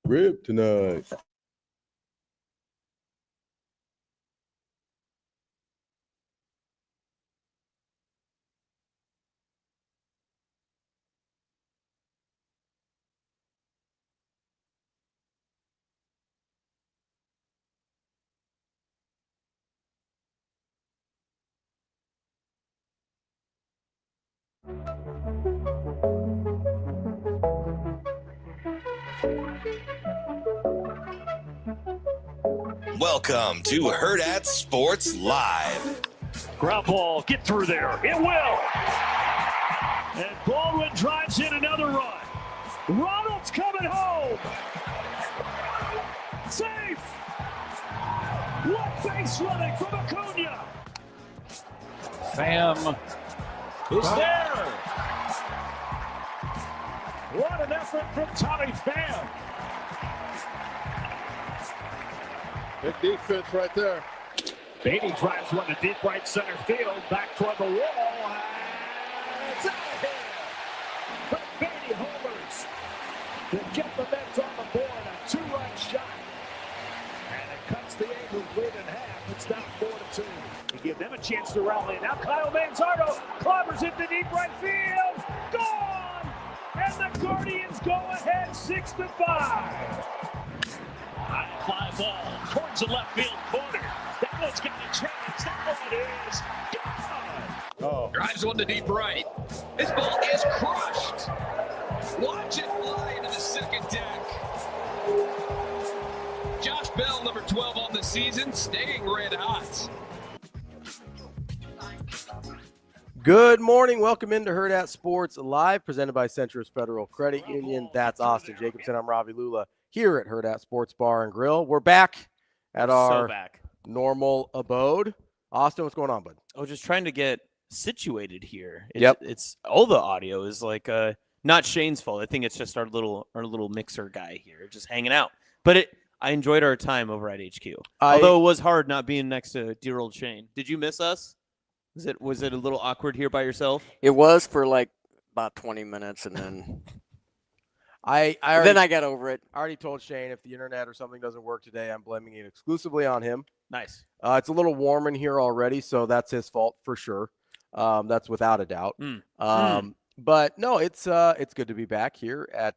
Rib tonight. Welcome to Hurrdat Sports Live. Ground ball, get through there. It will. And Baldwin drives in another run. Ronald's coming home. Safe. What base running from Acuna. Pham is there. What an effort from Tommy Pham. Good defense right there. Beatty drives one to deep right center field. Back toward the wall. It's out of here. But Beatty homers to get the Mets on the board. A two-run shot. And it cuts the Angels lead in half. It's now 4-2. To give them a chance to rally. Now Kyle Manzardo clobbers into deep right field. Gone! And the Guardians go ahead 6-5. Fly ball towards the left field corner. That one's got a chance. That one is gone. Oh. Drives one to deep right. This ball is crushed. Watch it fly into the second deck. Josh Bell, number 12 on the season, staying red hot. Good morning. Welcome into Hurrdat Sports Live, presented by Centris Federal Credit Union. That's Austin Jacobsen. I'm Ravi Lulla here at Hurrdat Sports Bar and Grill. We're back at our normal abode. Austin, what's going on, bud? Oh, just trying to get situated here. Yep. It's all the audio is like not Shane's fault. I think it's just our little mixer guy here just hanging out. But I enjoyed our time over at HQ. Although it was hard not being next to dear old Shane. Did you miss us? Was it a little awkward here by yourself? It was for like about 20 minutes, and then I got over it. I already told Shane if the internet or something doesn't work today, I'm blaming it exclusively on him. Nice. It's a little warm in here already, so that's his fault for sure. That's without a doubt. But no, it's good to be back here at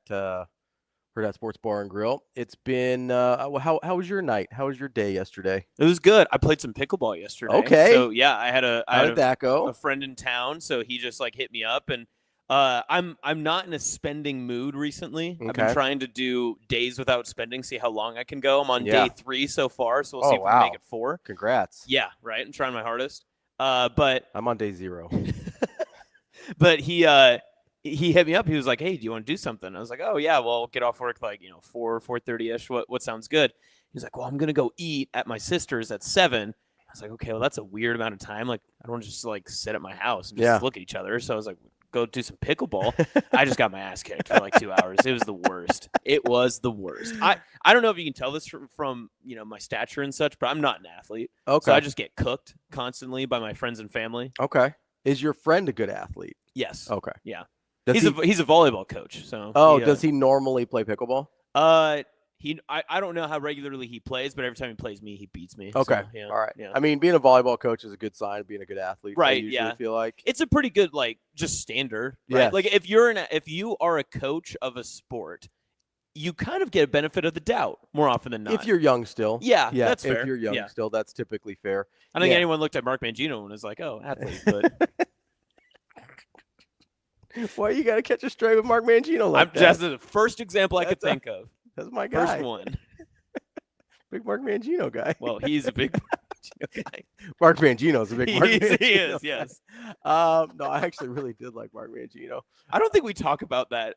Hurrdat Sports Bar and Grill. It's been how was your night? How was your day yesterday? It was good. I played some pickleball yesterday. Okay. So yeah, How did that go? A friend in town, so he just like hit me up, and I'm not in a spending mood recently. Okay. I've been trying to do days without spending, see how long I can go. I'm on day 3 so far, so we'll see if we can make it 4. Congrats. Yeah, right. I'm trying my hardest. But I'm on day 0. But he hit me up. He was like, "Hey, do you want to do something?" I was like, "Oh yeah, well, I'll get off work like 4:30ish. What sounds good?" He's like, "Well, I'm gonna go eat at my sister's at 7." I was like, "Okay, well, that's a weird amount of time. Like, I don't want to just like sit at my house and just look at each other." So I was like, "Go do some pickleball." I just got my ass kicked for like 2 hours. It was the worst. It was the worst. I don't know if you can tell this from my stature and such, but I'm not an athlete. Okay. So I just get cooked constantly by my friends and family. Okay. Is your friend a good athlete? Yes. Okay. Yeah. Does He's a volleyball coach. So does he normally play pickleball? I don't know how regularly he plays, but every time he plays me, he beats me. Okay. So, yeah, all right. Yeah. I mean, being a volleyball coach is a good sign of being a good athlete. Right, I usually yeah. feel like It's a pretty good just standard, right? Yes. Like if you are a coach of a sport, you kind of get a benefit of the doubt more often than not. if you're young still. Yeah, Yeah, that's fair. if you're young Yeah. still, that's typically fair. I don't think Yeah. anyone looked at Mark Mangino and was like, "Oh, athlete," but Why you got to catch a stray with Mark Mangino like that? that's the first example I could think of. That's my guy. First one. Big Mark Mangino guy. Well, he's a big Mangino guy. Mark Mangino's a big Mark Mangino. He is, yes. No, I actually really did like Mark Mangino. I don't think we talk about that.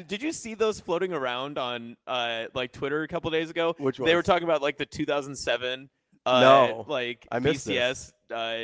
Did you see those floating around on like Twitter a couple days ago? Which They were ones? talking about like the 2007 No, like I missed BCS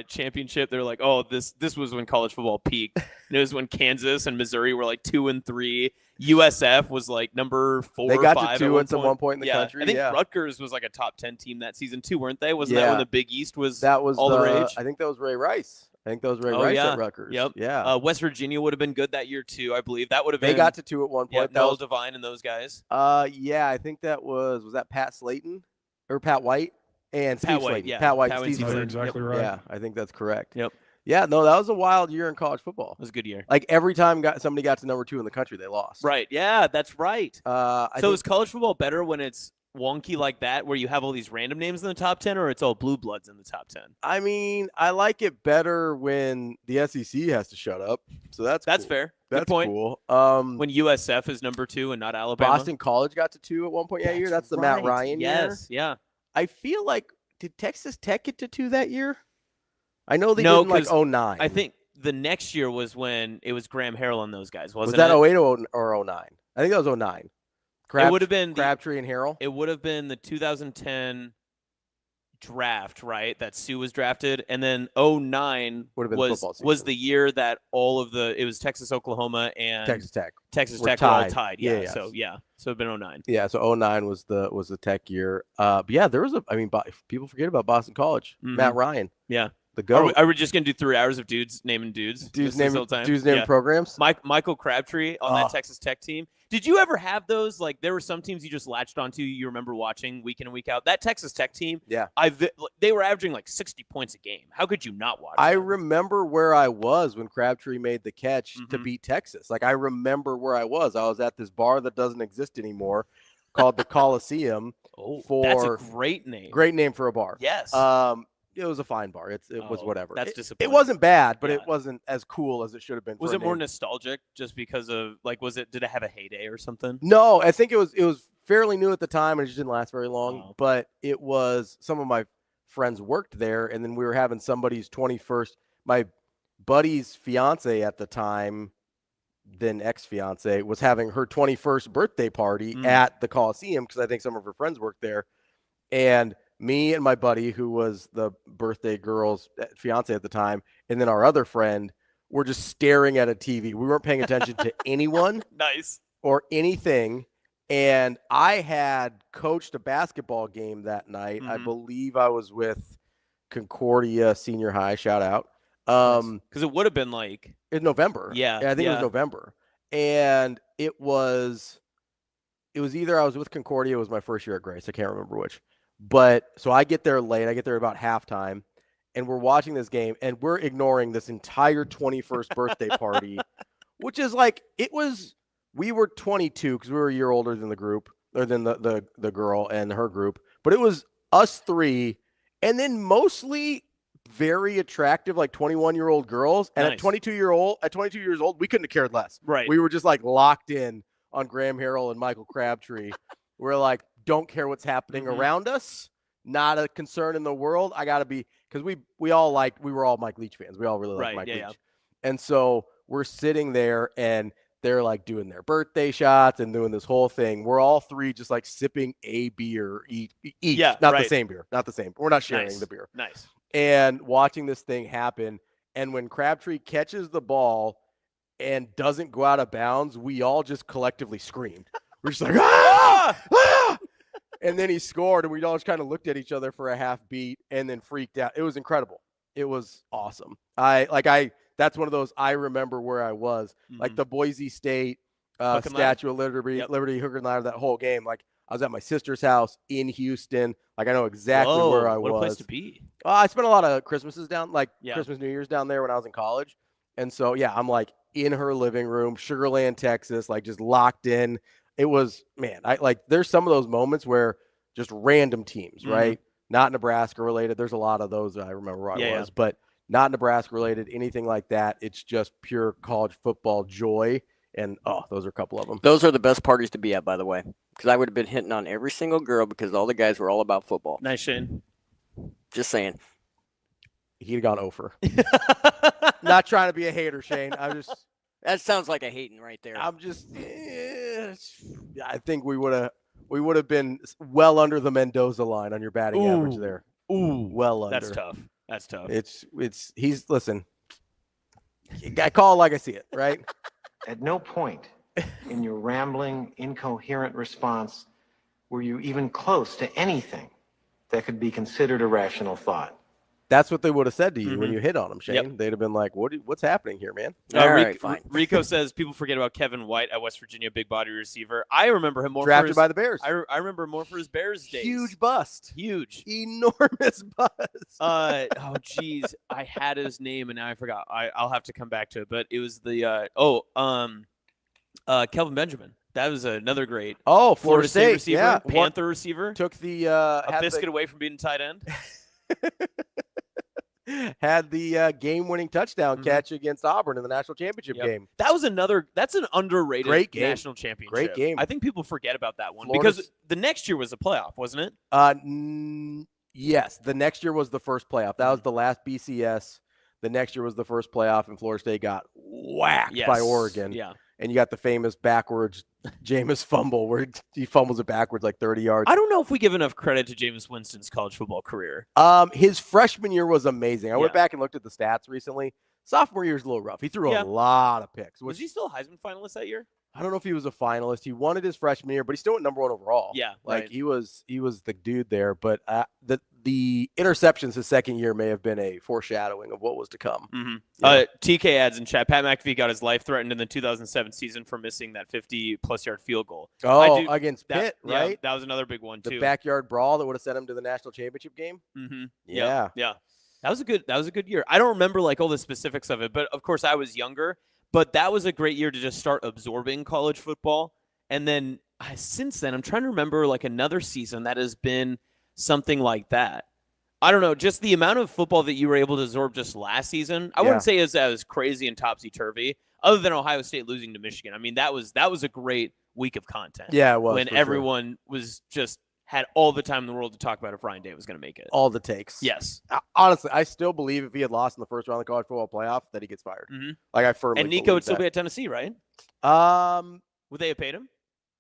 championship. They're like, "Oh, this was when college football peaked." And it was when Kansas and Missouri were like 2 and 3. USF was like number 4 They or got 5 to 2 at one point in the yeah. country. I think yeah. Rutgers was like a top 10 team that season too, weren't they? Wasn't that when the Big East was That was all the rage? I think that was Ray Rice. I think those Ray Oh, Rice yeah. at Rutgers. Yep. Yeah. West Virginia would have been good that year too, I believe. That would have been. They got to 2 at one point. Yep, Noel Devine and those guys. Yeah, I think that was that Pat Slayton or Pat White and Steve Pat White, Slayton. yeah. Pat White, Pat and Steve White, Slayton. exactly right. Yeah, I think that's correct. Yep. Yeah, no, that was a wild year in college football. It was a good year. Like every time somebody got to number 2 in the country, they lost. Right. Yeah, that's right. So is college football better when it's wonky like that, where you have all these random names in the top 10, or it's all blue bloods in the top 10? I mean, I like it better when the SEC has to shut up. So that's cool. fair. That's Good point. cool. When USF is number 2 and not Alabama. Boston College got to 2 at one point that year. That's the Matt Ryan year. Yes. Yeah. I feel like did Texas Tech get to 2 that year? I know they did in like 09. I think the next year was when it was Graham Harrell and those guys, wasn't it? Was that it? 08 or 09? I think that was 09. It would have been Crabtree and Harrell. It would have been the 2010 draft, right? That Sue was drafted, and then 09 was the year that it was Texas, Oklahoma, and Texas Tech were all tied. Yeah. Yeah. So it'd been 09. Yeah. So 09 was the Tech year. But yeah, there was people forget about Boston College. Mm-hmm. Matt Ryan. Yeah. The GOAT. Are we just gonna do 3 hours of dudes naming dudes? Dudes naming programs. Michael Crabtree on that Texas Tech team. Did you ever have those? Like, there were some teams you just latched onto. You remember watching week in and week out. That Texas Tech team. Yeah. They were averaging like 60 points a game. How could you not watch? I remember where I was when Crabtree made the catch to beat Texas. Like, I remember where I was. I was at this bar that doesn't exist anymore, called the Coliseum. That's a great name. Great name for a bar. Yes. It was a fine bar. It was whatever. That's disappointing. It wasn't bad, but it wasn't as cool as it should have been. Was it more nostalgic just because of did it have a heyday or something? No, I think it was fairly new at the time and it just didn't last very long. But it was, some of my friends worked there, and then we were having somebody's 21st. My buddy's fiance at the time, then ex-fiance, was having her 21st birthday party at the Coliseum because I think some of her friends worked there, and me and my buddy, who was the birthday girl's fiance at the time, and then our other friend, were just staring at a TV. We weren't paying attention to anyone or anything. And I had coached a basketball game that night. I believe I was with Concordia Senior High. Shout out. Because it would have been like in November. Yeah. I think it was November. And it was either I was with Concordia, it was my first year at Grace. I can't remember which. But so I get there late. I get there about halftime, and we're watching this game, and we're ignoring this entire 21st birthday party, which is like, we were 22 because we were a year older than the group, or than the girl and her group. But it was us 3, and then mostly very attractive, like 21-year-old girls. And at 22 years old, we couldn't have cared less. Right. We were just like locked in on Graham Harrell and Michael Crabtree. We're like, don't care what's happening around us. Not a concern in the world. I got to be, because we were all Mike Leach fans. We all really liked Mike Leach. Yeah. And so we're sitting there, and they're like doing their birthday shots and doing this whole thing. We're all 3 just like sipping a beer each. Yeah, not the same beer. Not the same. We're not sharing the beer. Nice. And watching this thing happen. And when Crabtree catches the ball and doesn't go out of bounds, we all just collectively screamed. We're just like, ah! Ah! And then he scored, and we all just kind of looked at each other for a half beat and then freaked out. It was incredible. It was awesome. That's one of those, I remember where I was. Like the Boise State Statue of Liberty, Hooker and Ladder, that whole game. Like, I was at my sister's house in Houston. Like, I know exactly where I was. What a place to be. I spent a lot of Christmases Christmas, New Year's down there when I was in college. And so, yeah, I'm like in her living room, Sugar Land, Texas, like just locked in. It was, man, there's some of those moments where just random teams, right? Not Nebraska related. There's a lot of those that I remember where I was, but not Nebraska related, anything like that. It's just pure college football joy. And, those are a couple of them. Those are the best parties to be at, by the way, because I would have been hitting on every single girl because all the guys were all about football. Nice, Shane. Just saying. He'd have gone over. Not trying to be a hater, Shane. That sounds like a hating right there. I'm just, I think we would have been well under the Mendoza line on your batting average there. Well under. That's tough. Listen, I call it like I see it, right? At no point in your rambling, incoherent response were you even close to anything that could be considered a rational thought. That's what they would have said to you when Mhm. you hit on him, Shane. Yep. They'd have been like, what's happening here, man? All right, fine. Rico says people forget about Kevin White at West Virginia, big body receiver. I remember him more Drafted for his, by the Bears. I remember more for his Bears days. Huge bust. Huge. Enormous bust. Oh geez, I had his name and now I forgot. I'll have to come back to it. But it was the Kelvin Benjamin. That was another great Florida State receiver, yeah. Panther receiver. Took the A biscuit away from being tight end. had the game-winning touchdown catch against Auburn in the national championship game. That's an underrated Great game. national championship. Great game. I think people forget about that one Florida's- because the next year was a playoff, wasn't it? Yes, the next year was the first playoff. That was the last BCS. The next year was the first playoff, and Florida State got whacked by Oregon. Yeah. And you got the famous backwards Jameis fumble where he fumbles it backwards like 30 yards. I don't know if we give enough credit to Jameis Winston's college football career. His freshman year was amazing. I went Yeah. back and looked at the stats recently. Sophomore year is a little rough. He threw Yeah. a lot of picks. Was he still a Heisman finalist that year? I don't know if he was a finalist. He won it his freshman year, but he still went number 1 overall. Yeah, like right. he was the dude there. But the interceptions his second year may have been a foreshadowing of what was to come. Mm-hmm. Yeah. TK adds in chat, Pat McAfee got his life threatened in the 2007 season for missing that 50-plus yard field goal. Against Pitt, right? Yeah, that was another big one too. The backyard brawl that would have sent him to the national championship game. Mm-hmm. Yeah. That was a good year. I don't remember like all the specifics of it, but of course I was younger. But that was a great year to just start absorbing college football. And then since then, I'm trying to remember like another season that has been something like that. I don't know, just the amount of football that you were able to absorb just last season. I wouldn't say is as crazy and topsy-turvy, other than Ohio State losing to Michigan. I mean, that was a great week of content. Yeah, it was. When everyone was just had all the time in the world to talk about if Ryan Day was going to make it. All the takes. Yes. Honestly, I still believe if he had lost in the first round of the college football playoff, that he gets fired. Mm-hmm. Like I firmly. And Nico would still be at Tennessee, right? Would they have paid him?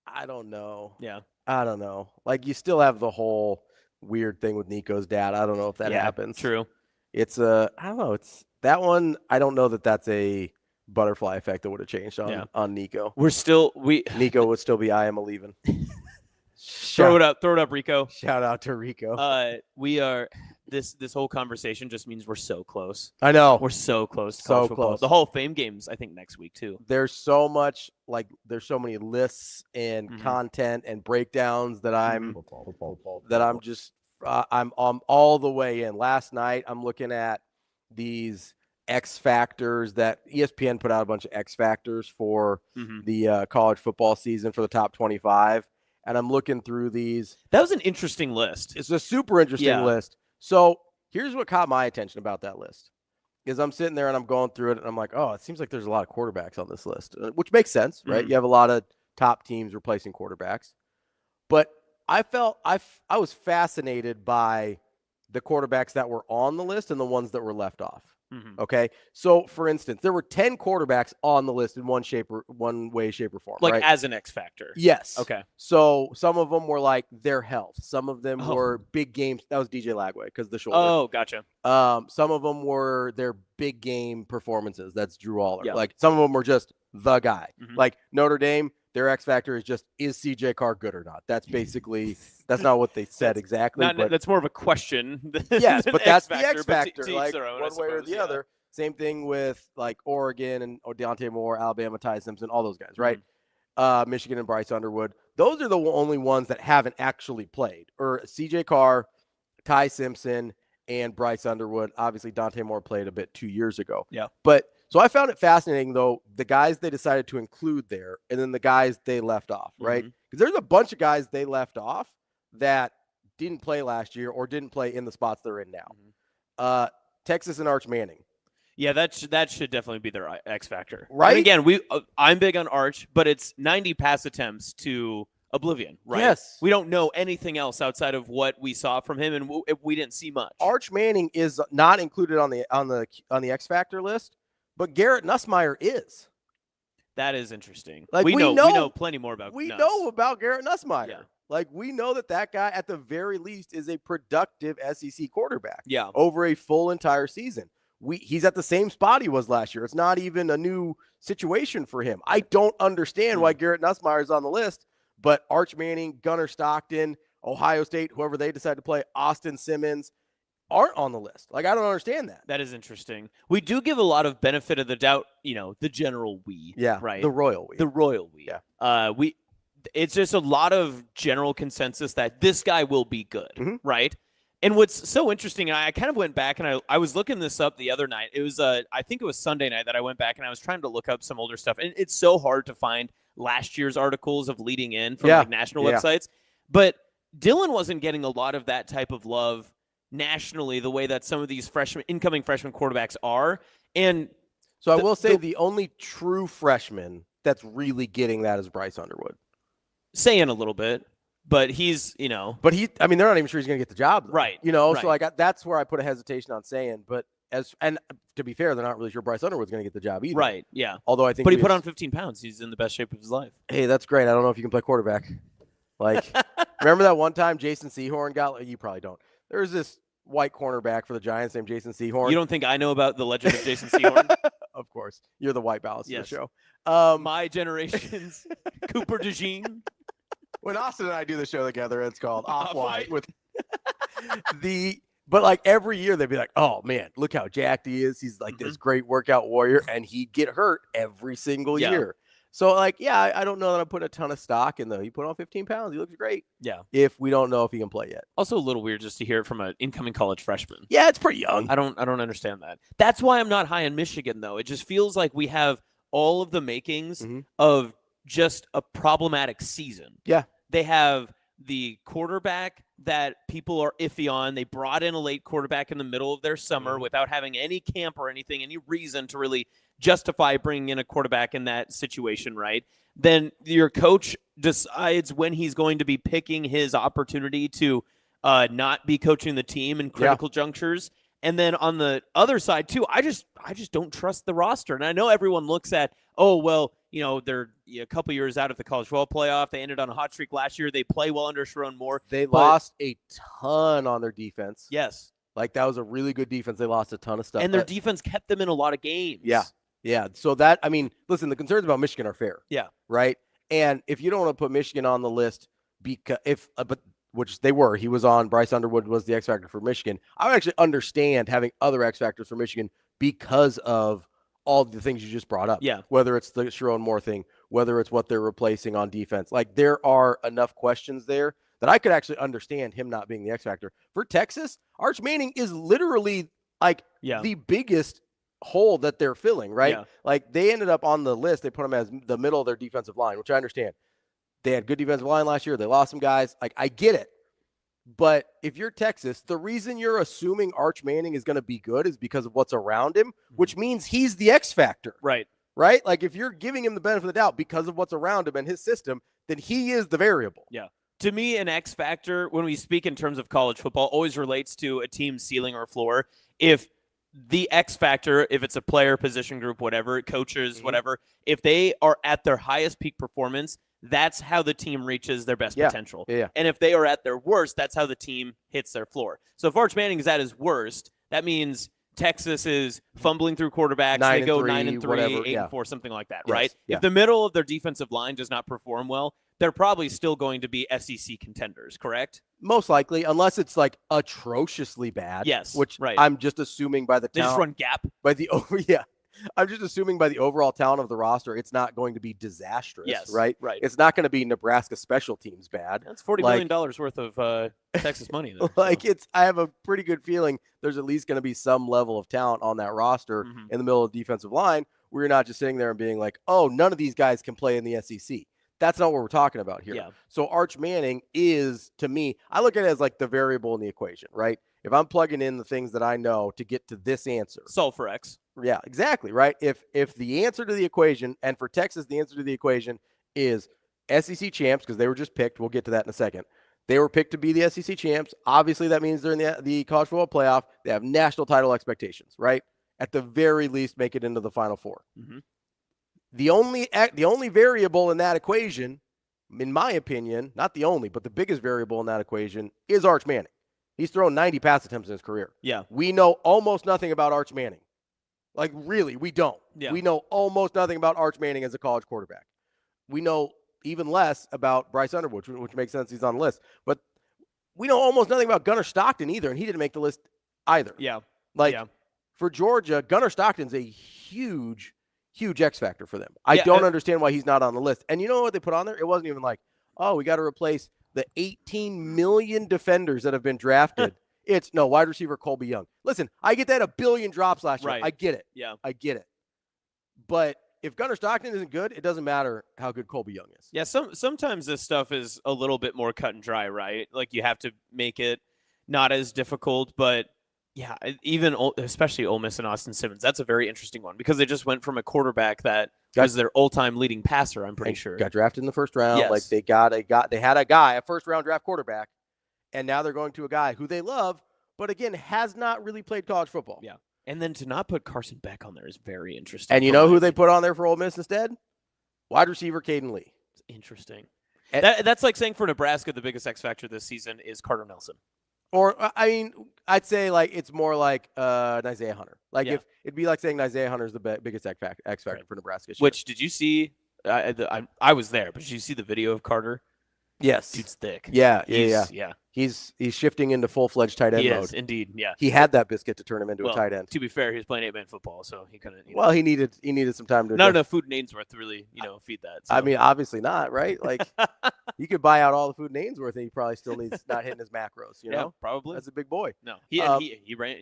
I don't know. Yeah. I don't know. Like you still have the whole weird thing with Nico's dad. I don't know if that happens. True. It's I don't know. It's that one. I don't know that that's a butterfly effect that would have changed on Nico. Nico would still be I am a leaving. Throw it up, Rico. Shout out to Rico. We are this whole conversation just means we're so close. I know. We're so close to So college football. close. The Hall of Fame games, I think, next week too. There's so much there's so many lists and content and breakdowns that I'm just I'm all the way in. Last night I'm looking at these X factors that ESPN put out a bunch of X factors for the college football season for the top 25. And I'm looking through these. That was an interesting list. It's a super interesting list. So here's what caught my attention about that list. Is I'm sitting there and I'm going through it and I'm like, oh, it seems like there's a lot of quarterbacks on this list, which makes sense, right? You have a lot of top teams replacing quarterbacks. But I felt I was fascinated by the quarterbacks that were on the list and the ones that were left off. Okay. So for instance, there were 10 quarterbacks on the list in one way, shape, or form. Like right? as an X factor. Yes. Okay. So some of them were like their health. Some of them were big games. That was DJ Lagway because the shoulder. Oh, gotcha. Some of them were their big game performances. That's Drew Aller. Yeah. Like some of them were just the guy. Like Notre Dame, their X factor is just, is CJ Carr good or not? That's basically, that's not what they said exactly. But that's more of a question. Yes, but that's the X but factor. to Like their own, one way or the other. Same thing with like Oregon and Dante Moore, Alabama, Ty Simpson, all those guys, right? Michigan and Bryce Underwood. Those are the only ones that haven't actually played. Or CJ Carr, Ty Simpson, and Bryce Underwood. Obviously, Dante Moore played a bit 2 years ago. Yeah. But so I found it fascinating, though, the guys they decided to include there and then the guys they left off, right? Because there's a bunch of guys they left off that didn't play last year or didn't play in the spots they're in now. Texas and Arch Manning. Yeah, that should definitely be their X factor. Right? And again, I'm big on Arch, but it's 90 pass attempts to oblivion, right? Yes. We don't know anything else outside of what we saw from him, and we didn't see much. Arch Manning is not included on the X factor list, but Garrett Nussmeier is. That is interesting. Like we know plenty more about. We Nuss. know about Garrett Nussmeier. Yeah. Like we know that guy at the very least is a productive SEC quarterback. Yeah. Over a full entire season. He's at the same spot he was last year. It's not even a new situation for him. I don't understand why Garrett Nussmeier is on the list, but Arch Manning, Gunnar Stockton, Ohio State, whoever they decide to play, Austin Simmons, aren't on the list. Like, I don't understand that. That is interesting. We do give a lot of benefit of the doubt, the general we. Yeah, right. the royal we. The royal we. Yeah. It's just a lot of general consensus that this guy will be good, right? And what's so interesting, and I kind of went back and I was looking this up the other night. It was I think it was Sunday night that I went back and I was trying to look up some older stuff. And it's so hard to find last year's articles of leading in from like national websites. But Dylan wasn't getting a lot of that type of love nationally the way that some of these incoming freshman quarterbacks are. And so I will say the only true freshman that's really getting that is Bryce Underwood. Saying a little bit. But he's, But they're not even sure he's going to get the job. Though. Right. So like that's where I put a hesitation on saying. But and to be fair, they're not really sure Bryce Underwood's going to get the job either. Right. Yeah. Although I think. But he put on 15 pounds. He's in the best shape of his life. Hey, that's great. I don't know if you can play quarterback. Like, remember that one time Jason Sehorn got? You probably don't. There was this white cornerback for the Giants named Jason Sehorn. You don't think I know about the legend of Jason Sehorn? Of course. You're the white ballast of the show. My generation's Cooper DeJean. When Austin and I do the show together, it's called Off-White with but like every year they'd be like, oh man, look how jacked he is. He's like this great workout warrior, and he'd get hurt every single year. So like, I don't know that I'm putting a ton of stock in though. He put on 15 pounds. He looks great. Yeah. If we don't know if he can play yet. Also a little weird just to hear it from an incoming college freshman. Yeah, it's pretty young. I don't understand that. That's why I'm not high on Michigan though. It just feels like we have all of the makings of just a problematic season. Yeah. They have the quarterback that people are iffy on. They brought in a late quarterback in the middle of their summer without having any camp or anything, any reason to really justify bringing in a quarterback in that situation, right? Then your coach decides when he's going to be picking his opportunity to not be coaching the team in critical junctures. And then on the other side, too, I just don't trust the roster. And I know everyone looks at, they're a couple years out of the college football playoff. They ended on a hot streak last year. They play well under Sharon Moore. They lost a ton on their defense. Yes. Like, that was a really good defense. They lost a ton of stuff. And their defense kept them in a lot of games. Yeah. Yeah. So listen, the concerns about Michigan are fair. Yeah. Right? And if you don't want to put Michigan on the list, which they were, he was on, Bryce Underwood was the X Factor for Michigan. I would actually understand having other X Factors for Michigan because of all the things you just brought up. Yeah. Whether it's the Sharon Moore thing, whether it's what they're replacing on defense. Like, there are enough questions there that I could actually understand him not being the X Factor. For Texas, Arch Manning is literally like the biggest hole that they're filling, right? Yeah. Like, they ended up on the list. They put him as the middle of their defensive line, which I understand. They had good defensive line last year. They lost some guys. Like, I get it. But if you're Texas, the reason you're assuming Arch Manning is going to be good is because of what's around him, which means he's the X factor. Right. Right? Like, if you're giving him the benefit of the doubt because of what's around him and his system, then he is the variable. Yeah. To me, an X factor, when we speak in terms of college football, always relates to a team's ceiling or floor. If the X factor, if it's a player, position group, whatever, coaches, whatever, if they are at their highest peak performance, that's how the team reaches their best potential. Yeah. And if they are at their worst, that's how the team hits their floor. So if Arch Manning is at his worst, that means Texas is fumbling through quarterbacks. They go 9-3, 8-4, something like that, right? Yeah. If the middle of their defensive line does not perform well, they're probably still going to be SEC contenders, correct? Most likely, unless it's like atrociously bad. Yes, which right. I'm just assuming by the They just talent, run gap. by the I'm just assuming by the overall talent of the roster, it's not going to be disastrous. Yes, right. right. It's not going to be Nebraska special teams bad. That's $40 million worth of Texas money. There, like I have a pretty good feeling there's at least going to be some level of talent on that roster in the middle of the defensive line. Where you're not just sitting there and being like, oh, none of these guys can play in the SEC. That's not what we're talking about here. Yeah. So Arch Manning is, to me, I look at it as like the variable in the equation, right? If I'm plugging in the things that I know to get to this answer. Solve for X. Yeah, exactly, right? If the answer to the equation, and for Texas, the answer to the equation is SEC champs, because they were just picked. We'll get to that in a second. They were picked to be the SEC champs. Obviously, that means they're in the college football playoff. They have national title expectations, right? At the very least, make it into the Final Four. The only variable in that equation, in my opinion, not the only, but the biggest variable in that equation is Arch Manning. He's thrown 90 pass attempts in his career. Yeah. We know almost nothing about Arch Manning. Like, really, we don't. Yeah. We know almost nothing about Arch Manning as a college quarterback. We know even less about Bryce Underwood, which makes sense. He's on the list. But we know almost nothing about Gunnar Stockton either, and he didn't make the list either. Yeah. Like yeah. for Georgia, Gunnar Stockton's a huge X factor for them. I don't understand why he's not on the list. And you know what they put on there? It wasn't even like, oh, we got to replace the 18 million defenders that have been drafted. It's no wide receiver Colby Young. Listen, I get that 1 billion drops last year. Right. I get it. Yeah. I get it. But if Gunnar Stockton isn't good, it doesn't matter how good Colby Young is. Yeah, sometimes this stuff is a little bit more cut and dry, right? Like you have to make it not as difficult, but yeah, even especially Ole Miss and Austin Simmons, that's a very interesting one because they just went from a quarterback that was their all-time leading passer, I'm pretty sure. Got drafted in the first round. Yes. Like they had a first-round draft quarterback, and now they're going to a guy who they love, but again, has not really played college football. Yeah. And then to not put Carson Beck on there is very interesting. And you know who they put on there for Ole Miss instead? Wide receiver Caden Lee. It's interesting. That's like saying for Nebraska, the biggest X factor this season is Carter Nelson. Or, I mean, I'd say like it's more like Isaiah Hunter. Like if it'd be like saying Isaiah Hunter is the biggest X factor for Nebraska. Which did you see? I was there, but did you see the video of Carter? Yes. Dude's thick. Yeah. He's shifting into full-fledged tight end mode. Yes, indeed. Yeah. He had that biscuit to turn him into a tight end. To be fair, he was playing 8-man football, so he couldn't. Well, he needed some time to. Not enough food in Ainsworth to really, feed that. So. I mean, obviously not, right? Like, you could buy out all the food in Ainsworth, and he probably still needs not hitting his macros. You know, probably. That's a big boy. No, he ran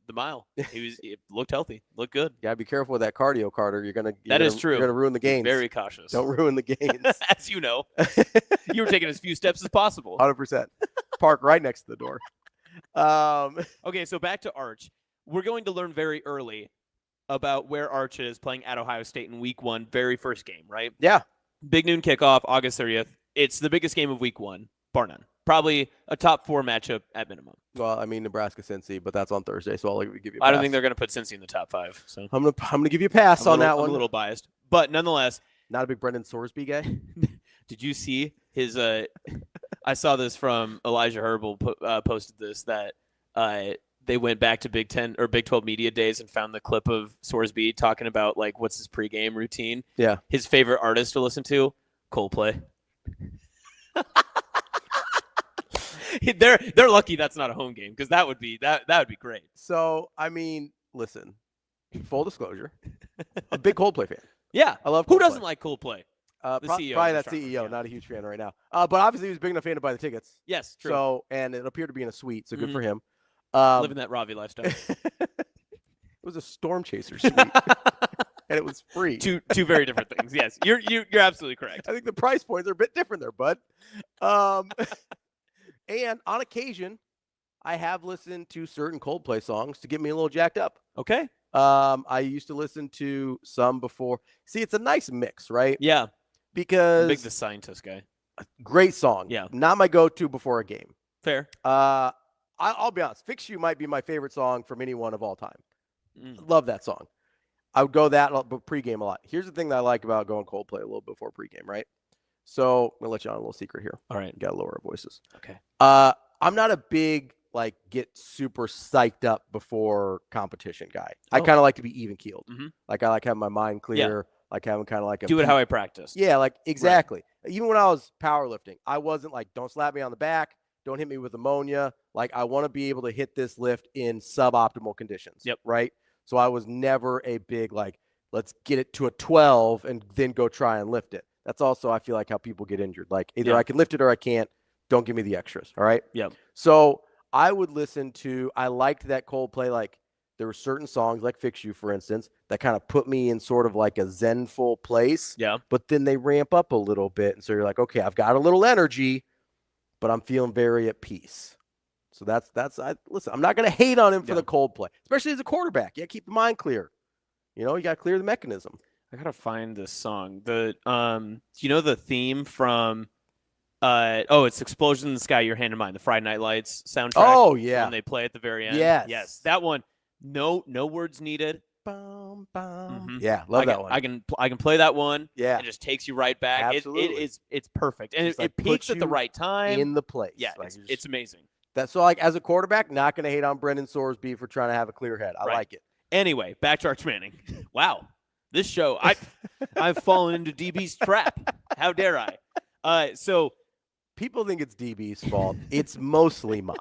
the mile. He looked healthy, looked good. You gotta be careful with that cardio, Carter. That is true. You're gonna ruin the gains. Very cautious. Don't ruin the gains. As you know, you were taking as few steps as possible. 100%. Park right next to the door. Okay, so back to Arch. We're going to learn very early about where Arch is playing at Ohio State in week 1, very first game, right? Yeah. Big noon kickoff, August 30th. It's the biggest game of week 1, bar none. Probably a top 4 matchup at minimum. Well, I mean, Nebraska-Cincy, but that's on Thursday, so I'll give you a pass. I don't think they're going to put Cincy in the top 5. So I'm gonna give you a pass on that one. I'm a little biased, but nonetheless. Not a big Brendan Sorsby guy. Did you see his I saw this from Elijah Herbal posted this that they went back to Big 10 or Big 12 media days and found the clip of Sorsby talking about like what's his pregame routine. Yeah. His favorite artist to listen to, Coldplay. They're lucky that's not a home game because that would be great. So I mean, listen, full disclosure, a big Coldplay fan. Yeah, I love Coldplay. Who doesn't like Coldplay? Probably that CEO, not a huge fan right now. But obviously he was big enough fan to buy the tickets. Yes, true. So, and it appeared to be in a suite, so good for him. Living that Ravi lifestyle. It was a Storm Chaser suite, and it was free. Two very different things. Yes, you're absolutely correct. I think the price points are a bit different there, bud. And on occasion, I have listened to certain Coldplay songs to get me a little jacked up. Okay. I used to listen to some before. See, it's a nice mix, right? Yeah. Because I'm big The Scientist guy. Great song. Yeah. Not my go-to before a game. Fair. I'll be honest. Fix You might be my favorite song from anyone of all time. Love that song. I would go that pregame a lot. Here's the thing that I like about going Coldplay a little before pregame, right? So I'm going to let you on a little secret here. All right. You got to lower our voices. Okay. I'm not a big, get super psyched up before competition guy. I kind of like to be even-keeled. Mm-hmm. Like, I like having my mind clear. Yeah. Like having kind of like a do it how I practice. Yeah, exactly. Right. Even when I was powerlifting, I wasn't like, don't slap me on the back, don't hit me with ammonia. Like, I want to be able to hit this lift in suboptimal conditions. Yep. Right. So I was never a big let's get it to a 12 and then go try and lift it. That's also, I feel like, how people get injured. Like, either I can lift it or I can't. Don't give me the extras. All right. Yep. So I would listen to. I liked that Coldplay. There were certain songs like Fix You, for instance, that kind of put me in sort of like a zenful place. Yeah. But then they ramp up a little bit. And so you're like, okay, I've got a little energy, but I'm feeling very at peace. So listen, I'm not going to hate on him for the Coldplay, especially as a quarterback. Yeah, keep the mind clear. You got to clear the mechanism. I got to find this song. The theme from it's Explosion in the Sky, Your Hand in Mine, the Friday Night Lights soundtrack. Oh, yeah. When they play at the very end. Yes. That one. No words needed. Bum, bum. Mm-hmm. Yeah, love that one. I can play that one. Yeah. It just takes you right back. Absolutely. It's perfect. And it puts peaks at the you right time. in the place. Yeah, it's amazing. So as a quarterback, not going to hate on Brendan Sorsby for trying to have a clear head. I like it. Anyway, back to Arch Manning. Wow. This show, I've fallen into DB's trap. How dare I? So people think it's DB's fault. It's mostly mine.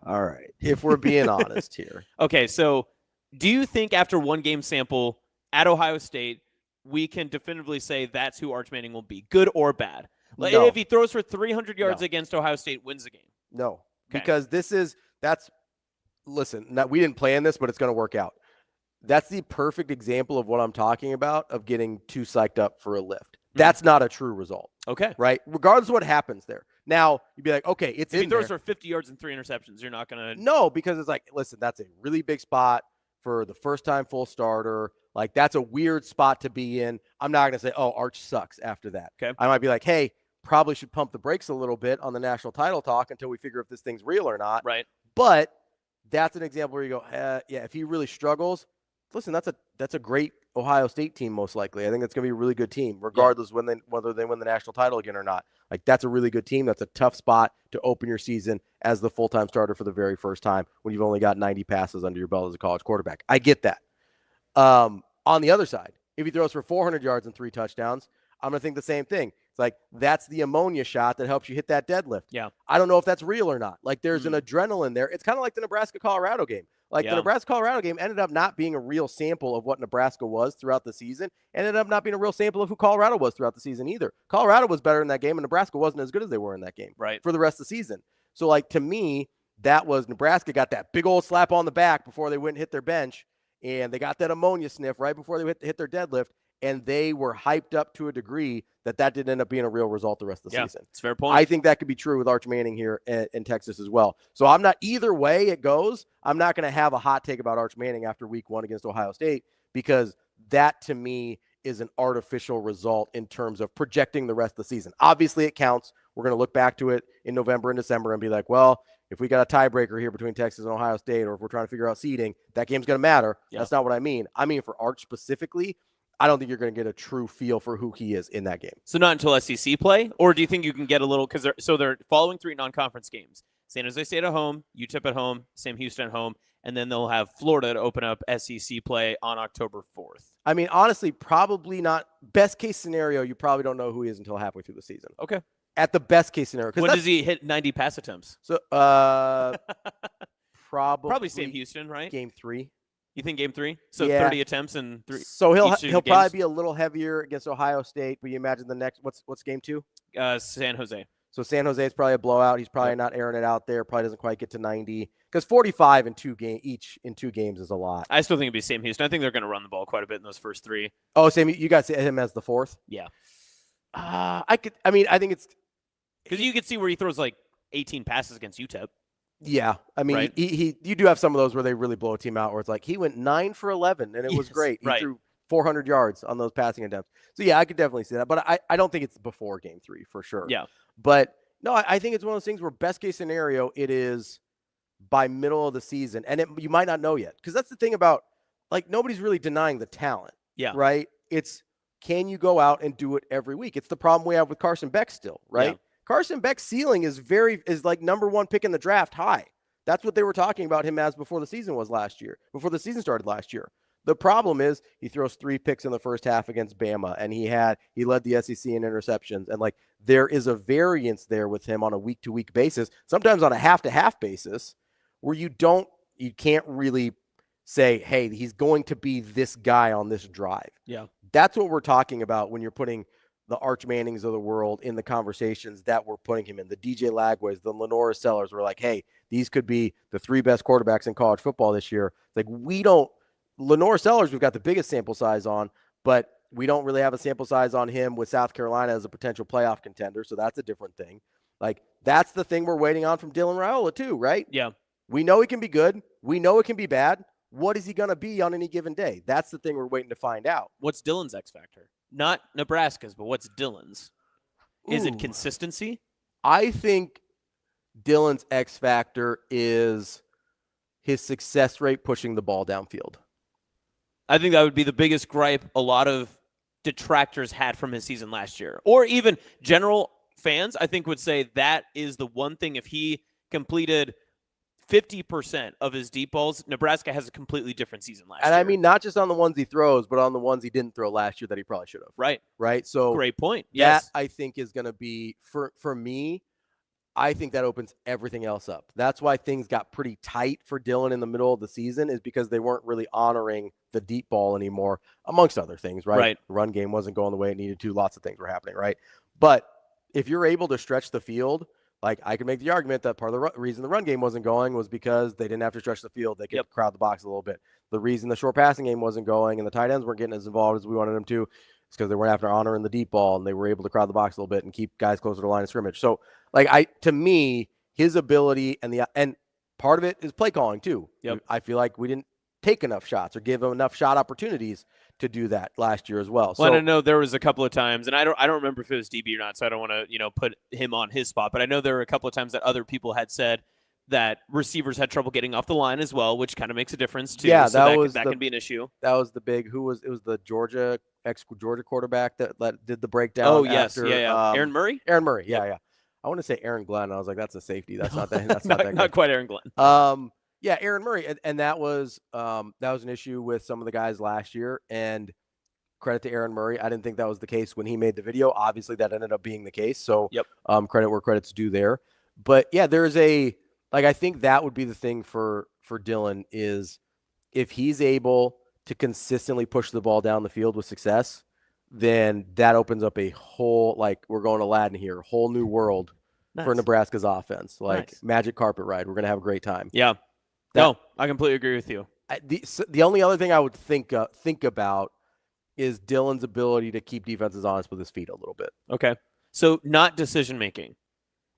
All right. If we're being honest here. Okay, so do you think after one game sample at Ohio State, we can definitively say that's who Arch Manning will be, good or bad? Like, No. if he throws for 300 yards No. against Ohio State, wins the game. No. Okay. Because listen, we didn't plan this, but it's going to work out. That's the perfect example of what I'm talking about, of getting too psyched up for a lift. That's not a true result. Okay. Right? Regardless of what happens there. Now, you'd be like, okay, it's if in he throws there. for 50 yards and 3 interceptions, you're not going to. No, because it's like, listen, that's a really big spot for the first time full starter. Like, that's a weird spot to be in. I'm not going to say, oh, Arch sucks after that. Okay. I might be like, hey, probably should pump the brakes a little bit on the national title talk until we figure if this thing's real or not. Right. But that's an example where you go, yeah, if he really struggles, listen, that's a great Ohio State team, most likely. I think it's going to be a really good team, regardless whether they win the national title again or not. Like, that's a really good team. That's a tough spot to open your season as the full-time starter for the very first time when you've only got 90 passes under your belt as a college quarterback. I get that. On the other side, if he throws for 400 yards and 3 touchdowns, I'm going to think the same thing. It's like, that's the ammonia shot that helps you hit that deadlift. Yeah. I don't know if that's real or not. Like, there's an adrenaline there. It's kind of like the Nebraska-Colorado game. Like, the Nebraska-Colorado game ended up not being a real sample of what Nebraska was throughout the season. Ended up not being a real sample of who Colorado was throughout the season either. Colorado was better in that game, and Nebraska wasn't as good as they were in that game for the rest of the season. So, like, to me, that was Nebraska got that big old slap on the back before they went and hit their bench, and they got that ammonia sniff right before they hit their deadlift, and they were hyped up to a degree that didn't end up being a real result the rest of the season. It's a fair point. I think that could be true with Arch Manning here in Texas as well. So I'm not, either way it goes, I'm not going to have a hot take about Arch Manning after week 1 against Ohio State, because that to me is an artificial result in terms of projecting the rest of the season. Obviously it counts. We're going to look back to it in November and December and be like, well, if we got a tiebreaker here between Texas and Ohio State, or if we're trying to figure out seeding, that game's going to matter. That's not what I mean. I mean, for Arch specifically, I don't think you're going to get a true feel for who he is in that game. So not until SEC play? Or do you think you can get a little – because they're following 3 non-conference games. San Jose State at home, UTEP at home, Sam Houston at home, and then they'll have Florida to open up SEC play on October 4th. I mean, honestly, probably not. Best case scenario, you probably don't know who he is until halfway through the season. Okay. At the best case scenario. When does he hit 90 pass attempts? So probably Sam Houston, right? Game 3. You think game 3? So yeah. 30 attempts and 3. So he'll probably be a little heavier against Ohio State, but you imagine the next what's game 2? San Jose. So San Jose is probably a blowout. He's probably not airing it out there. Probably doesn't quite get to 90, because 45 in 2 games is a lot. I still think it'd be Sam Houston. I think they're going to run the ball quite a bit in those first 3. Oh, Sam, you got him as the 4th? Yeah. I think it's because you could see where he throws like 18 passes against UTEP. Yeah, I mean, right? you do have some of those where they really blow a team out, where it's like he went 9 for 11 and it was great. He threw 400 yards on those passing attempts. So yeah, I could definitely see that, but I don't think it's before game 3 for sure. Yeah, but no, I think it's one of those things where best case scenario it is by middle of the season, and you might not know yet, because that's the thing about, like, nobody's really denying the talent. Yeah, right. It's, can you go out and do it every week? It's the problem we have with Carson Beck still, right? Yeah. Carson Beck's ceiling is like #1 pick in the draft high. That's what they were talking about him as before the season started last year. The problem is he throws 3 picks in the first half against Bama, and he led the SEC in interceptions. And like, there is a variance there with him on a week-to-week basis, sometimes on a half-to-half basis, where you can't really say, hey, he's going to be this guy on this drive. Yeah. That's what we're talking about when you're putting the Arch Mannings of the world in the conversations that we're putting him in. The DJ Lagways, the Lenora Sellers were like, hey, these could be the 3 best quarterbacks in college football this year. It's like, Lenora Sellers, we've got the biggest sample size on, but we don't really have a sample size on him with South Carolina as a potential playoff contender. So that's a different thing. Like, that's the thing we're waiting on from Dylan Raiola too, right? Yeah. We know he can be good. We know it can be bad. What is he going to be on any given day? That's the thing we're waiting to find out. What's Dylan's X factor? Not Nebraska's, but what's Dylan's? Is it consistency? I think Dylan's X factor is his success rate pushing the ball downfield. I think that would be the biggest gripe a lot of detractors had from his season last year. Or even general fans, I think, would say that is the one thing. If he completed 50% of his deep balls, Nebraska has a completely different season last year. And I mean, not just on the ones he throws, but on the ones he didn't throw last year that he probably should have. Right. Right. So great point. Yes. That, I think, is going to be, for me, I think that opens everything else up. That's why things got pretty tight for Dillon in the middle of the season, is because they weren't really honoring the deep ball anymore, amongst other things, right? Right. The run game wasn't going the way it needed to. Lots of things were happening, right? But if you're able to stretch the field, like I could make the argument that part of the reason the run game wasn't going was because they didn't have to stretch the field. They could crowd the box a little bit. The reason the short passing game wasn't going and the tight ends weren't getting as involved as we wanted them to is because they weren't having to honor in the deep ball, and they were able to crowd the box a little bit and keep guys closer to the line of scrimmage. So, to me, his ability and part of it is play calling too. Yep. I feel like we didn't take enough shots or give him enough shot opportunities to do that last year as well. Well, I know there was a couple of times, and I don't remember if it was DB or not, so I don't want to put him on his spot. But I know there were a couple of times that other people had said that receivers had trouble getting off the line as well, which kind of makes a difference too. Yeah, so that can be an issue. That was the big. It was the Georgia quarterback that did the breakdown. Oh yes, after, Aaron Murray. Aaron Murray, yeah. I want to say Aaron Glenn. I was like, that's a safety. That's not that. That's not that. Not quite Aaron Glenn. Yeah, Aaron Murray, and that was an issue with some of the guys last year. And credit to Aaron Murray, I didn't think that was the case when he made the video. Obviously, that ended up being the case. So, credit where credit's due there. But yeah, there's I think that would be the thing for Dillon is if he's able to consistently push the ball down the field with success, then that opens up a whole, we're going Aladdin here, whole new world for Nebraska's offense. Magic carpet ride. We're going to have a great time. Yeah. No, I completely agree with you. The only other thing I would think about is Dillon's ability to keep defenses honest with his feet a little bit. Okay. So not decision-making.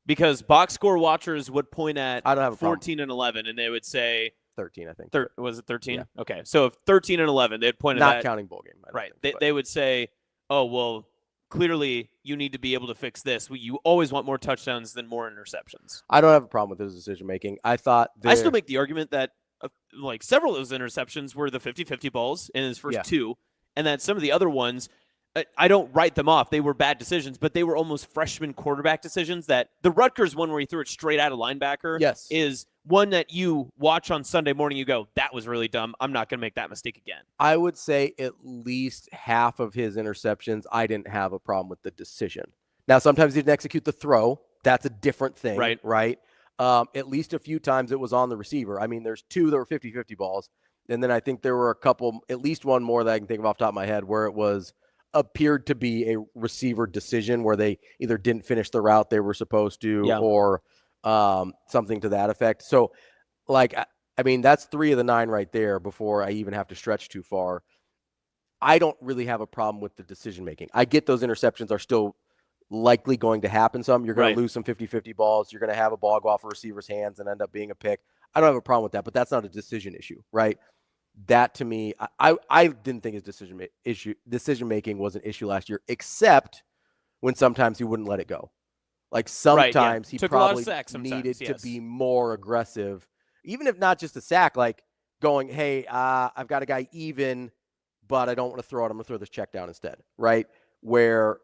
Because box score watchers would point at I don't have a 14 and 11, and they would say 13. I think. Was it 13? Yeah. Okay, so if 13 and 11, they'd point at not that, counting bowl game. Right. They would say, "Oh well, clearly you need to be able to fix this. You always want more touchdowns than more interceptions." I don't have a problem with his decision making. I still make the argument that several of those interceptions were the 50-50 balls in his first two, and that some of the other ones. I don't write them off. They were bad decisions, but they were almost freshman quarterback decisions. That the Rutgers one where he threw it straight out of linebacker is one that you watch on Sunday morning. You go, that was really dumb. I'm not going to make that mistake again. I would say at least half of his interceptions, I didn't have a problem with the decision. Now, sometimes he didn't execute the throw. That's a different thing, right? At least a few times it was on the receiver. I mean, there's two that were 50-50 balls. And then I think there were a couple, at least one more that I can think of off the top of my head where it appeared to be a receiver decision where they either didn't finish the route they were supposed to or something to that effect. So, that's 3 of the 9 right there before I even have to stretch too far. I don't really have a problem with the decision-making. I get those interceptions are still likely going to happen some. You're going to lose some 50-50 balls. You're going to have a ball go off a receiver's hands and end up being a pick. I don't have a problem with that, but that's not a decision issue, right? That to me, I didn't think his decision-making was an issue last year, except when sometimes he wouldn't let it go. Sometimes he probably needed to be more aggressive, even if not just a sack, going, hey, I've got a guy even, but I don't want to throw it. I'm going to throw this check down instead, right? Where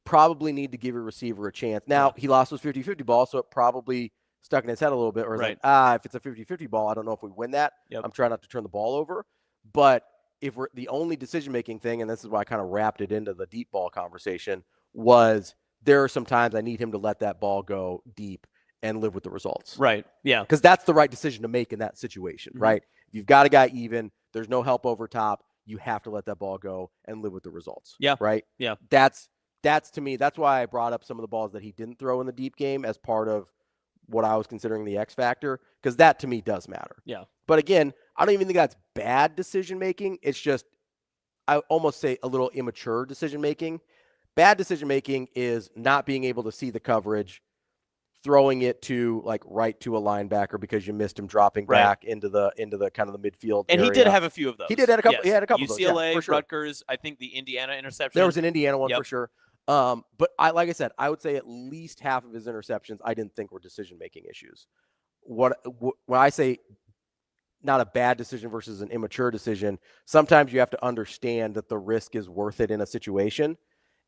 probably need to give your receiver a chance. Now, he lost those 50-50 balls, so it probably stuck in his head a little bit, or if it's a 50-50 ball, I don't know if we win that. I'm trying not to turn the ball over. But if we're the only decision-making thing, and this is why I kind of wrapped it into the deep ball conversation, was there are some times I need him to let that ball go deep and live with the results. Right, yeah. Because that's the right decision to make in that situation, right? If you've got a guy even, there's no help over top, you have to let that ball go and live with the results. Yeah. Right? Yeah. That's to me, that's why I brought up some of the balls that he didn't throw in the deep game as part of what I was considering the X factor, because that to me does matter. Yeah. But again, I don't even think that's bad decision-making. It's just, I almost say a little immature decision-making. Bad decision-making is not being able to see the coverage, throwing it to right to a linebacker because you missed him dropping back into the kind of the midfield and area. He did have a few of those. He did have a couple. He had a couple UCLA, of those, for sure. Rutgers, I think the Indiana interception. There was an Indiana one for sure. But like I said, I would say at least half of his interceptions I didn't think were decision-making issues. When I say not a bad decision versus an immature decision, sometimes you have to understand that the risk is worth it in a situation.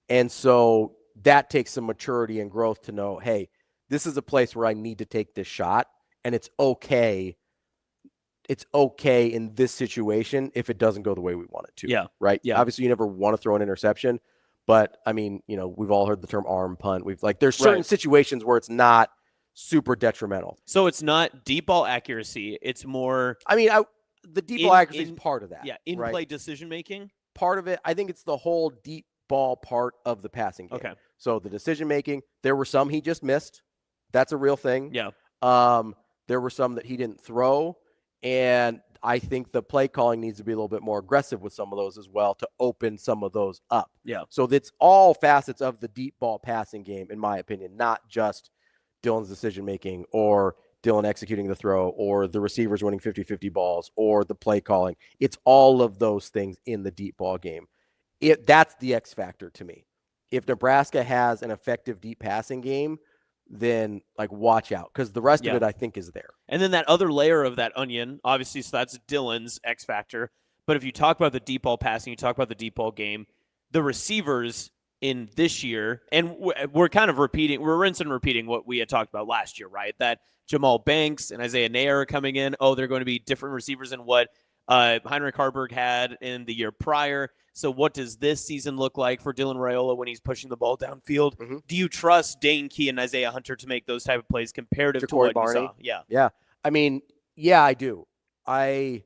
And so that takes some maturity and growth to know, hey, this is a place where I need to take this shot, and it's okay. It's okay in this situation if it doesn't go the way we want it to. Yeah. Right? Yeah. Obviously, you never want to throw an interception. But I mean, we've all heard the term arm punt. There's certain situations where it's not super detrimental. So it's not deep ball accuracy. It's more. I mean, the deep ball accuracy is part of that. Yeah, in-play decision-making. Part of it, I think it's the whole deep ball part of the passing game. Okay. So the decision-making, there were some he just missed. That's a real thing. Yeah. There were some that he didn't throw, and I think the play calling needs to be a little bit more aggressive with some of those as well to open some of those up. Yeah. So that's all facets of the deep ball passing game, in my opinion, not just Dylan's decision-making or Dylan executing the throw or the receivers winning 50-50 balls or the play calling. It's all of those things in the deep ball game. That's the X factor to me. If Nebraska has an effective deep passing game, then watch out, because the rest of it I think is there. And then that other layer of that onion, obviously, so that's Dylan's X factor. But if you talk about the deep ball passing, you talk about the deep ball game, the receivers in this year, and we're kind of repeating, we're rinse and repeating what we had talked about last year, right? That Jamal Banks and Isaiah Nair are coming in. Oh, they're going to be different receivers than what Heinrich Harburg had in the year prior. So what does this season look like for Dylan Raiola when he's pushing the ball downfield? Mm-hmm. Do you trust Dane Key and Isaiah Hunter to make those type of plays comparative to what you saw? Yeah. Yeah. I mean, yeah, I do. And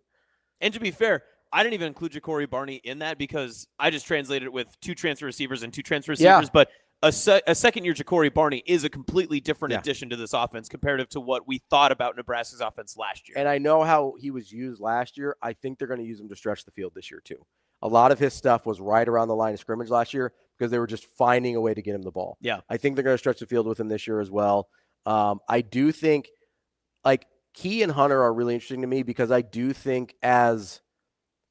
to be fair, I didn't even include Ja'Cory Barney in that because I just translated it with 2 transfer receivers and 2 transfer receivers. But a second-year Ja'Cory Barney is a completely different addition to this offense comparative to what we thought about Nebraska's offense last year. And I know how he was used last year. I think they're going to use him to stretch the field this year too. A lot of his stuff was right around the line of scrimmage last year because they were just finding a way to get him the ball. Yeah. I think they're going to stretch the field with him this year as well. I do think Key and Hunter are really interesting to me because I do think as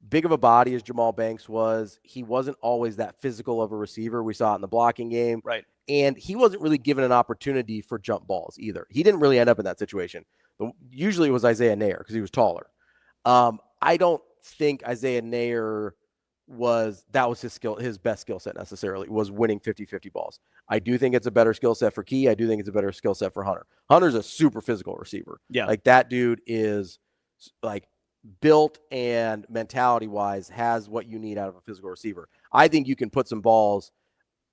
big of a body as Jamal Banks was, he wasn't always that physical of a receiver. We saw it in the blocking game. Right. And he wasn't really given an opportunity for jump balls either. He didn't really end up in that situation. Usually it was Isaiah Nair because he was taller. I don't think Isaiah Nair was his best skill set necessarily, was winning 50-50 balls. I do think it's a better skill set for Key. I do think it's a better skill set for Hunter. Hunter's a super physical receiver. Yeah. That dude is built and mentality-wise has what you need out of a physical receiver. I think you can put some balls,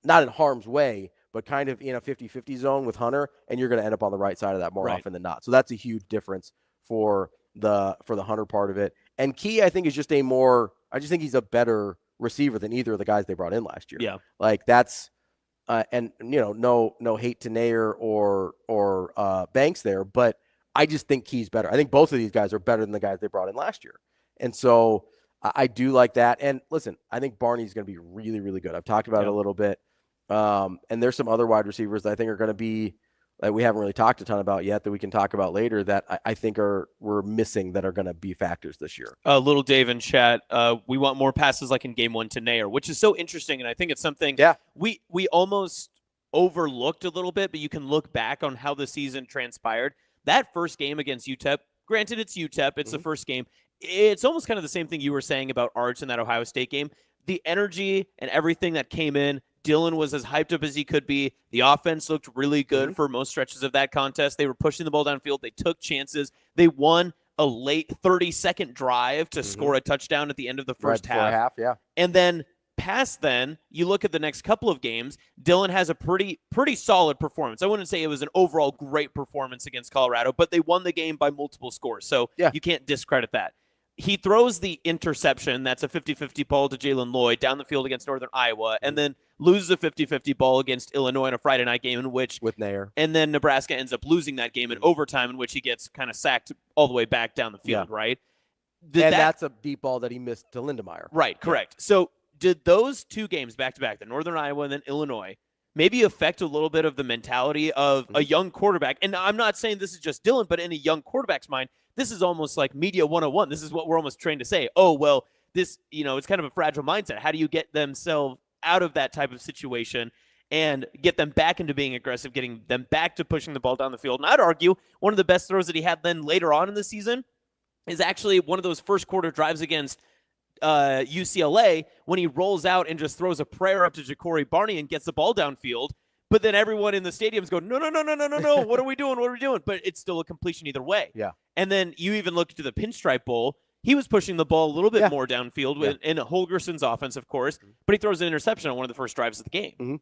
not in harm's way, but kind of in a 50-50 zone with Hunter, and you're going to end up on the right side of that more often than not. So that's a huge difference for the Hunter part of it. And Key, I think, is just I just think he's a better receiver than either of the guys they brought in last year. Yeah. That's and no hate to Nair or Banks there, but I just think Key's better. I think both of these guys are better than the guys they brought in last year. And so I do like that. And listen, I think Barney's going to be really, really good. I've talked about it a little bit. And there's some other wide receivers that I think are going to be that we haven't really talked a ton about yet that we can talk about later that I think we're missing that are going to be factors this year. Little Dave in chat, we want more passes like in game 1 to Nair, which is so interesting. And I think it's something we almost overlooked a little bit, but you can look back on how the season transpired. That first game against UTEP, granted it's UTEP, it's the first game. It's almost kind of the same thing you were saying about Arch in that Ohio State game. The energy and everything that came in, Dylan was as hyped up as he could be. The offense looked really good for most stretches of that contest. They were pushing the ball downfield. They took chances. They won a late 30-second drive to score a touchdown at the end of the first half. And then past then, you look at the next couple of games, Dylan has a pretty solid performance. I wouldn't say it was an overall great performance against Colorado, but they won the game by multiple scores. So you can't discredit that. He throws the interception. That's a 50-50 ball to Jalen Lloyd down the field against Northern Iowa, and then loses a 50-50 ball against Illinois in a Friday night game in which with Nair. And then Nebraska ends up losing that game in overtime in which he gets kind of sacked all the way back down the field, right? That's a deep ball that he missed to Lindemeyer. Right, correct. So did those 2 games back-to-back, the Northern Iowa and then Illinois, maybe affect a little bit of the mentality of a young quarterback? And I'm not saying this is just Dylan, but in a young quarterback's mind, this is almost like media 101. This is what we're almost trained to say. Oh, well, this, it's kind of a fragile mindset. How do you get themselves out of that type of situation and get them back into being aggressive, getting them back to pushing the ball down the field? And I'd argue one of the best throws that he had then later on in the season is actually one of those first quarter drives against UCLA when he rolls out and just throws a prayer up to Ja'Cory Barney and gets the ball downfield. But then everyone in the stadium's going, no. What are we doing? What are we doing? But it's still a completion either way. Yeah. And then you even look to the Pinstripe Bowl. he was pushing the ball a little bit Yeah. more downfield in Holgorsen's offense, of course, but he throws an interception on one of the first drives of the game. Mm-hmm.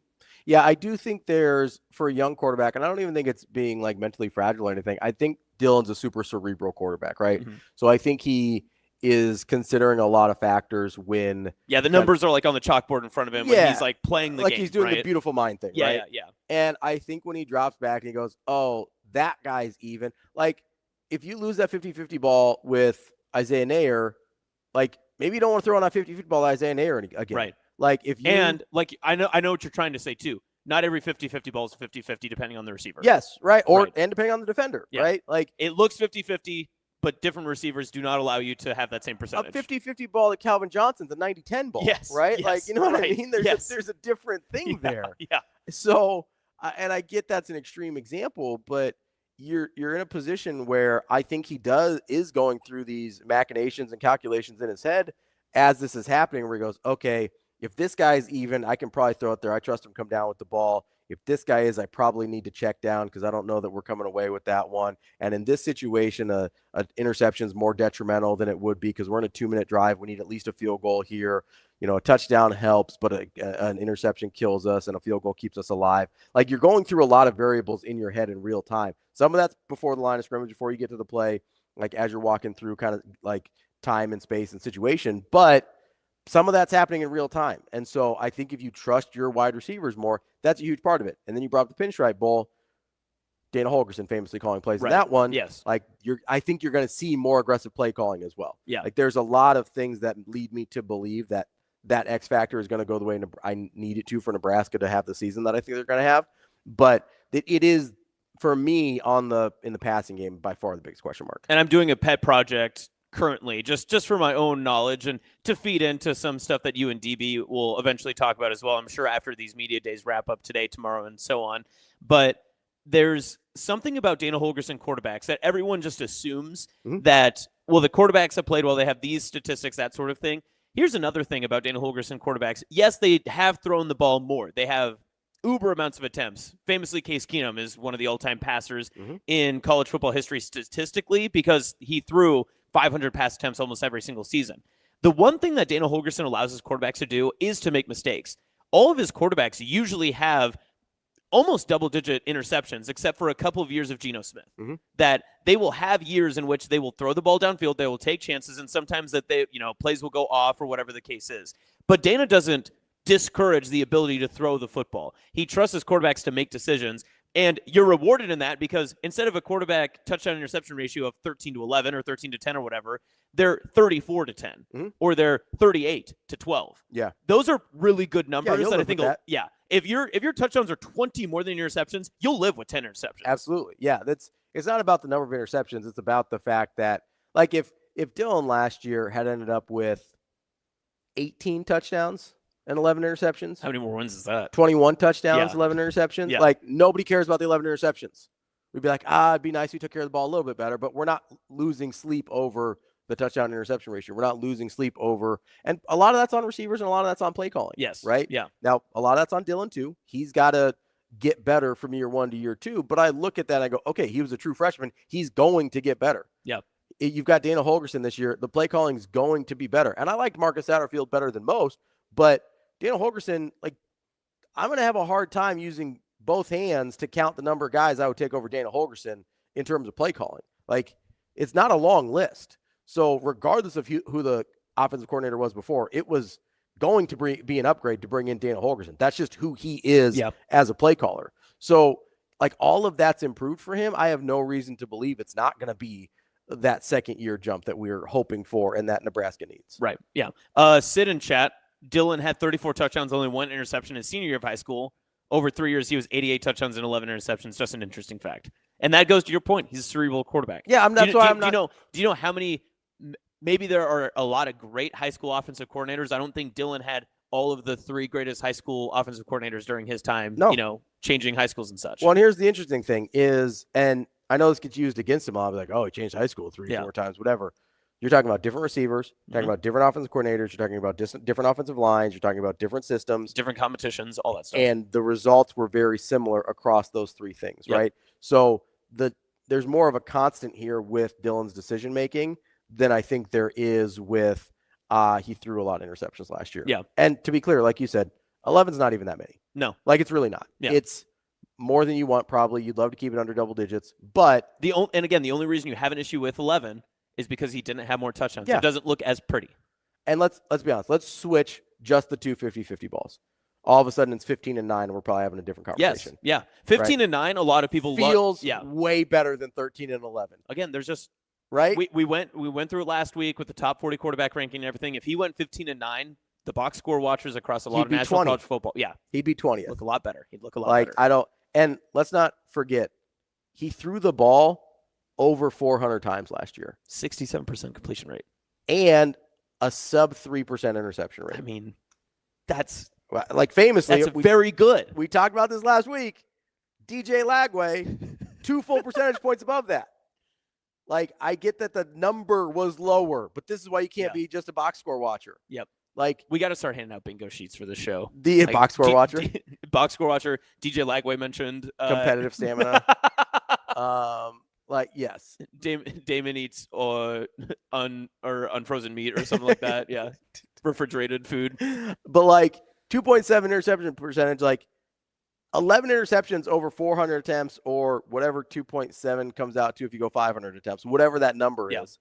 Yeah, I do think there's, for a young quarterback, and I don't even think it's being like mentally fragile or anything. I think Dillon's a super cerebral quarterback, right? Mm-hmm. So I think he is considering a lot of factors when. Yeah, the numbers are like on the chalkboard in front of him when he's like playing the game. Like he's doing right? the beautiful mind thing, yeah, right? Yeah. And I think when he drops back and he goes, oh, that guy's even. Like, if you lose that 50-50 ball with Isaiah Nair, like, maybe you don't want to throw on that 50-50 ball to Isaiah Nair again. Right. Like, if you. And, like, I know what you're trying to say, too. Not every 50-50 ball is 50-50 depending on the receiver. Yes, right. And depending on the defender, right? Like, it looks 50-50, but different receivers do not allow you to have that same percentage. A 50-50 ball to Calvin Johnson's a 90-10 ball, right? Like, you know what I mean? There's a different thing there. Yeah. So, and I get that's an extreme example, but you're in a position where I think he is going through these machinations and calculations in his head as this is happening, where he goes, okay, if this guy's even, I can probably throw it there. I trust him come down with the ball. If this guy is, I probably need to check down because I don't know that we're coming away with that one. And in this situation, an interception is more detrimental than it would be because we're in a 2-minute drive. We need at least a field goal here. You know, a touchdown helps, but an interception kills us and a field goal keeps us alive. Like, you're going through a lot of variables in your head in real time. Some of that's before the line of scrimmage, before you get to the play, like as you're walking through kind of like time and space and situation. But some of that's happening in real time. And so I think if you trust your wide receivers more, that's a huge part of it. And then you brought up the Pinstripe Bowl. Dana Holgorsen famously calling plays in that one. Yes. Like, I think you're going to see more aggressive play calling as well. Yeah. Like, there's a lot of things that lead me to believe that X factor is going to go the way I need it to for Nebraska to have the season that I think they're going to have. But it is, for me, in the passing game, by far the biggest question mark. And I'm doing a pet project currently, just for my own knowledge and to feed into some stuff that you and DB will eventually talk about as well. I'm sure after these media days wrap up today, tomorrow, and so on. But there's something about Dana Holgorsen quarterbacks that everyone just assumes that, well, the quarterbacks have played well, they have these statistics, that sort of thing. Here's another thing about Dana Holgorsen quarterbacks. Yes, they have thrown the ball more. They have uber amounts of attempts. Famously, Case Keenum is one of the all-time passers in college football history statistically because he threw 500 pass attempts almost every single season. The one thing that Dana Holgorsen allows his quarterbacks to do is to make mistakes. All of his quarterbacks usually have almost double-digit interceptions, except for a couple of years of Geno Smith, that they will have years in which they will throw the ball downfield, they will take chances, and sometimes that plays will go off or whatever the case is. But Dana doesn't discourage the ability to throw the football. He trusts his quarterbacks to make decisions, and you're rewarded in that because instead of a quarterback touchdown interception ratio of 13-11 or 13-10 or whatever, they're 34-10 or they're 38-12. Yeah. Those are really good numbers that I think if your touchdowns are 20 more than interceptions, you'll live with 10 interceptions. Absolutely. Yeah, it's not about the number of interceptions, it's about the fact that, like, if Dillon last year had ended up with 18 touchdowns and 11 interceptions. How many more wins is that? 21 touchdowns, 11 interceptions. Yeah. Like, nobody cares about the 11 interceptions. We'd be like, it'd be nice if we took care of the ball a little bit better, but we're not losing sleep over the touchdown interception ratio. We're not losing sleep over, and a lot of that's on receivers and a lot of that's on play calling. Yes. Right? Yeah. Now, a lot of that's on Dillon too. He's got to get better from year 1 to year 2, but I look at that and I go, okay, he was a true freshman. He's going to get better. Yeah. You've got Dana Holgorsen this year. The play calling is going to be better. And I liked Marcus Satterfield better than most, but Dana Holgorsen, like, I'm going to have a hard time using both hands to count the number of guys I would take over Dana Holgorsen in terms of play calling. Like, it's not a long list. So regardless of who the offensive coordinator was before, it was going to be an upgrade to bring in Dana Holgorsen. That's just who he is as a play caller. So, like, all of that's improved for him. I have no reason to believe it's not going to be that second-year jump that we're hoping for and that Nebraska needs. Right, yeah. Sid in chat, Dillon had 34 touchdowns, only 1 interception in his senior year of high school. Over 3 years, he was 88 touchdowns and 11 interceptions. Just an interesting fact. And that goes to your point. He's a cerebral quarterback. Yeah, Do you know how many? Maybe there are a lot of great high school offensive coordinators. I don't think Dillon had all of the 3 greatest high school offensive coordinators during his time. No. Changing high schools and such. Well, and here's the interesting thing is, and I know this gets used against him. I'll be like, oh, he changed high school 3-4 times, whatever. You're talking about different receivers. You're talking about different offensive coordinators. You're talking about different offensive lines. You're talking about different systems. Different competitions, all that stuff. And the results were very similar across those 3 things, right? So there's more of a constant here with Dillon's decision-making than I think there is with he threw a lot of interceptions last year. Yeah. And to be clear, like you said, 11's not even that many. No. Like, it's really not. Yeah. It's more than you want, probably. You'd love to keep it under double digits. But the only reason you have an issue with 11 is because he didn't have more touchdowns. Yeah. It doesn't look as pretty. And let's be honest. Let's switch just the two 50-50 balls. All of a sudden, it's 15-9, and we're probably having a different conversation. Yes. Yeah. 15-9, a lot of people feels yeah. way better than 13-11. Again, there's just right. We went through it last week with the top 40 quarterback ranking and everything. If he went 15-9, the box score watchers across a lot of national college football, he'd be 20th. Look a lot better. He'd look a lot better. I don't. And let's not forget, he threw the ball over 400 times last year. 67% completion rate. And a sub 3% interception rate. I mean, that's like famously. That's very good. We talked about this last week. DJ Lagway, 2 full percentage points above that. Like, I get that the number was lower, but this is why you can't be just a box score watcher. Yep. Like, we got to start handing out bingo sheets for this show. The box score watcher. Box score watcher. DJ Lagway mentioned. Competitive stamina. Like, yes. Damon eats unfrozen meat or something like that. Yeah. Refrigerated food. But like 2.7 interception percentage, like 11 interceptions over 400 attempts, or whatever 2.7 comes out to if you go 500 attempts, whatever that number is.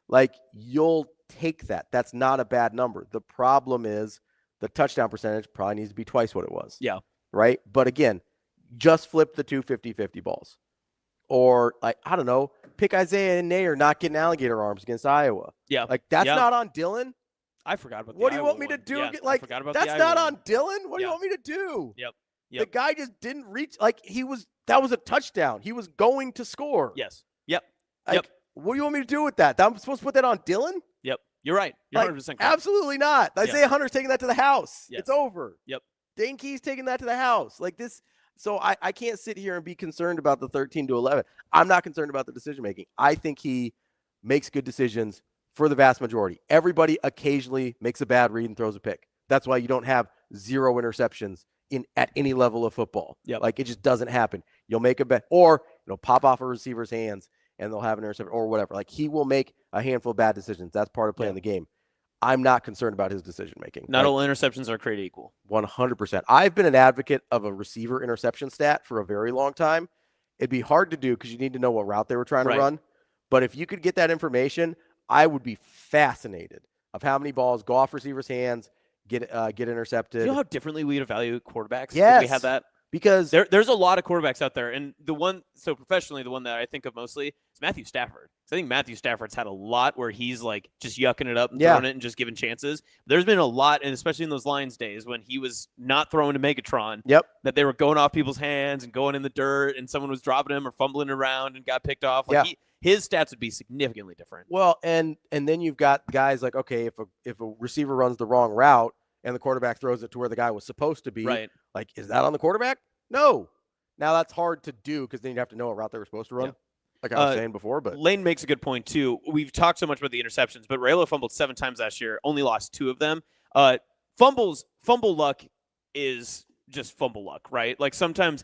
Like, you'll take that. That's not a bad number. The problem is the touchdown percentage probably needs to be twice what it was. Yeah. Right? But again, just flip the two 50-50 balls. Or, like, I don't know, pick Isaiah and Nair not getting alligator arms against Iowa. Yeah. Like, that's not on Dylan. I forgot about that. What do you want me to do? Yeah, like, that's not on Dylan? What do you want me to do? Yep. The guy just didn't reach. Like, that was a touchdown. He was going to score. Yes. Yep. Like, what do you want me to do with that? I'm supposed to put that on Dylan? Yep. You're right. You're 100% correct. Absolutely not. Isaiah Hunter's taking that to the house. Yes. It's over. Yep. Dane Key's taking that to the house. Like this. So I can't sit here and be concerned about the 13-11. I'm not concerned about the decision making. I think he makes good decisions for the vast majority. Everybody occasionally makes a bad read and throws a pick. That's why you don't have 0 interceptions at any level of football. Yep. Like, it just doesn't happen. You'll make a bet, or pop off a receiver's hands and they'll have an interception or whatever. Like, he will make a handful of bad decisions. That's part of playing the game. I'm not concerned about his decision making. Not all interceptions are created equal. 100%. I've been an advocate of a receiver interception stat for a very long time. It'd be hard to do because you need to know what route they were trying to run. But if you could get that information, I would be fascinated of how many balls go off receivers' hands, get intercepted. Do you know how differently we'd evaluate quarterbacks? Yes. If we had that? Because there's a lot of quarterbacks out there, and professionally, the one that I think of mostly is Matthew Stafford. I think Matthew Stafford's had a lot where he's like just yucking it up and throwing it and just giving chances. There's been a lot, and especially in those Lions days when he was not throwing to Megatron, that they were going off people's hands and going in the dirt, and someone was dropping him or fumbling around and got picked off. Like his stats would be significantly different. Well, and then you've got guys like, okay, if a receiver runs the wrong route and the quarterback throws it to where the guy was supposed to be, like, is that on the quarterback? No. Now that's hard to do because then you'd have to know what route they were supposed to run. Like I was saying before, but Lane makes a good point too. We've talked so much about the interceptions, but Raiola fumbled 7 times last year, only lost 2 of them. Fumble luck is just fumble luck, right? Like sometimes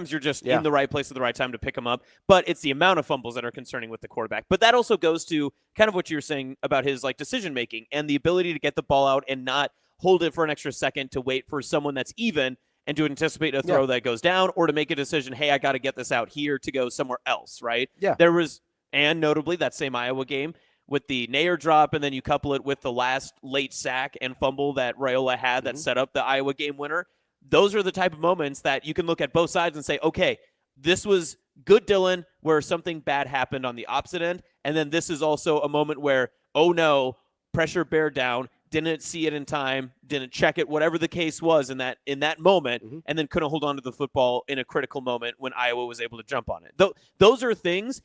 you're just in the right place at the right time to pick them up, but it's the amount of fumbles that are concerning with the quarterback. But that also goes to kind of what you're saying about his like decision making and the ability to get the ball out and not hold it for an extra second to wait for someone that's even and to anticipate a throw that goes down, or to make a decision, hey, I got to get this out here to go somewhere else, right? Yeah. There was, and notably, that same Iowa game with the Nair drop, and then you couple it with the last late sack and fumble that Raiola had that set up the Iowa game winner. Those are the type of moments that you can look at both sides and say, okay, this was good Dylan where something bad happened on the opposite end, and then this is also a moment where, oh no, pressure bear down, didn't see it in time, didn't check it, whatever the case was in that moment, and then couldn't hold on to the football in a critical moment when Iowa was able to jump on it. Those are things.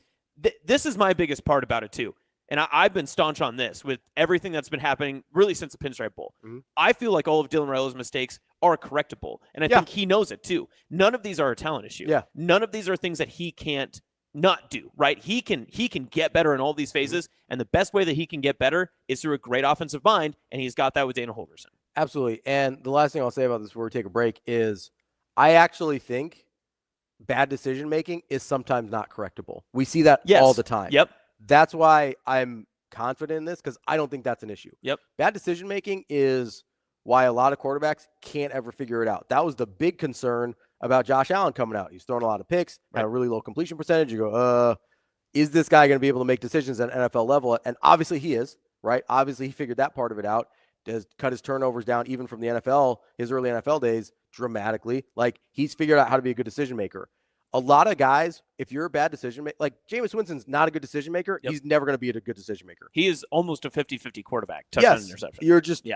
This is my biggest part about it too. And I've been staunch on this with everything that's been happening really since the Pinstripe Bowl. I feel like all of Dylan Raiola's mistakes are correctable, and I think he knows it too. None of these are a talent issue. None of these are things that he can't not do, right? He can get better in all these phases, and the best way that he can get better is through a great offensive mind, and he's got that with Dana Holgorsen. Absolutely. And the last thing I'll say about this before we take a break is I actually think bad decision making is sometimes not correctable. We see that all the time. Yep. That's why I'm confident in this because I don't think that's an issue. Yep. Bad decision making is why a lot of quarterbacks can't ever figure it out. That was the big concern about Josh Allen coming out. He's throwing a lot of picks, had a really low completion percentage. You go, is this guy going to be able to make decisions at an NFL level? And obviously he is, right? Obviously he figured that part of it out. Has cut his turnovers down even from the NFL, his early NFL days, dramatically. Like, he's figured out how to be a good decision maker. A lot of guys, if you're a bad decision maker, like Jameis Winston's not a good decision maker, he's never going to be a good decision maker. He is almost a 50-50 quarterback, touchdown interception. You're just,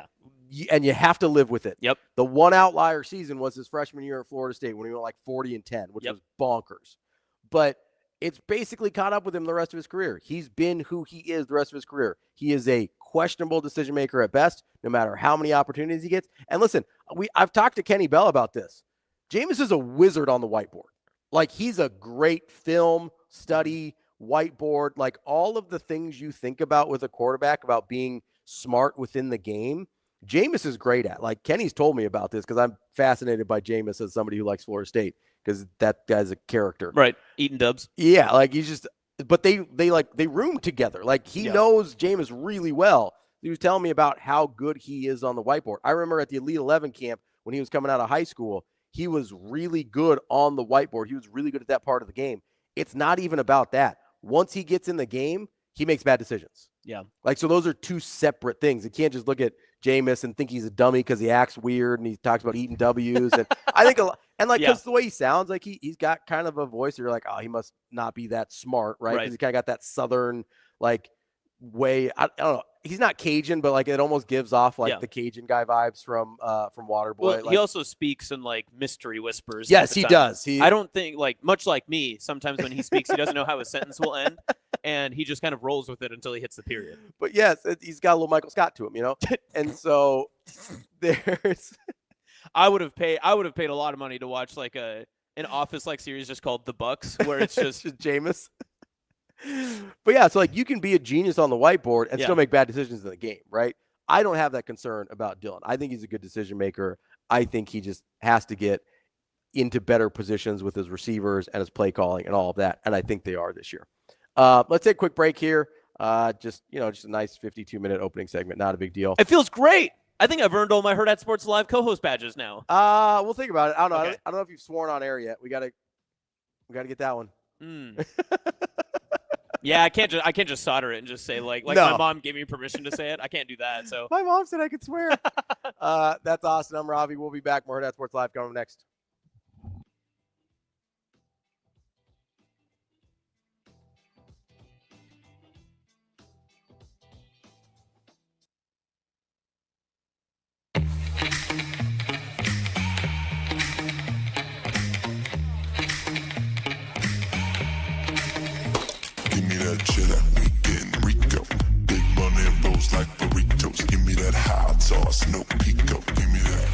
and you have to live with it. Yep. The one outlier season was his freshman year at Florida State when he went like 40-10, which was bonkers. But it's basically caught up with him the rest of his career. He's been who he is the rest of his career. He is a questionable decision maker at best, no matter how many opportunities he gets. And listen, I've talked to Kenny Bell about this. Jameis is a wizard on the whiteboard. Like, he's a great film, study, whiteboard, like all of the things you think about with a quarterback, about being smart within the game, Jameis is great at. Like, Kenny's told me about this because I'm fascinated by Jameis as somebody who likes Florida State because that guy's a character. Right. Eating dubs. Yeah, like he's just – but they room together. Like, he knows Jameis really well. He was telling me about how good he is on the whiteboard. I remember at the Elite 11 camp when he was coming out of high school, he was really good on the whiteboard. He was really good at that part of the game. It's not even about that. Once he gets in the game, he makes bad decisions. Yeah. Like, so those are two separate things. You can't just look at Jameis and think he's a dummy because he acts weird and he talks about eating W's. And I think because the way he sounds, like he's got kind of a voice where you're like, oh, he must not be that smart, right? Because he kind of got that Southern, like, way. I don't know. He's not Cajun, but like it almost gives off like the Cajun guy vibes from Waterboy. Well, like, he also speaks in like mystery whispers. Yes, he does. I don't think, like, much like me, sometimes when he speaks, he doesn't know how his sentence will end, and he just kind of rolls with it until he hits the period. But yes, he's got a little Michael Scott to him, you know. And so there's. I would have paid a lot of money to watch like an Office-like series just called The Bucks, where it's just Jameis. But yeah, so like you can be a genius on the whiteboard and still make bad decisions in the game, right? I don't have that concern about Dylan. I think he's a good decision maker. I think he just has to get into better positions with his receivers and his play calling and all of that. And I think they are this year. Let's take a quick break here. Just a nice 52-minute opening segment. Not a big deal. It feels great. I think I've earned all my Hurrdat Sports Live co-host badges now. We'll think about it. I don't know. Okay. I don't know if you've sworn on air yet. We gotta get that one. Yeah, I can't just solder it and just say like No. my mom gave me permission to say it. I can't do that. So My mom said I could swear. That's awesome. I'm Ravi. We'll be back. More Hurrdat Sports Live coming up next. Give me that cheddar, we getting Rico. Big money and rolls like burritos. Give me that hot sauce, no pico. Give me that.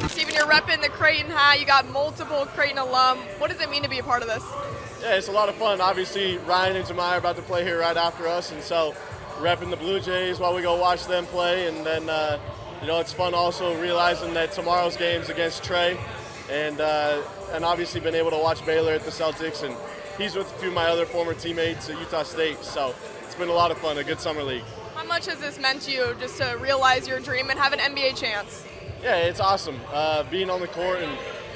Steven, you're repping the Creighton hat. You got multiple Creighton alum. What does it mean to be a part of this? Yeah, it's a lot of fun. Obviously, Ryan and Jemiah are about to play here right after us, and so repping the Blue Jays while we go watch them play. And then, it's fun also realizing that tomorrow's game's against Trey, and obviously been able to watch Baylor at the Celtics, and he's with a few of my other former teammates at Utah State. So it's been a lot of fun, a good summer league. How much has this meant to you just to realize your dream and have an NBA chance? Yeah, it's awesome. Being on the court and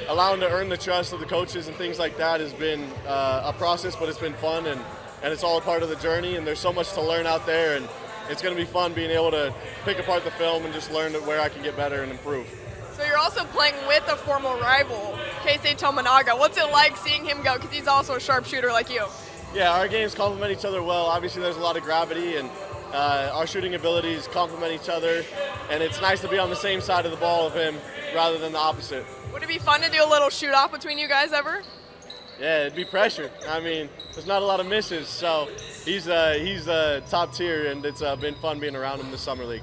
allowing to earn the trust of the coaches and things like that has been a process, but it's been fun, and it's all a part of the journey, and there's so much to learn out there, and it's going to be fun being able to pick apart the film and just learn where I can get better and improve. So you're also playing with a former rival, Keisei Tominaga. What's it like seeing him go? Because he's also a sharpshooter like you. Yeah, our games complement each other well. Obviously, there's a lot of gravity, and our shooting abilities complement each other, and it's nice to be on the same side of the ball of him rather than the opposite. Would it be fun to do a little shoot-off between you guys ever? Yeah, it'd be pressure. I mean, there's not a lot of misses, so he's top tier, and it's been fun being around him this summer league.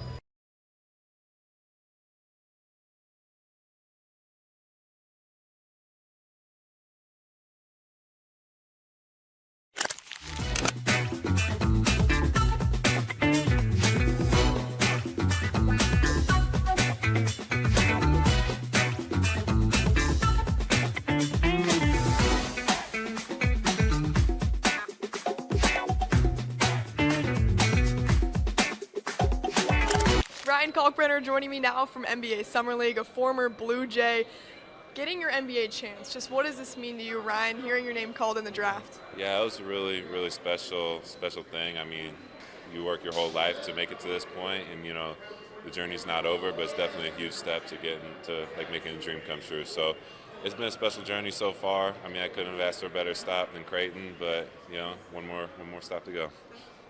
Ryan Kalkbrenner joining me now from NBA Summer League, a former Blue Jay. Getting your NBA chance, just what does this mean to you, Ryan, hearing your name called in the draft? Yeah, it was a really, really special thing. I mean, you work your whole life to make it to this point, and, you know, the journey's not over, but it's definitely a huge step to get into, like, making a dream come true. So it's been a special journey so far. I mean, I couldn't have asked for a better stop than Creighton, but, you know, one more stop to go.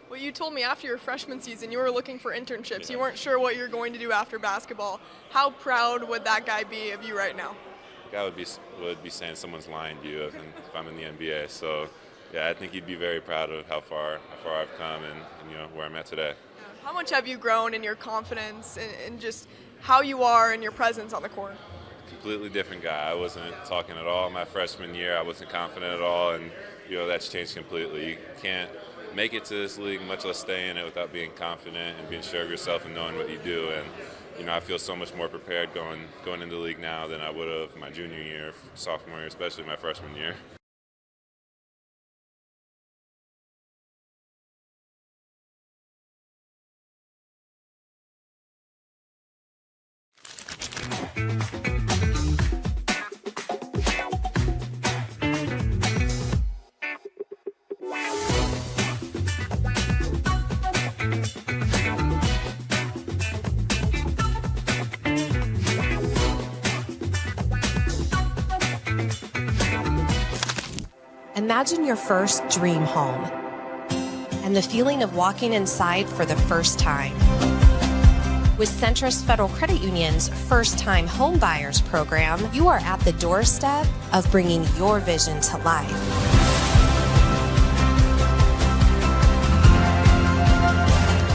Well, you told me after your freshman season you were looking for internships. Yeah. You weren't sure what you're going to do after basketball. How proud would that guy be of you right now? The guy would be saying someone's lying to you if I'm in the NBA. So, yeah, I think he'd be very proud of how far I've come and you know, where I'm at today. How much have you grown in your confidence and just how you are and your presence on the court? Completely different guy. I wasn't talking at all my freshman year. I wasn't confident at all, and you know that's changed completely. You can't make it to this league, much less stay in it, without being confident and being sure of yourself and knowing what you do. And you know, I feel so much more prepared going into the league now than I would have my junior year, sophomore year, especially my freshman year. Imagine your first dream home and the feeling of walking inside for the first time. With Centrist Federal Credit Union's First Time Home Buyers program, you are at the doorstep of bringing your vision to life.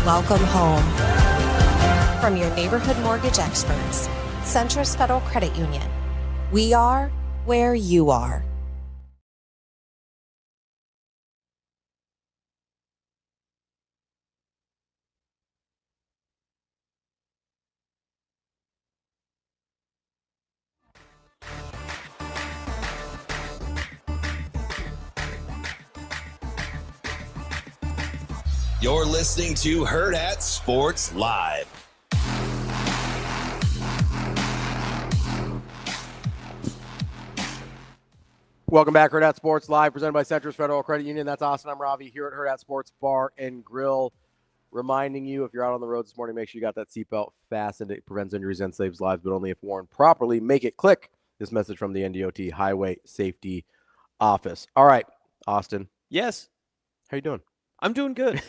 Welcome home. From your neighborhood mortgage experts, Centrist Federal Credit Union. We are where you are. You're listening to Hurrdat Sports Live. Welcome back, Hurrdat Sports Live, presented by Centrist Federal Credit Union. That's Austin. I'm Ravi here at Hurrdat Sports Bar and Grill. Reminding you, if you're out on the road this morning, make sure you got that seatbelt fastened. It prevents injuries and saves lives, but only if worn properly. Make it click. This message from the NDOT Highway Safety Office. All right, Austin. Yes. How you doing? I'm doing good.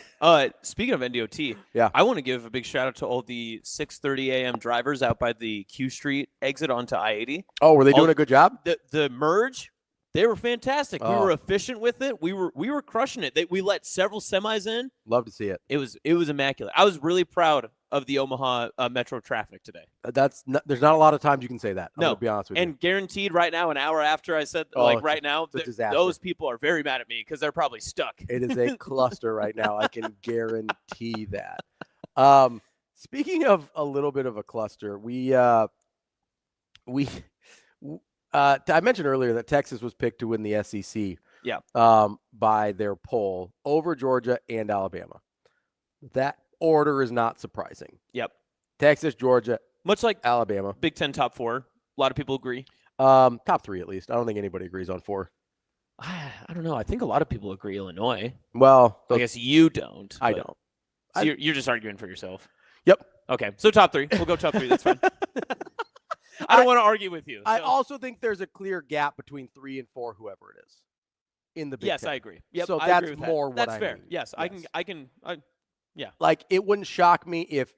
Speaking of NDOT, yeah, I want to give a big shout out to all the 6:30 a.m. drivers out by the Q Street exit onto I-80. Oh, were they doing a good job? The merge, they were fantastic. Oh. We were efficient with it. We were crushing it. We let several semis in. Love to see it. It was immaculate. I was really proud of the Omaha Metro traffic today. There's not a lot of times you can say that. I'm gonna be honest with you. And guaranteed right now, an hour after I said, right now, those people are very mad at me because they're probably stuck. It is a cluster right now. I can guarantee that. Speaking of a little bit of a cluster, I mentioned earlier that Texas was picked to win the SEC. Yeah. By their poll over Georgia and Alabama. That order is not surprising. Yep. Texas, Georgia, much like Alabama. Big Ten top 4. A lot of people agree. Top 3 at least. I don't think anybody agrees on 4. I don't know. I think a lot of people agree Illinois. Well, I guess you don't. I don't. So you're just arguing for yourself. Yep. Okay. So top 3. We'll go top 3. That's fine. I don't want to argue with you. So. I also think there's a clear gap between 3 and 4, whoever it is, in the Big Ten. Yes, I agree. Yep, so I that's agree with more that. what That's I fair. mean. Yes, yeah. Like, it wouldn't shock me if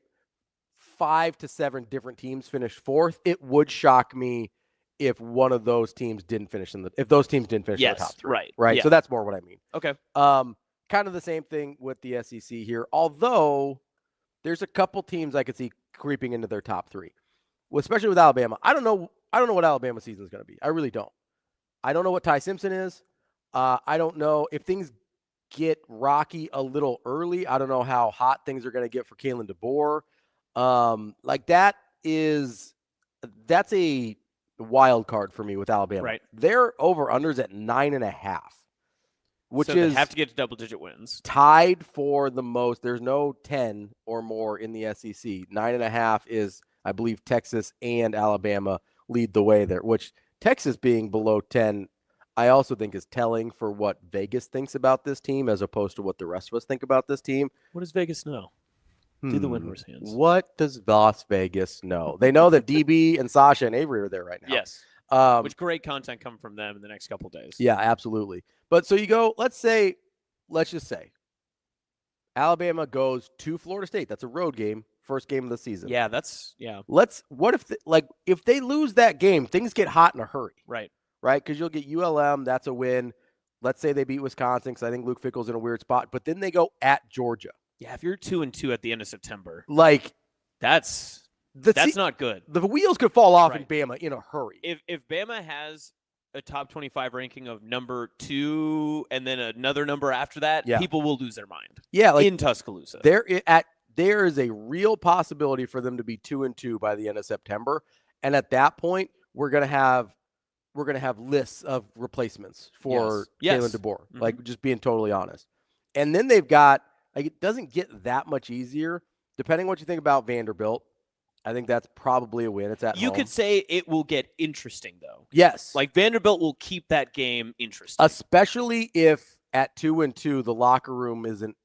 5 to 7 different teams finished 4th. It would shock me if one of those teams didn't finish in the yes, top 3. Right. Right. Yeah. So that's more what I mean. Okay. Kind of the same thing with the SEC here, although there's a couple teams I could see creeping into their top 3, especially with Alabama. I don't know what Alabama season is going to be. I really don't. I don't know what Ty Simpson is. I don't know if things get rocky a little early. I don't know how hot things are going to get for Kalen DeBoer. That's a wild card for me with Alabama. Right. Their over-unders at 9.5, which so is they have to get to double-digit wins. Tied for the most. There's no 10 or more in the SEC. 9.5 is, I believe, Texas and Alabama lead the way there, which Texas being below 10, I also think is telling for what Vegas thinks about this team as opposed to what the rest of us think about this team. What does Vegas know? Do the Windhorse hands. What does Las Vegas know? They know that DB and Sasha and Avery are there right now. Yes. Which great content coming from them in the next couple of days. Yeah, absolutely. But so you go, let's just say Alabama goes to Florida State. That's a road game, first game of the season. Yeah, if they lose that game, things get hot in a hurry. Right. Right? Because you'll get ULM, that's a win. Let's say they beat Wisconsin, because I think Luke Fickell's in a weird spot. But then they go at Georgia. Yeah, if you're 2-2 at the end of September, that's not good. The wheels could fall off in Bama in a hurry. If Bama has a top 25 ranking of number 2 and then another number after that, people will lose their mind. Yeah, in Tuscaloosa. There is a real possibility for them to be 2-2 by the end of September, and at that point, we're gonna have lists of replacements for Kalen DeBoer. Mm-hmm. Just being totally honest, and then they've got it doesn't get that much easier depending what you think about Vanderbilt. I think that's probably a win. It's at You home. could say it will get interesting though. Yes, Vanderbilt will keep that game interesting, especially if at 2-2 the locker room isn't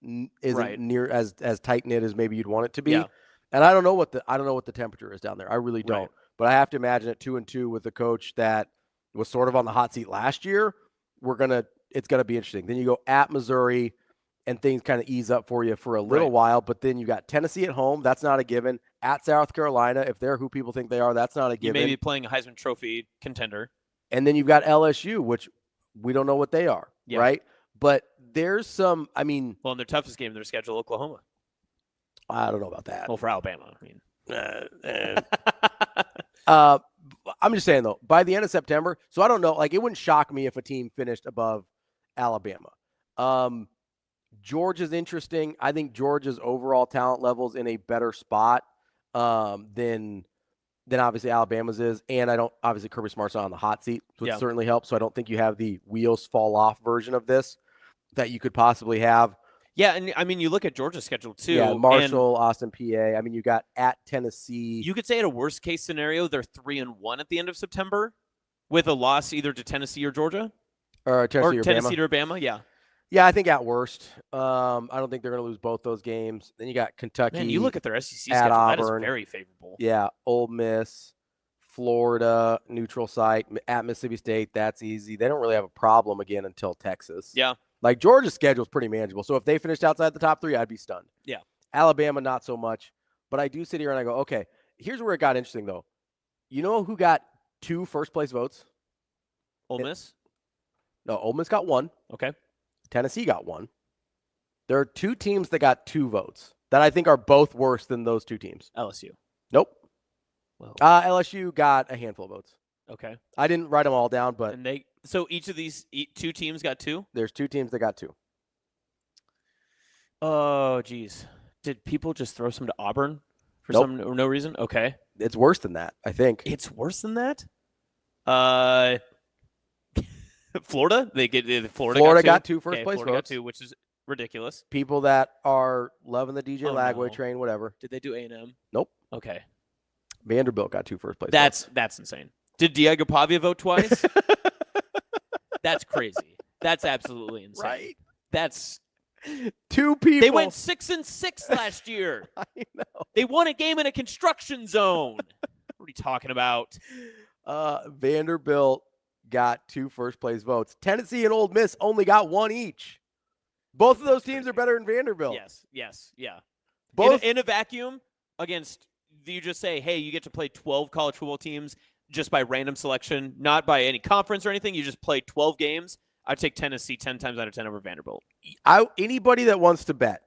near as tight knit as maybe you'd want it to be. Yeah. And I don't know what the temperature is down there. I really don't. Right. But I have to imagine at 2-2 with a coach that was sort of on the hot seat last year, it's gonna be interesting. Then you go at Missouri, and things kind of ease up for you for a little while. But then you got Tennessee at home. That's not a given. At South Carolina, if they're who people think they are, that's not a given. You may be playing a Heisman Trophy contender. And then you've got LSU, which we don't know what they are, right? But there's some. I mean, well, in their toughest game, their schedule, Oklahoma. I don't know about that. Well, for Alabama, I mean. I'm just saying, though, by the end of September, so I don't know, it wouldn't shock me if a team finished above Alabama. Georgia's interesting. I think Georgia's overall talent level's in a better spot than obviously Alabama's is. And obviously Kirby Smart's not on the hot seat, which certainly helps. So I don't think you have the wheels fall off version of this that you could possibly have. Yeah, and I mean, you look at Georgia's schedule too. Yeah, Marshall, Austin, PA. I mean, you got at Tennessee. You could say at a worst case scenario, they're 3-1 at the end of September, with a loss either to Tennessee or Georgia, or Tennessee or Bama. Yeah. Yeah, I think at worst. I don't think they're going to lose both those games. Then you got Kentucky. Man, you look at their SEC at schedule. Auburn. That is very favorable. Yeah, Ole Miss, Florida, neutral site, at Mississippi State. That's easy. They don't really have a problem again until Texas. Yeah. Georgia's schedule is pretty manageable. So if they finished outside the top 3, I'd be stunned. Yeah. Alabama, not so much. But I do sit here and I go, okay, here's where it got interesting, though. You know who got 2 first-place votes? Ole Miss? No, Ole Miss got 1. Okay. Tennessee got 1. There are 2 teams that got 2 votes that I think are both worse than those 2 teams. LSU. Nope. Well, LSU got a handful of votes. Okay. I didn't write them all down, but so each of these 2 teams got 2? There's 2 teams that got 2. Oh, geez. Did people just throw some to Auburn for Nope. some or no reason? Okay. It's worse than that, I think. It's worse than that? Florida? Florida got 2 first place Florida votes. got 2, which is ridiculous. People that are loving the DJ Lagway no. train, whatever. Did they do A&M? Nope. Okay. Vanderbilt got 2 first place votes. That's insane. Did Diego Pavia vote twice? That's crazy. That's absolutely insane. Right? That's 2 people. They went 6-6 last year. I know. They won a game in a construction zone. What are you talking about? Vanderbilt got 2 first place votes. Tennessee and Ole Miss only got 1 each. Both of those teams are better than Vanderbilt. Yes, yeah. Both in a vacuum against, you just say, hey, you get to play 12 college football teams. just by random selection, not by any conference or anything, you just play 12 games, I'd take Tennessee 10 times out of 10 over Vanderbilt. Anybody that wants to bet,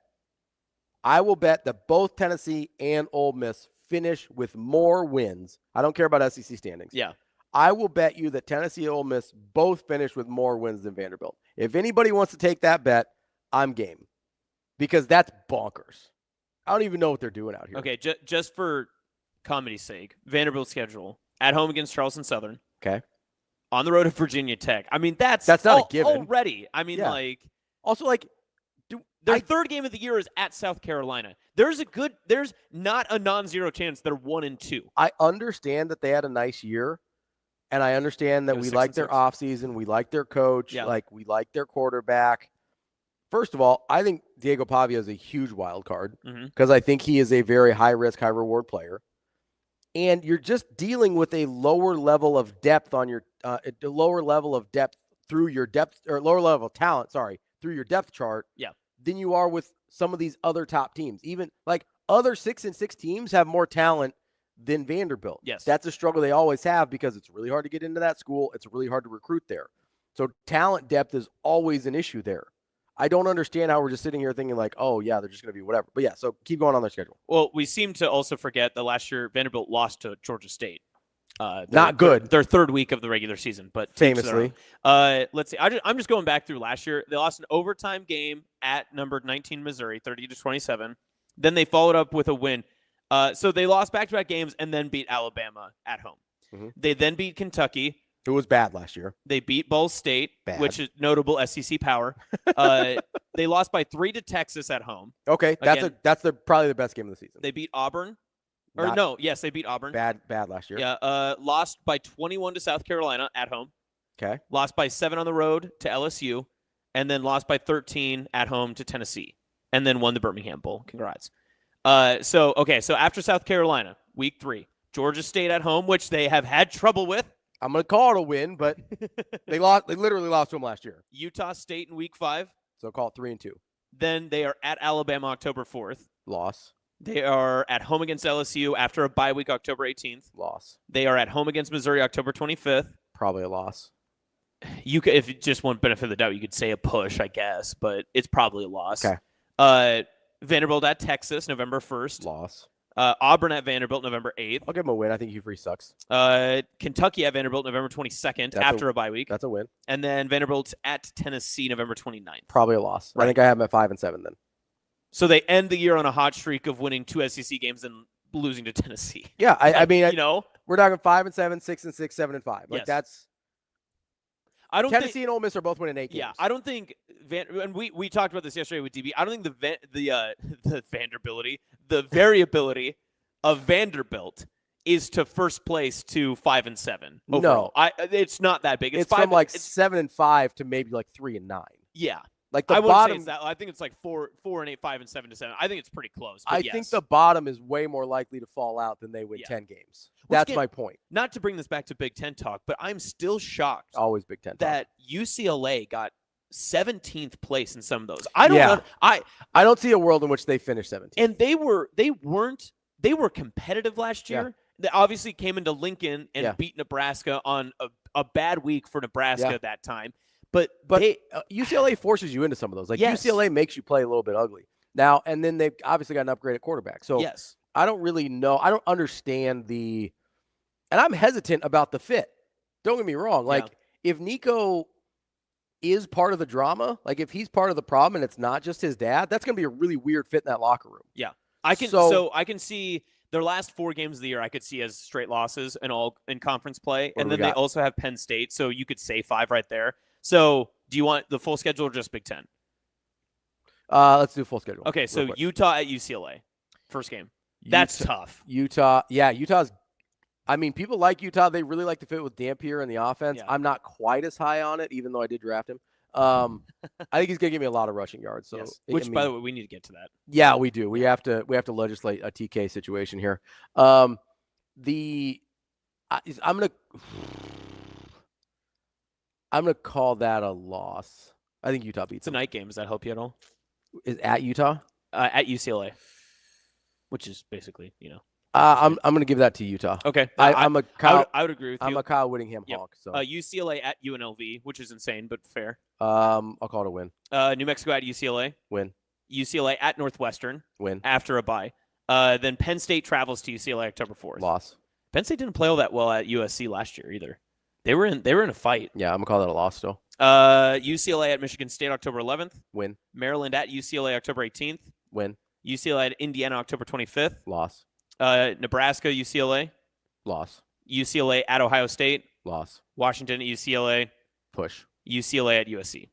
I will bet that both Tennessee and Ole Miss finish with more wins. I don't care about SEC standings. Yeah. I will bet you that Tennessee and Ole Miss both finish with more wins than Vanderbilt. If anybody wants to take that bet, I'm game. Because that's bonkers. I don't even know what they're doing out here. Okay, just for comedy's sake, Vanderbilt's schedule. At home against Charleston Southern. Okay. On the road at Virginia Tech. I mean, that's not a given. Already. I mean, Also, their third game of the year is at South Carolina. There's not a non-zero chance they're 1-2. I understand that they had a nice year, and I understand that we like their offseason, we like their coach, we like their quarterback. First of all, I think Diego Pavia is a huge wild card because I think he is a very high-risk, high-reward player. And you're just dealing with a lower level of depth on your lower level of depth through your depth or lower level of talent, through your depth chart. Yeah. Than you are with some of these other top teams. Even like other 6-6 teams have more talent than Vanderbilt. Yes. That's a struggle they always have because it's really hard to get into that school. It's really hard to recruit there. So talent depth is always an issue there. I don't understand how we're just sitting here thinking like, oh, yeah, they're just going to be whatever. But, yeah, so keep going on their schedule. Well, we seem to also forget that last year Vanderbilt lost to Georgia State. Not good. Their third week of the regular season, but famously. Let's see. I'm just going back through last year. They lost an overtime game at number 19 Missouri, 30-27. Then they followed up with a win. So they lost back-to-back games and then beat Alabama at home. Mm-hmm. They then beat Kentucky. Who was bad last year. They beat Ball State, which is notable SEC power. They lost by 3 to Texas at home. Okay, that's probably the best game of the season. They beat Auburn. They beat Auburn. Bad last year. Yeah, lost by 21 to South Carolina at home. Okay. Lost by 7 on the road to LSU, and then lost by 13 at home to Tennessee, and then won the Birmingham Bowl. Congrats. So after South Carolina, week 3, Georgia State at home, which they have had trouble with. I'm going to call it a win, but they literally lost to them last year. Utah State in week 5. So call it 3-2. Then they are at Alabama October 4th. Loss. They are at home against LSU after a bye week October 18th. Loss. They are at home against Missouri October 25th. Probably a loss. You could, if you just want benefit of the doubt, you could say a push, I guess, but it's probably a loss. Okay. Vanderbilt at Texas November 1st. Loss. Auburn at Vanderbilt November 8th. I'll give them a win. I think Hugh Freeze sucks. Kentucky at Vanderbilt November 22nd after a bye week. That's a win. And then Vanderbilt at Tennessee November 29th. Probably a loss. Right. I think I have them at 5-7 then. So they end the year on a hot streak of winning 2 SEC games and losing to Tennessee. Yeah, I mean, we're talking 5-7, 6-6, 7-5. Like that's. I don't Tennessee and Ole Miss are both winning 8 games. Yeah, I don't think and we talked about this yesterday with DB. I don't think the variability of Vanderbilt is to first place to 5-7. Overall. No, it's not that big. It's from 7-5 to maybe 3-9. Yeah. Like the I bottom, say that. I think it's 4-8, 5-7, 7. I think it's pretty close. I think the bottom is way more likely to fall out than they win 10 games. That's my point. Not to bring this back to Big Ten talk, but I'm still shocked. Always Big Ten that UCLA got 17th place in some of those. I don't know. I don't see a world in which they finish 17th. And they were competitive last year. Yeah. They obviously came into Lincoln and beat Nebraska on a bad week for Nebraska that time. But UCLA forces you into some of those. UCLA makes you play a little bit ugly. Now, and then they've obviously got an upgraded quarterback. So I don't really know. I don't understand and I'm hesitant about the fit. Don't get me wrong. If Nico is part of the drama, if he's part of the problem and it's not just his dad, that's going to be a really weird fit in that locker room. Yeah. I can see their last 4 games of the year I could see as straight losses and all in conference play. And then they also have Penn State, so you could say 5 right there. So, do you want the full schedule or just Big Ten? Let's do full schedule. Okay, so Utah at UCLA. First game. That's tough. Utah's I mean, people like Utah. They really like to fit with Dampier in the offense. Yeah. I'm not quite as high on it, even though I did draft him. I think he's going to give me a lot by the way, we need to get to that. Yeah, we do. We have to legislate a TK situation here. I'm gonna call that a loss. I think Utah beats. It's a night game. Does that help you at all? Is at Utah? At UCLA, which is basically I'm going to give that to Utah. Okay. I would agree with you. I'm a Kyle Whittingham Yep. honk. So UCLA at UNLV, which is insane, but fair. I'll call it a win. New Mexico at UCLA. Win. UCLA at Northwestern. Win. After a bye. Then Penn State travels to UCLA October 4th. Loss. Penn State didn't play all that well at USC last year either. They were in a fight. Yeah, I'm going to call that a loss still. UCLA at Michigan State October 11th. Win. Maryland at UCLA October 18th. Win. UCLA at Indiana October 25th. Loss. Nebraska UCLA. Loss. UCLA at Ohio State. Loss. Washington at UCLA. Push. UCLA at USC.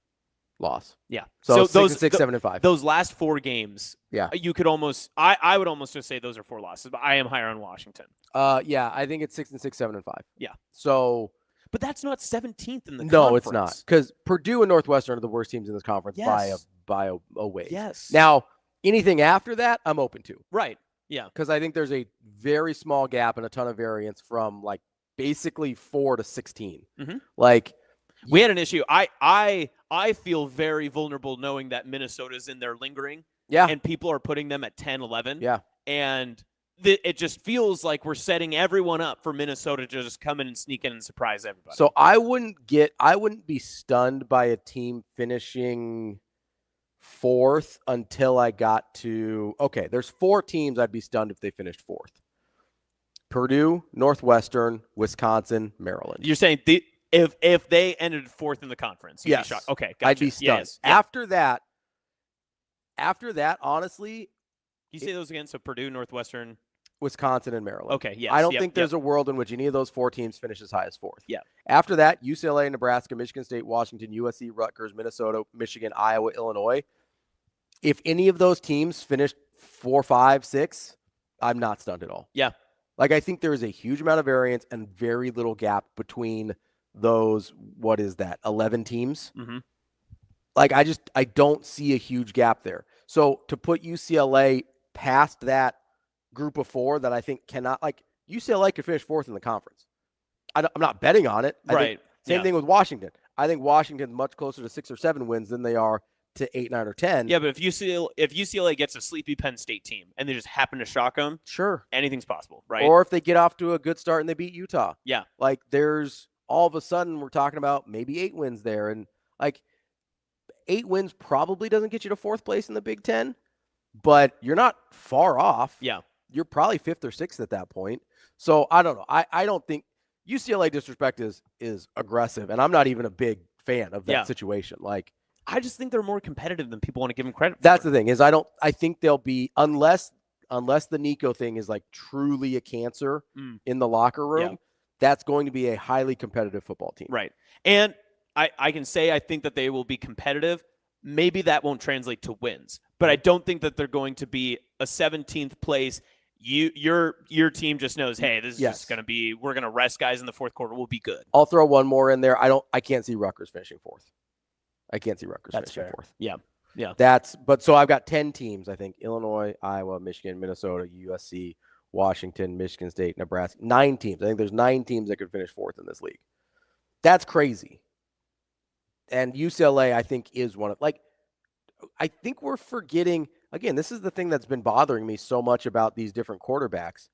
Loss. Yeah. So those 6, 7, and 5. Those last 4 games. Yeah. You could almost. I would almost just say those are 4 losses, but I am higher on Washington. Yeah, I think it's 6 and 6, 7 and 5. Yeah. So. But that's not 17th in the conference. No, it's not. Because Purdue and Northwestern are the worst teams in this conference by a ways. Yes. Now, anything after that, I'm open to. Right. Yeah. Because I think there's a very small gap and a ton of variance from like basically 4 to 16. Mm-hmm. Like we had an issue. I feel very vulnerable knowing that Minnesota's in there lingering. Yeah. And people are putting them at 10, 11. Yeah. And it just feels like we're setting everyone up for Minnesota to just come in and sneak in and surprise everybody. So I wouldn't be stunned by a team finishing 4th until I got to, okay, there's 4 teams I'd be stunned if they finished 4th. Purdue, Northwestern, Wisconsin, Maryland. You're saying if they ended 4th in the conference, you'd be shocked. Okay, gotcha. I'd be stunned. Yes. Yeah. After that, honestly. You say those again? So Purdue, Northwestern, Wisconsin, and Maryland. Okay, yes. I don't think there's a world in which any of those 4 teams finish as high as 4th. Yeah. After that, UCLA, Nebraska, Michigan State, Washington, USC, Rutgers, Minnesota, Michigan, Iowa, Illinois. If any of those teams finish 4, 5, 6, I'm not stunned at all. Yeah. Like, I think there is a huge amount of variance and very little gap between those, 11 teams? Mm-hmm. Like, I don't see a huge gap there. So to put UCLA past that group of 4 that I think cannot, like, UCLA could finish 4th in the conference. I'm not betting on it. Same thing with Washington. I think Washington's much closer to 6 or 7 wins than they are to 8, 9, or 10. Yeah, but if UCLA gets a sleepy Penn State team and they just happen to shock them, sure, anything's possible, right? Or if they get off to a good start and they beat Utah. Yeah. Like, there's all of a sudden we're talking about maybe 8 wins there. And, like, 8 wins probably doesn't get you to 4th place in the Big Ten, but you're not far off. Yeah. You're probably 5th or 6th at that point. So I don't know. I don't think UCLA disrespect is aggressive, and I'm not even a big fan of that situation. Like, I just think they're more competitive than people want to give them credit for. That's the thing is I think they'll be, unless the Nico thing is like truly a cancer in the locker room, that's going to be a highly competitive football team. Right. And I can say I think that they will be competitive. Maybe that won't translate to wins, but I don't think that they're going to be a 17th place. Your team just knows, hey, this is just going to be, we're going to rest guys in the 4th quarter. We'll be good. I'll throw one more in there. I can't see Rutgers finishing 4th. I can't see Rutgers finishing 4th. Yeah. Yeah. So I've got 10 teams, I think. Illinois, Iowa, Michigan, Minnesota, USC, Washington, Michigan State, Nebraska. 9 teams. I think there's 9 teams that could finish 4th in this league. That's crazy. And UCLA, I think, is one of, like, I think we're forgetting, again, this is the thing that's been bothering me so much about these different quarterbacks.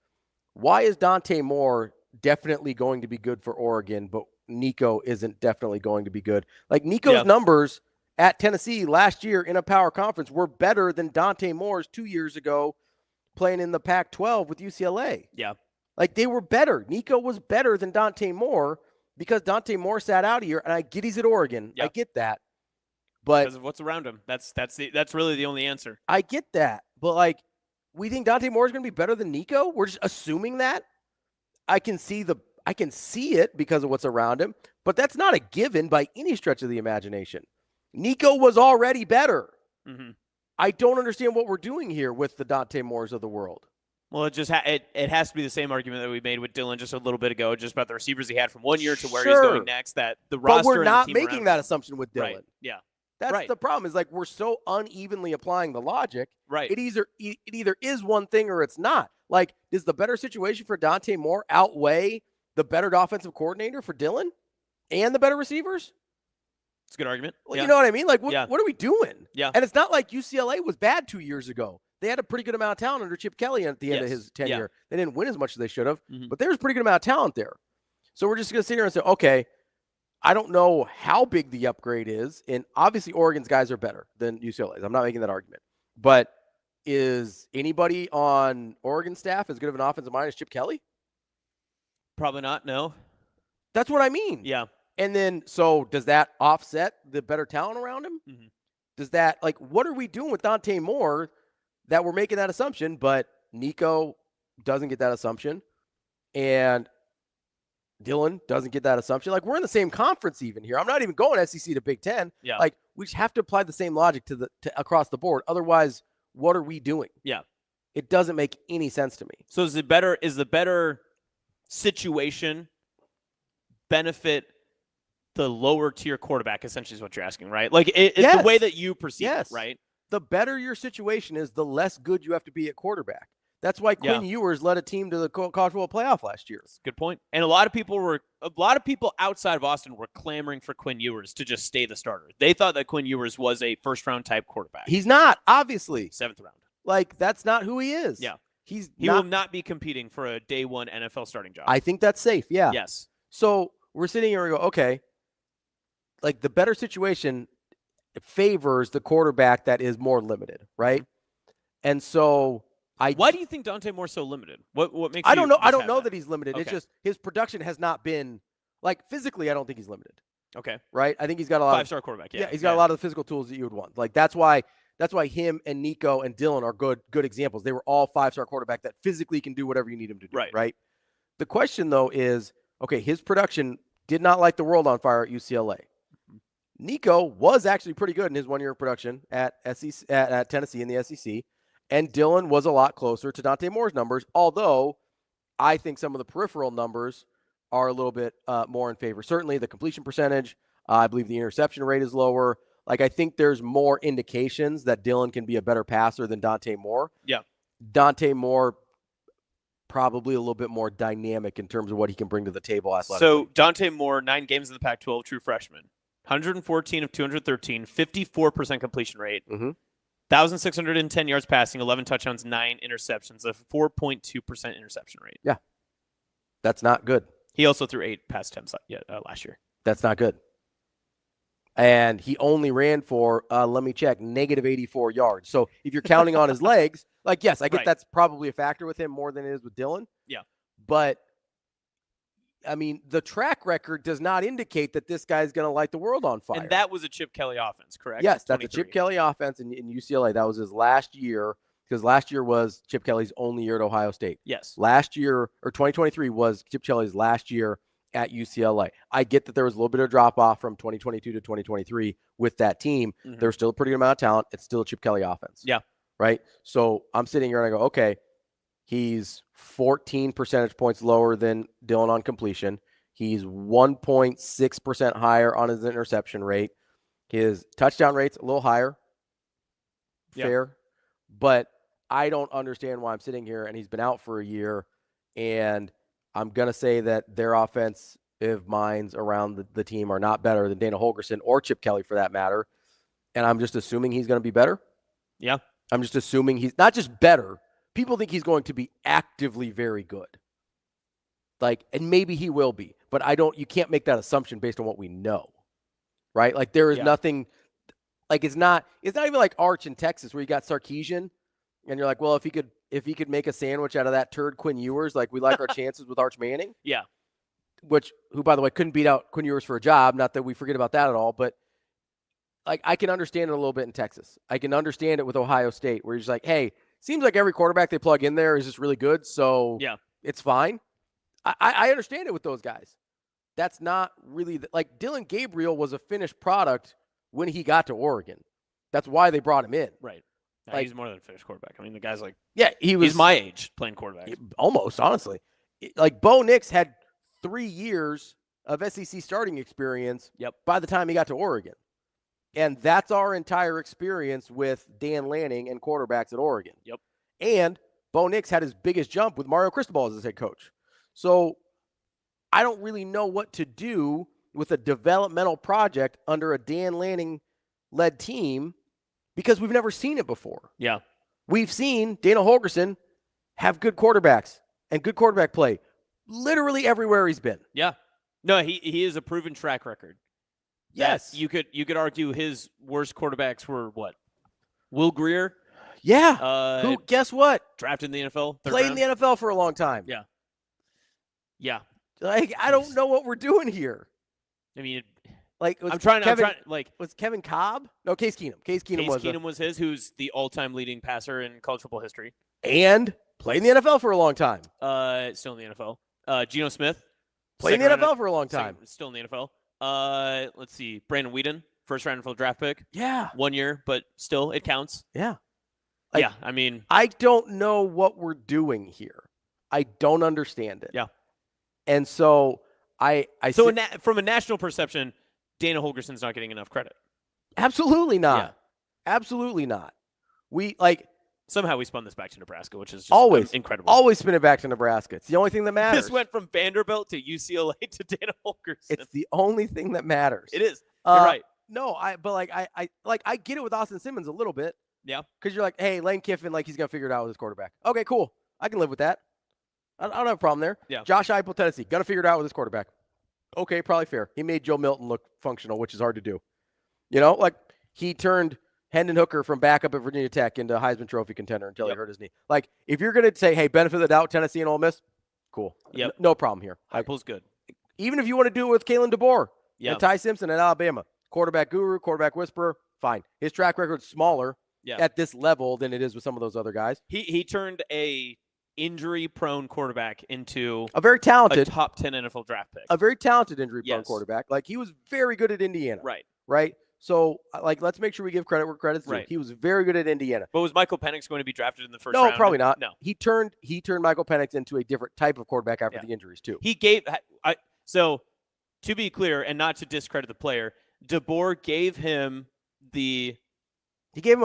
Why is Dante Moore definitely going to be good for Oregon, but Nico isn't definitely going to be good? Like, Nico's numbers at Tennessee last year in a power conference were better than Dante Moore's 2 years ago playing in the Pac-12 with UCLA. Yeah. Like, they were better. Nico was better than Dante Moore because Dante Moore sat out a year, and I get he's at Oregon. I get that. But because of what's around him. That's really the only answer. I get that. But, like, we think Dante Moore is going to be better than Nico? We're just assuming that? I can see it because of what's around him, but that's not a given by any stretch of the imagination. Nico was already better. Mm-hmm. I don't understand what we're doing here with the Dante Moores of the world. Well, it just it has to be the same argument that we made with Dylan just a little bit ago, just about the receivers he had from one year to where he's going next. That the roster, but we're not and the team making that assumption with Dylan. Right. Yeah, that's the problem. Is like we're so unevenly applying the logic. Right. It either is one thing or it's not. Like, does the better situation for Dante Moore outweigh the better offensive coordinator for Dylan and the better receivers? It's a good argument. Well, you know what I mean? Like, what are we doing? Yeah. And it's not like UCLA was bad 2 years ago. they had a pretty good amount of talent under Chip Kelly at the end of his tenure. Yeah. They didn't win as much as they should have, but there was a pretty good amount of talent there. So we're just going to sit here and say, okay, I don't know how big the upgrade is. And obviously Oregon's guys are better than UCLA's. I'm not making that argument. But is anybody on Oregon staff as good of an offensive mind as Chip Kelly? Probably not, no. That's what I mean. Yeah. And then, so does that offset the better talent around him? Does that, like, what are we doing with Dante Moore that we're making that assumption, but Nico doesn't get that assumption, and Dylan doesn't get that assumption? Like, we're in the same conference even here. I'm not even going SEC to Big Ten. Yeah. Like, we just have to apply the same logic to across the board. Otherwise, what are we doing? Yeah. It doesn't make any sense to me. So is the better situation benefit the lower tier quarterback, essentially, is what you're asking, right? Like, it's the way that you perceive it, right? The better your situation is, the less good you have to be at quarterback. That's why Quinn Ewers led a team to the college football playoff last year. That's a good point. And a lot of people outside of Austin were clamoring for Quinn Ewers to just stay the starter. They thought that Quinn Ewers was a first-round type quarterback. He's not, obviously. 7th round. Like, that's not who he is. Yeah. He will not be competing for a day one NFL starting job. I think that's safe, yeah. Yes. So we're sitting here and go, okay, like, the better situation favors the quarterback that is more limited, right? And so why do you think Dante Moore's so limited? What makes I don't know. I don't know that he's limited. Okay. It's just his production has not been, like, physically, I don't think he's limited. Okay. Right? I think he's got a lot 5-star quarterback. Yeah, he's got a lot of the physical tools that you would want. Like, that's why him and Nico and Dylan are good examples. They were all 5-star quarterback that physically can do whatever you need him to do. Right? The question, though, is, okay, his production did not light the world on fire at UCLA. Nico was actually pretty good in his 1 year of production at Tennessee in the SEC, and Dylan was a lot closer to Dante Moore's numbers, although I think some of the peripheral numbers are a little bit more in favor. Certainly the completion percentage, I believe the interception rate is lower. Like, I think there's more indications that Dylan can be a better passer than Dante Moore. Yeah. Dante Moore probably a little bit more dynamic in terms of what he can bring to the table athletically. So Dante Moore, 9 games in the Pac-12, true freshman. 114 of 213, 54% completion rate, 1,610 yards passing, 11 touchdowns, 9 interceptions, a 4.2% interception rate. Yeah. That's not good. He also threw 8 pass attempts last year. That's not good. And he only ran for, let me check, negative 84 yards. So if you're counting on his legs, like, yes, I get that's probably a factor with him more than it is with Dylan. Yeah. But, I mean, the track record does not indicate that this guy's going to light the world on fire. And that was a Chip Kelly offense, correct? Yes, that's a Chip Kelly offense in UCLA. That was his last year, because last year was Chip Kelly's only year at Ohio State. Yes. Last year, or 2023, was Chip Kelly's last year at UCLA. I get that there was a little bit of drop-off from 2022 to 2023 with that team. There's still a pretty good amount of talent. It's still a Chip Kelly offense. Yeah. Right? So I'm sitting here and I go, okay, he's 14 percentage points lower than Dylan on completion. He's 1.6% higher on his interception rate. His touchdown rate's a little higher. Fair. But I don't understand why I'm sitting here and he's been out for a year, and I'm going to say that their offensive minds around the team are not better than Dana Holgorsen or Chip Kelly for that matter. And I'm just assuming he's going to be better. Yeah. I'm just assuming he's not just better. People think he's going to be actively very good. Like, and maybe he will be, but you can't make that assumption based on what we know. Right? Like, there is nothing, like, it's not even like Arch in Texas where you got Sarkisian and you're like, well, if he could make a sandwich out of that turd Quinn Ewers, like, we like our chances with Arch Manning. Yeah. Who, by the way, couldn't beat out Quinn Ewers for a job. Not that we forget about that at all, but, like, I can understand it a little bit in Texas. I can understand it with Ohio State where you're just like, hey, seems like every quarterback they plug in there is just really good, so it's fine. I understand it with those guys. That's not really like Dylan Gabriel was a finished product when he got to Oregon. That's why they brought him in. Right. Yeah, Like, he's more than a finished quarterback. I mean, the guy's like, he's my age playing quarterback. Almost, honestly. Like, Bo Nix had 3 years of SEC starting experience by the time he got to Oregon. And that's our entire experience with Dan Lanning and quarterbacks at Oregon. Yep. And Bo Nix had his biggest jump with Mario Cristobal as his head coach. So I don't really know what to do with a developmental project under a Dan Lanning-led team because we've never seen it before. Yeah. We've seen Dana Holgorsen have good quarterbacks and good quarterback play literally everywhere he's been. Yeah. No, he is a proven track record. Yes. You could argue his worst quarterbacks were what? Will Grier? Yeah. Who, guess what? Drafted in the NFL. Played in the NFL for a long time. Yeah. Yeah. Like, I don't know what we're doing here. I mean, like, was Kevin Cobb? No, Case Keenum. Case Keenum was his, who's the all-time leading passer in college football history. And played in the NFL for a long time. Still in the NFL. Geno Smith. Played in the NFL for a long time. Still in the NFL. Let's see. Brandon Weeden, first round NFL draft pick. Yeah. 1 year, but still, it counts. Yeah. Yeah, I mean. I don't know what we're doing here. I don't understand it. Yeah. And so from a national perception, Dana Holgorsen's not getting enough credit. Absolutely not. Yeah. Absolutely not. Somehow we spun this back to Nebraska, which is just always incredible. Always spin it back to Nebraska. It's the only thing that matters. This went from Vanderbilt to UCLA to Dana Holgorsen. It's the only thing that matters. It is. You're right. No, I get it with Austin Simmons a little bit. Yeah. Because you're like, hey, Lane Kiffin, he's gonna figure it out with his quarterback. Okay, cool. I can live with that. I don't have a problem there. Yeah. Josh Heupel, Tennessee, gonna figure it out with his quarterback. Okay, probably fair. He made Joe Milton look functional, which is hard to do. He turned Hendon Hooker from backup at Virginia Tech into a Heisman Trophy contender until he hurt his knee. Like, if you're going to say, hey, benefit of the doubt, Tennessee and Ole Miss, cool. Yep. No problem here. Heupel's good. Even if you want to do it with Kalen DeBoer and Ty Simpson at Alabama, quarterback guru, quarterback whisperer, fine. His track record's smaller at this level than it is with some of those other guys. He turned a injury-prone quarterback into a very talented, a top 10 NFL draft pick. A very talented injury-prone quarterback. Like, he was very good at Indiana. Right. So, let's make sure we give credit where credit's due. Right. He was very good at Indiana. But was Michael Penix going to be drafted in the first round? No, probably not. No. He turned Michael Penix into a different type of quarterback after the injuries, too. So, to be clear, and not to discredit the player, DeBoer gave him a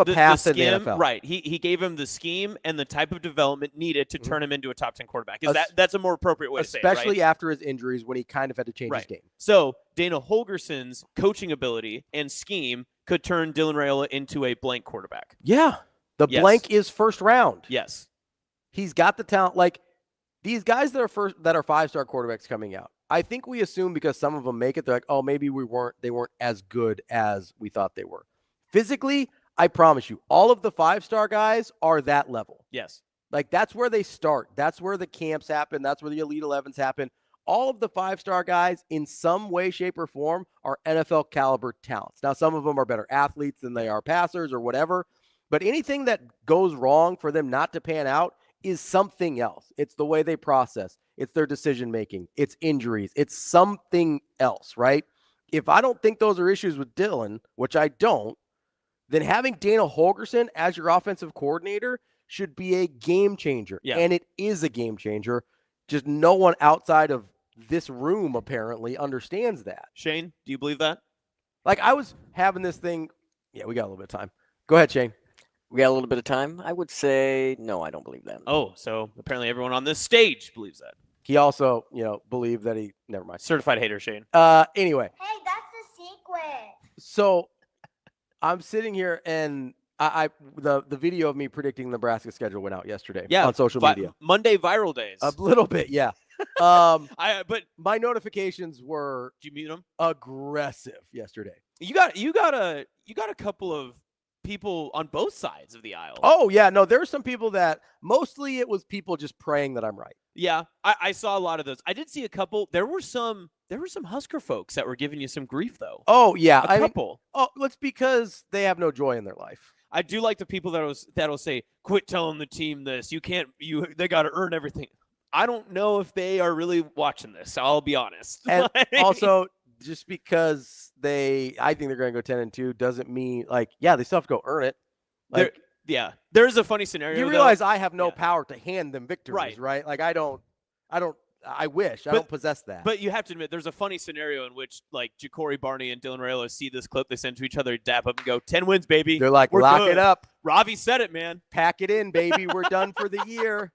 path in the NFL. Right. He gave him the scheme and the type of development needed to turn him into a top 10 quarterback. That's a more appropriate way to say it, especially after his injuries when he kind of had to change his game. So Dana Holgorsen's coaching ability and scheme could turn Dylan Raiola into a blank quarterback. Yeah. The blank is first round. Yes. He's got the talent. Like, these guys that are five-star quarterbacks coming out, I think we assume because some of them make it, they're like, oh, maybe they weren't as good as we thought they were. Physically, I promise you, all of the five-star guys are that level. Yes. Like, that's where they start. That's where the camps happen. That's where the Elite 11s happen. All of the five-star guys, in some way, shape, or form, are NFL-caliber talents. Now, some of them are better athletes than they are passers or whatever, but anything that goes wrong for them not to pan out is something else. It's the way they process. It's their decision-making. It's injuries. It's something else, right? If I don't think those are issues with Dylan, which I don't, then having Dana Holgorsen as your offensive coordinator should be a game changer. Yeah. And it is a game changer. Just no one outside of this room apparently understands that. Shane, do you believe that? Like, I was having this thing. Yeah, we got a little bit of time. Go ahead, Shane. We got a little bit of time. I would say, no, I don't believe that. Oh, so apparently everyone on this stage believes that. He also, believed that never mind. Certified hater, Shane. Anyway. Hey, that's the secret. So I'm sitting here and the video of me predicting the Nebraska schedule went out yesterday on social media. Monday viral days. A little bit, yeah. But my notifications were did you mute them? Aggressive yesterday. You got a couple of people on both sides of the aisle. Oh yeah, no, there were some people that mostly it was people just praying that I'm right. Yeah, I saw a lot of those. I did see a couple. There were some Husker folks that were giving you some grief though. Oh yeah, a couple. It's because they have no joy in their life. I do like the people that'll say, "Quit telling the team this. They got to earn everything." I don't know if they are really watching this. I'll be honest. And also, just because I think they're going to go 10-2 doesn't mean they still have to go earn it. There's a funny scenario. You realize I have no power to hand them victories, right? Like I wish. I don't possess that. But you have to admit, there's a funny scenario in which Ja'Cory Barney and Dylan Raiola see this clip, they send to each other, dap up and go, 10 wins, baby. They're like, we're lock good. it up. Ravi said it, man. Pack it in, baby. We're done for the year.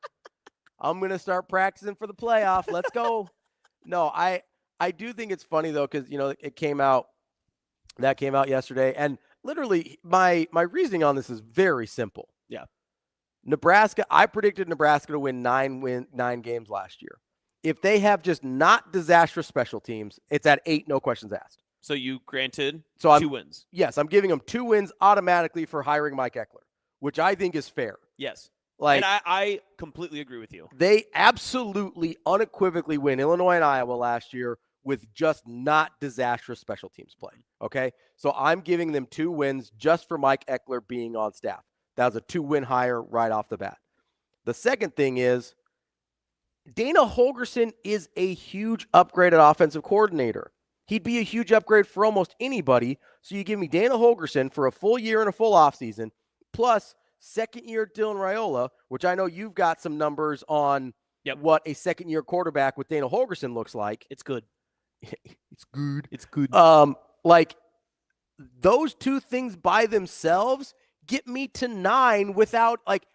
I'm going to start practicing for the playoff. Let's go. No, I do think it's funny, though, because, it came out yesterday. And literally, my reasoning on this is very simple. Yeah. Nebraska, I predicted Nebraska to win 9 games last year. If they have just not disastrous special teams, it's at 8, no questions asked. So you granted 2 wins. Yes, I'm giving them 2 wins automatically for hiring Mike Eckler, which I think is fair. Yes. Like, and I completely agree with you. They absolutely, unequivocally win Illinois and Iowa last year with just not disastrous special teams play. Okay? So I'm giving them 2 wins just for Mike Eckler being on staff. That was a 2-win hire right off the bat. The second thing is Dana Holgorsen is a huge upgrade at offensive coordinator. He'd be a huge upgrade for almost anybody. So you give me Dana Holgorsen for a full year and a full offseason, plus second-year Dylan Raiola, which I know you've got some numbers on what a second-year quarterback with Dana Holgorsen looks like. It's good. It's good. It's good. Like, those 2 things by themselves get me to 9 without, like,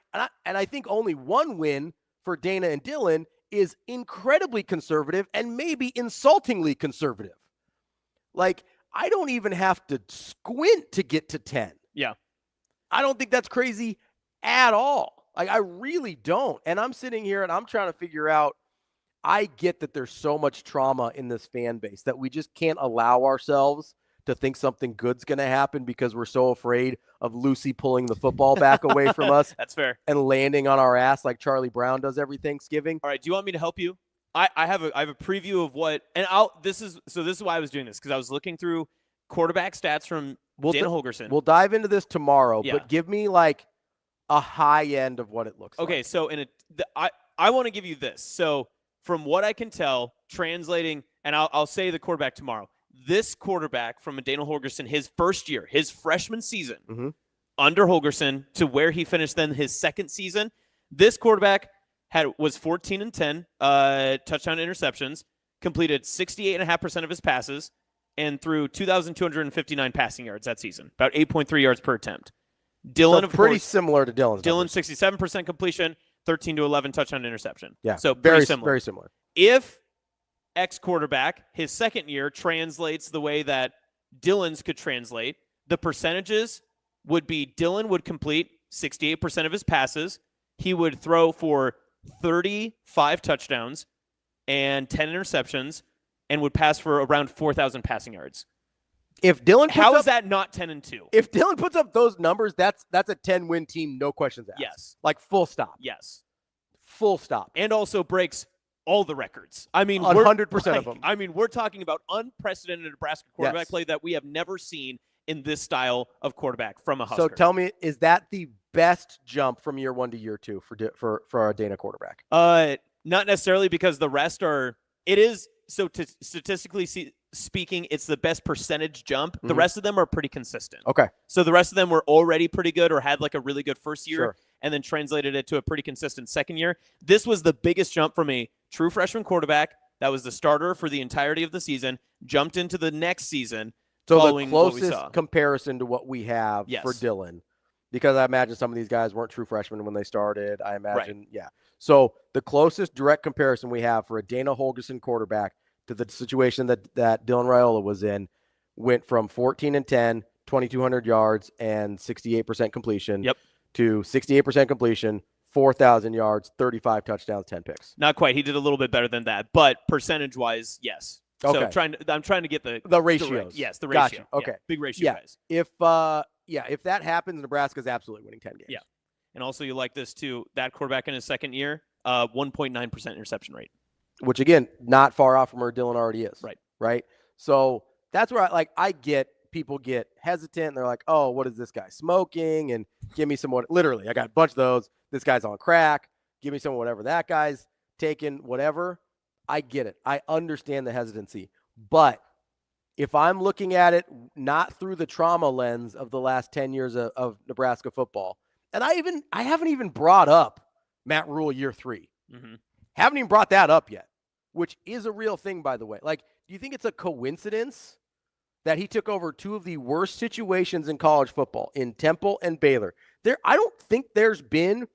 and I think only 1 win for Dana and Dylan is incredibly conservative and maybe insultingly conservative. Like, I don't even have to squint to get to 10. Yeah. I don't think that's crazy at all. Like, I really don't. And I'm sitting here and I'm trying to figure out, I get that there's so much trauma in this fan base that we just can't allow ourselves to think something good's going to happen because we're so afraid of Lucy pulling the football back away from us. That's fair. And landing on our ass like Charlie Brown does every Thanksgiving. All right. Do you want me to help you? I have a preview of what, and this is why I was doing this, because I was looking through quarterback stats from Dana Holgorsen. We'll dive into this tomorrow, Yeah. but give me like a high end of what it looks like. Okay, so I want to give you this. So from what I can tell, translating, and I'll say the quarterback tomorrow. This quarterback from Dana Holgorsen, his first year, his freshman season, under Holgorsen to where he finished then his second season, this quarterback was 14-10 touchdown interceptions, completed 68.5% of his passes, and threw 2,259 passing yards that season, about 8.3 yards per attempt. Dylan, So of pretty course, similar to Dylan's. Dylan, numbers. 67% completion, 13-11 touchdown interception. Yeah, So very similar. Very similar. If quarterback, his second year, translates the way that Dylan's could translate, the percentages would be Dylan would complete 68% of his passes. He would throw for 35 touchdowns and 10 interceptions and would pass for around 4,000 passing yards. If Dylan How is that not 10-2? If Dylan puts up those numbers, that's a 10-win team, no questions asked. Yes. Like full stop. Yes. Full stop. And also breaks all the records. I mean, 100% of them. I mean, we're talking about unprecedented Nebraska quarterback Yes. play that we have never seen in this style of quarterback from a Husker. So tell me, is that the best jump from year 1 to year 2 for a Dana quarterback? Not necessarily, because the rest are. It is so statistically speaking, it's the best percentage jump. The rest of them are pretty consistent. Okay. So the rest of them were already pretty good or had like a really good first year, Sure. and then translated it to a pretty consistent second year. This was the biggest jump from a true freshman quarterback that was the starter for the entirety of the season, jumped into the next season. So following the what we closest saw. comparison to what we have Yes. for Dylan, because I imagine some of these guys weren't true freshmen when they started. I imagine, yeah. So the closest direct comparison we have for a Dana Holgorsen quarterback to the situation that Dylan Raiola was in went from 14-10, 2,200 yards, and 68% completion to 68% completion, 4,000 yards, 35 touchdowns, 10 picks. Not quite. He did a little bit better than that, but percentage-wise, yes. Okay. So I'm trying to get the ratios. direct. Yes, the Gotcha. ratio. Okay. Yeah, big ratio, Yeah. guys. If that happens, Nebraska's absolutely winning 10 games. Yeah. And also, you like this too. That quarterback in his second year, 1.9% interception rate. Which again, not far off from where Dylan already is. Right. Right. So that's where I get people get hesitant. And they're like, oh, what is this guy smoking? And give me some what. Literally, I got a bunch of those. This guy's on crack. Give me some whatever that guy's taking, whatever. I get it. I understand the hesitancy. But if I'm looking at it not through the trauma lens of the last 10 years of Nebraska football, and I haven't even brought up Matt Rule year 3. Haven't even brought that up yet, which is a real thing, by the way. Like, do you think it's a coincidence that he took over 2 of the worst situations in college football, in Temple and Baylor? I don't think there's been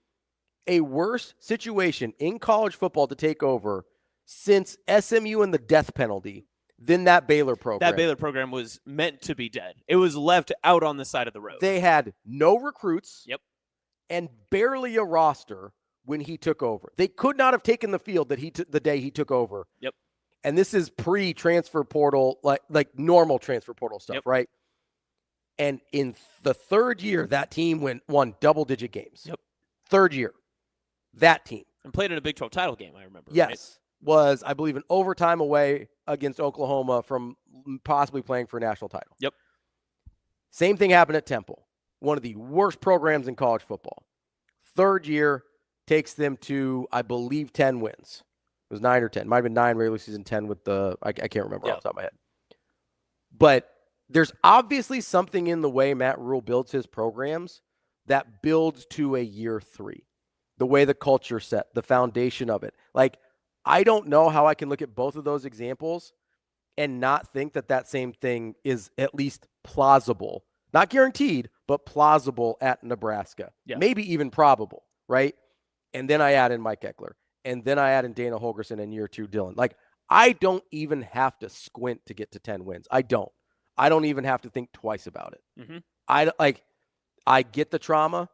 a worse situation in college football to take over since SMU and the death penalty than that Baylor program. That Baylor program was meant to be dead. It was left out on the side of the road. They had no recruits. Yep. and barely a roster when he took over. They could not have taken the field that the day he took over. Yep. And this is pre-transfer portal, like normal transfer portal stuff, right? And in the third year, that team won double-digit games. Yep. Third year, that team. And played in a Big 12 title game, I remember. Yes. Right? Was, I believe, an overtime away against Oklahoma from possibly playing for a national title. Yep. Same thing happened at Temple. One of the worst programs in college football. Third year takes them to, I believe, 10 wins. It was 9 or 10. Might have been 9 regular season, 10 with I can't remember off the top of my head. But there's obviously something in the way Matt Rule builds his programs that builds to a year 3. The way the culture set, the foundation of it. Like, I don't know how I can look at both of those examples and not think that same thing is at least plausible. Not guaranteed, but plausible at Nebraska. Yeah. Maybe even probable, right? And then I add in Mike Eckler. And then I add in Dana Holgorsen in year 2, Dylan. Like, I don't even have to squint to get to 10 wins. I don't even have to think twice about it. Mm-hmm. I get the trauma.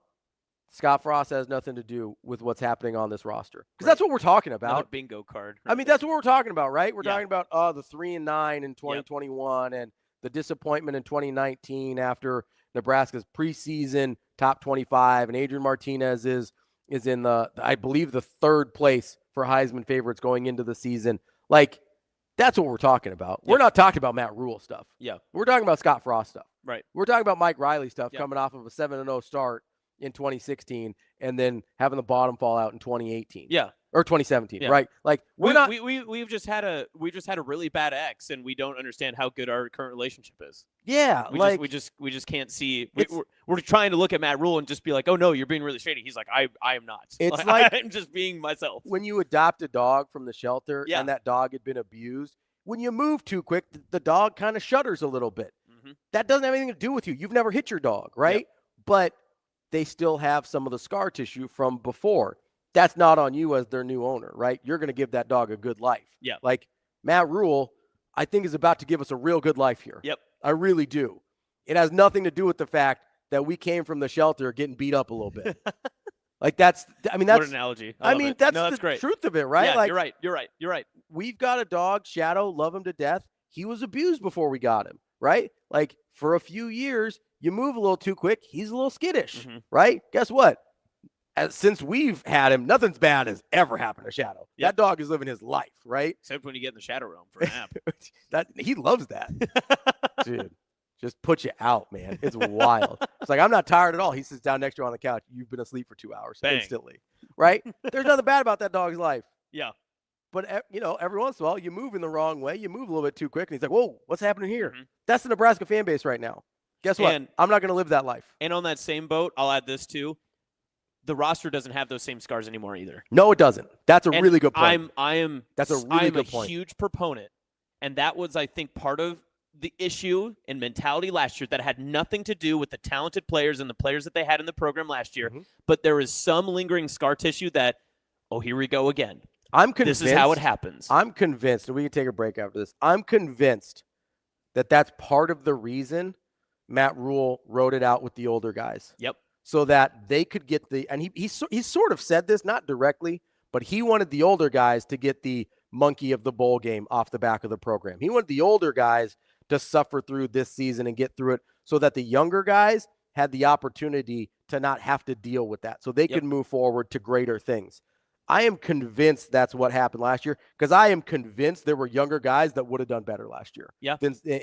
Scott Frost has nothing to do with what's happening on this roster. Because that's what we're talking about. Another bingo card. I mean, that's what we're talking about, right? We're Yeah. talking about the 3-9 in 2021 and the disappointment in 2019 after Nebraska's preseason top 25, and Adrian Martinez is in I believe the 3rd place for Heisman favorites going into the season. Like, that's what we're talking about. We're not talking about Matt Rule stuff. Yeah. We're talking about Scott Frost stuff. Right. We're talking about Mike Riley stuff coming off of a 7-0 start in 2016 and then having the bottom fall out in 2018. Yeah. Or 2017, Yeah. right? Like, we've just had a really bad ex, and we don't understand how good our current relationship is. Yeah, we just can't see. We're trying to look at Matt Rule and just be like, oh no, you're being really shady. He's like, I am not. It's like I'm just being myself. When you adopt a dog from the shelter Yeah. and that dog had been abused, when you move too quick, the dog kind of shudders a little bit. Mm-hmm. That doesn't have anything to do with you. You've never hit your dog, right? Yep. But they still have some of the scar tissue from before. That's not on you as their new owner, right? You're going to give that dog a good life. Yeah. Like, Matt Rule, I think, is about to give us a real good life here. Yep. I really do. It has nothing to do with the fact that we came from the shelter getting beat up a little bit. Like, that's what an analogy. I mean, that's the great. truth of it, right? Yeah, like, you're right. We've got a dog, Shadow, love him to death. He was abused before we got him, right? Like, for a few years, you move a little too quick, he's a little skittish, right? Guess what? Since we've had him, nothing's bad has ever happened to Shadow. Yep. That dog is living his life, right? Except when you get in the shadow realm for a nap. He loves that. Dude, just put you out, man. It's wild. It's like, I'm not tired at all. He sits down next to you on the couch. You've been asleep for 2 hours instantly, right? There's nothing bad about that dog's life. Yeah. But, every once in a while, you move in the wrong way. You move a little bit too quick. And he's like, whoa, what's happening here? That's the Nebraska fan base right now. Guess what? And I'm not going to live that life. And on that same boat, I'll add this too. The roster doesn't have those same scars anymore either. No, it doesn't. That's a really good point. That's a really good point. I'm a huge proponent. And that was, I think, part of the issue and mentality last year that had nothing to do with the talented players and the players that they had in the program last year. But there is some lingering scar tissue that, oh, here we go again. I'm convinced. This is how it happens. I'm convinced, and we can take a break after this. I'm convinced that that's part of the reason Matt Rule wrote it out with the older guys. Yep. So that they could get and he sort of said this, not directly, but he wanted the older guys to get the monkey of the bowl game off the back of the program. He wanted the older guys to suffer through this season and get through it so that the younger guys had the opportunity to not have to deal with that. So they could move forward to greater things. I am convinced that's what happened last year because I am convinced there were younger guys that would have done better last year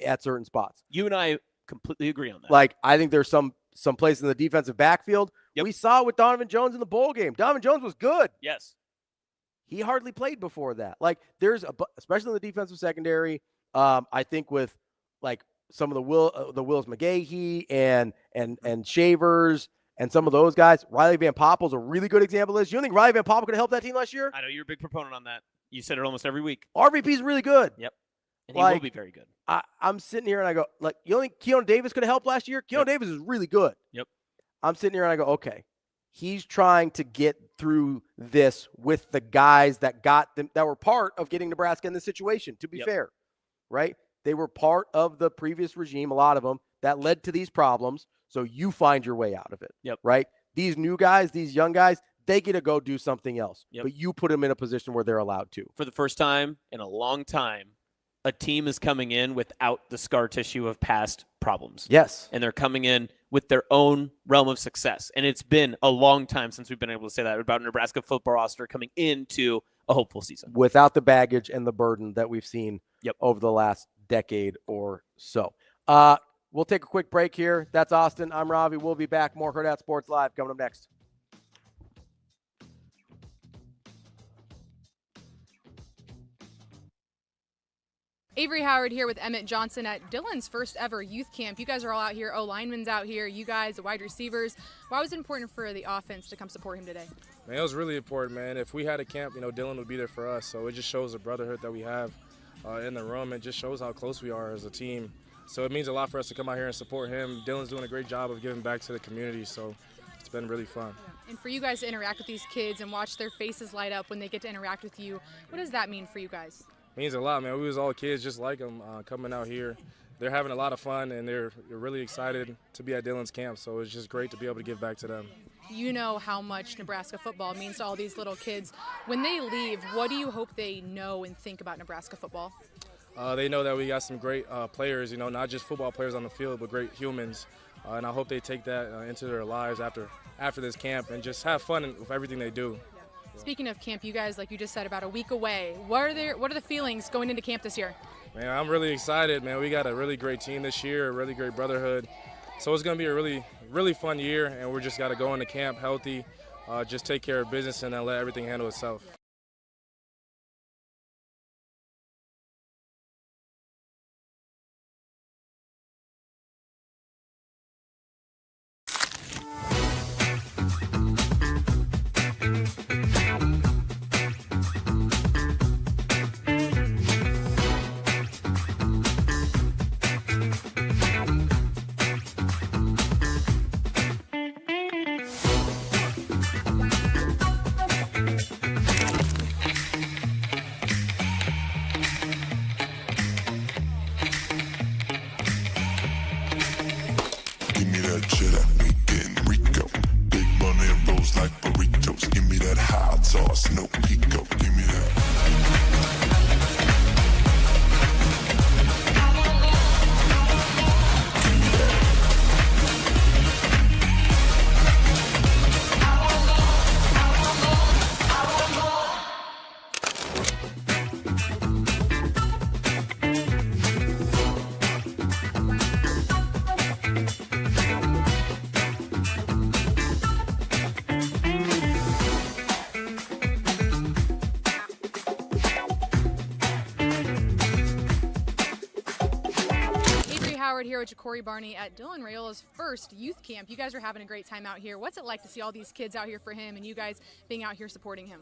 at certain spots. You and I completely agree on that. Like, I think there's some place in the defensive backfield. We saw it with Donovan Jones in the bowl game. Donovan Jones was good. Yes. He hardly played before that. Like, there's especially in the defensive secondary. I think with like some of the Wills McGahee and Shavers and some of those guys. Riley Van Poppel's a really good example of this. You don't think Riley Van Poppel could have helped that team last year? I know you're a big proponent on that. You said it almost every week. RVP's really good. Yep. And he will be very good. I'm sitting here and I go, like, you don't think Keon Davis could have helped last year? Keon Davis is really good. Yep. I'm sitting here and I go, okay, he's trying to get through this with the guys that got them, that were part of getting Nebraska in this situation, to be fair, right? They were part of the previous regime, a lot of them, that led to these problems. So you find your way out of it, right? These new guys, these young guys, they get to go do something else. Yep. But you put them in a position where they're allowed to. For the first time in a long time, a team is coming in without the scar tissue of past problems. Yes. And they're coming in with their own realm of success. And it's been a long time since we've been able to say that about a Nebraska football roster coming into a hopeful season. Without the baggage and the burden that we've seen over the last decade or so. We'll take a quick break here. That's Austin. I'm Ravi. We'll be back. More Hurrdat Sports Live coming up next. Avery Howard here with Emmett Johnson at Dillon's first ever youth camp. You guys are all out here. O-linemen's out here. You guys, the wide receivers. Why was it important for the offense to come support him today? Man, it was really important, man. If we had a camp, Dillon would be there for us. So it just shows the brotherhood that we have in the room. It just shows how close we are as a team. So it means a lot for us to come out here and support him. Dillon's doing a great job of giving back to the community. So it's been really fun. And for you guys to interact with these kids and watch their faces light up when they get to interact with you, what does that mean for you guys? Means a lot, man. We was all kids just like them coming out here. They're having a lot of fun, and they're really excited to be at Dillon's camp, so it's just great to be able to give back to them. You know how much Nebraska football means to all these little kids. When they leave, what do you hope they know and think about Nebraska football? They know that we got some great players, not just football players on the field, but great humans, and I hope they take that into their lives after this camp and just have fun with everything they do. Speaking of camp, you guys, like you just said, about a week away. What are the feelings going into camp this year? Man, I'm really excited, man. We got a really great team this year, a really great brotherhood. So it's going to be a really, really fun year, and we're just got to go into camp healthy, just take care of business, and then let everything handle itself. Here with Corey Barney at Dillon Raiola's first youth camp. You guys are having a great time out here. What's it like to see all these kids out here for him and you guys being out here supporting him?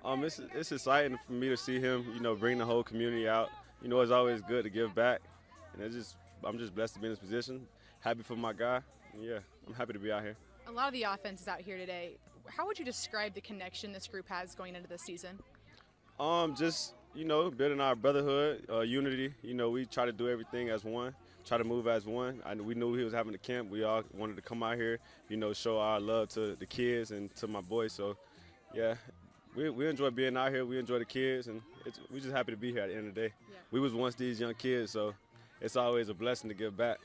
It's exciting for me to see him, bring the whole community out. It's always good to give back, and I'm just blessed to be in this position. Happy for my guy. Yeah, I'm happy to be out here. A lot of the offense is out here today. How would you describe the connection this group has going into this season? Building our brotherhood, unity. We try to do everything as one. Try to move as one. We knew he was having a camp. We all wanted to come out here, show our love to the kids and to my boys. So, yeah, we enjoy being out here. We enjoy the kids, and we're just happy to be here at the end of the day. Yeah. We was once these young kids, so it's always a blessing to give back.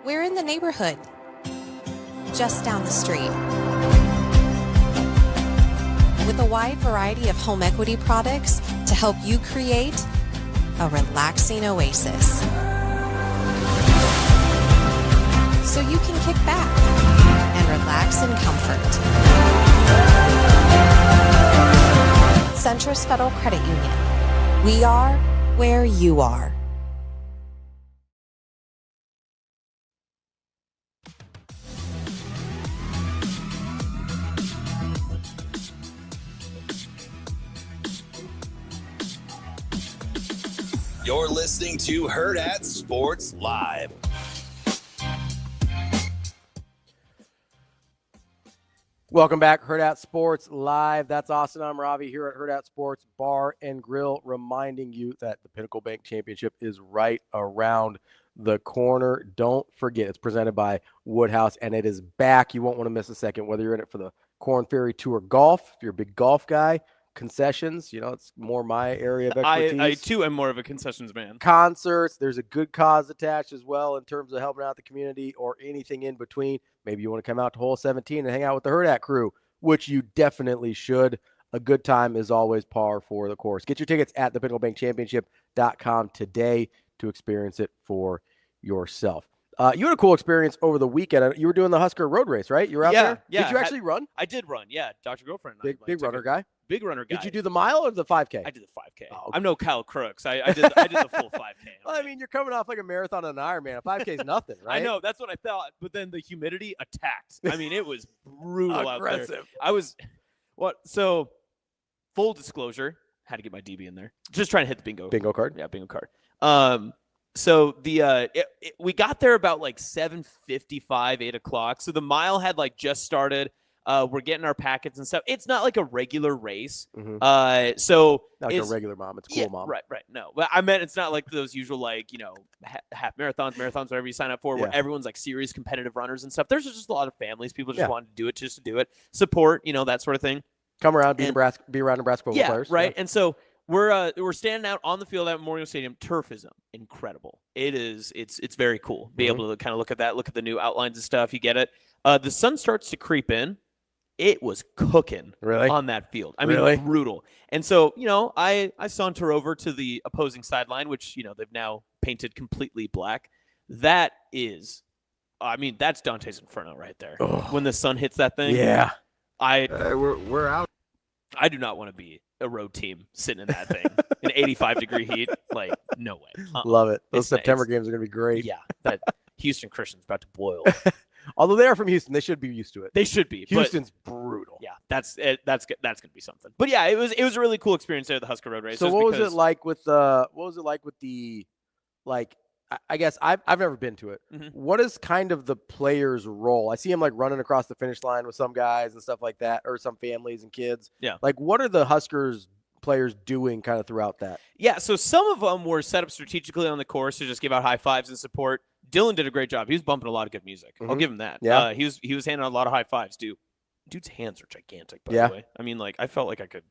We're in the neighborhood, just down the street. With a wide variety of home equity products to help you create a relaxing oasis. So you can kick back and relax in comfort. Centrist Federal Credit Union. We are where you are. You're listening to Hurrdat Sports Live. Welcome back, Hurrdat Sports Live. That's Austin. I'm Ravi here at Hurrdat Sports Bar and Grill, reminding you that the Pinnacle Bank Championship is right around the corner. Don't forget, it's presented by Woodhouse, and it is back. You won't want to miss a second, whether you're in it for the Corn Ferry Tour Golf, if you're a big golf guy, concessions, it's more my area of expertise. I too am more of a concessions man. Concerts, there's a good cause attached as well in terms of helping out the community or anything in between. Maybe you want to come out to hole 17 and hang out with the Hurrdat crew, which you definitely should. A good time is always par for the course. Get your tickets at the PinnacleBankChampionship.com today to experience it for yourself. You had a cool experience over the weekend. You were doing the Husker Road Race, right? You were out there? Yeah. Did you actually run? I did run, yeah. Dr. Girlfriend and I. Big runner guy? Big runner guy. Did you do the mile or the 5K? I did the 5K. Oh, I'm no Kyle Crooks. I did the full 5K. Well, I mean, you're coming off like a marathon and an Ironman. A 5K is nothing, right? I know. That's what I thought. But then the humidity attacked. I mean, it was brutal out there. Aggressive. So, full disclosure, had to get my DB in there. Just trying to hit the bingo card. Yeah, bingo card. So we got there about like 7:55, 8 o'clock. So the mile had like just started. We're getting our packets and stuff. It's not like a regular race. Mm-hmm. So not like a regular mom. It's cool, mom. Right. No, but I meant it's not like those usual half marathons, whatever you sign up for, where everyone's like serious competitive runners and stuff. There's just a lot of families. People just want to do it just to do it. Support, that sort of thing. Come around, be around Nebraska football players. Right. And so we're standing out on the field at Memorial Stadium. Turf is incredible. It's very cool. Be able to kind of look at that, look at the new outlines and stuff. You get it. The sun starts to creep in. It was cooking on that field. I mean, brutal. And so, I saunter over to the opposing sideline, which, they've now painted completely black. That's Dante's Inferno right there. Ugh. When the sun hits that thing. Yeah. We're out. I do not want to be a road team sitting in that thing in 85-degree heat. Like, no way. Love it. Those September games are going to be great. Yeah. That Houston Christian's about to boil. Although they are from Houston, they should be used to it. They should be. Houston's brutal. Yeah, that's going to be something. But yeah, it was a really cool experience there at the Husker Road Race. So what was it like with the I guess I've never been to it. Mm-hmm. What is kind of the player's role? I see him like running across the finish line with some guys and stuff like that, or some families and kids. Yeah. Like, what are the Huskers players doing kind of throughout that? Yeah, so some of them were set up strategically on the course to just give out high fives and support. Dylan did a great job. He was bumping a lot of good music. I'll give him that. Yeah. He was handing out a lot of high fives, dude. Dude's hands are gigantic, by the way. I mean, I felt like I could.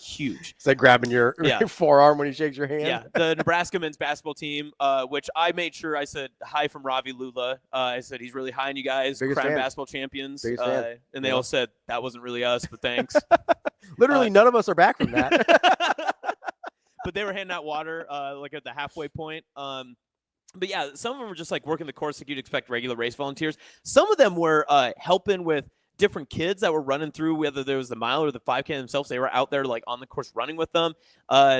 Huge. It's like grabbing your forearm when he shakes your hand. Yeah, the Nebraska men's basketball team, which I made sure I said hi from Ravi Lulla. I said he's really high on you guys, crown basketball champions. And they all said that wasn't really us, but thanks. Literally, none of us are back from that. But they were handing out water at the halfway point. But yeah, some of them were just working the course like you'd expect regular race volunteers. Some of them were helping with different kids that were running through, whether there was the mile or the 5K themselves. They were out there on the course running with them.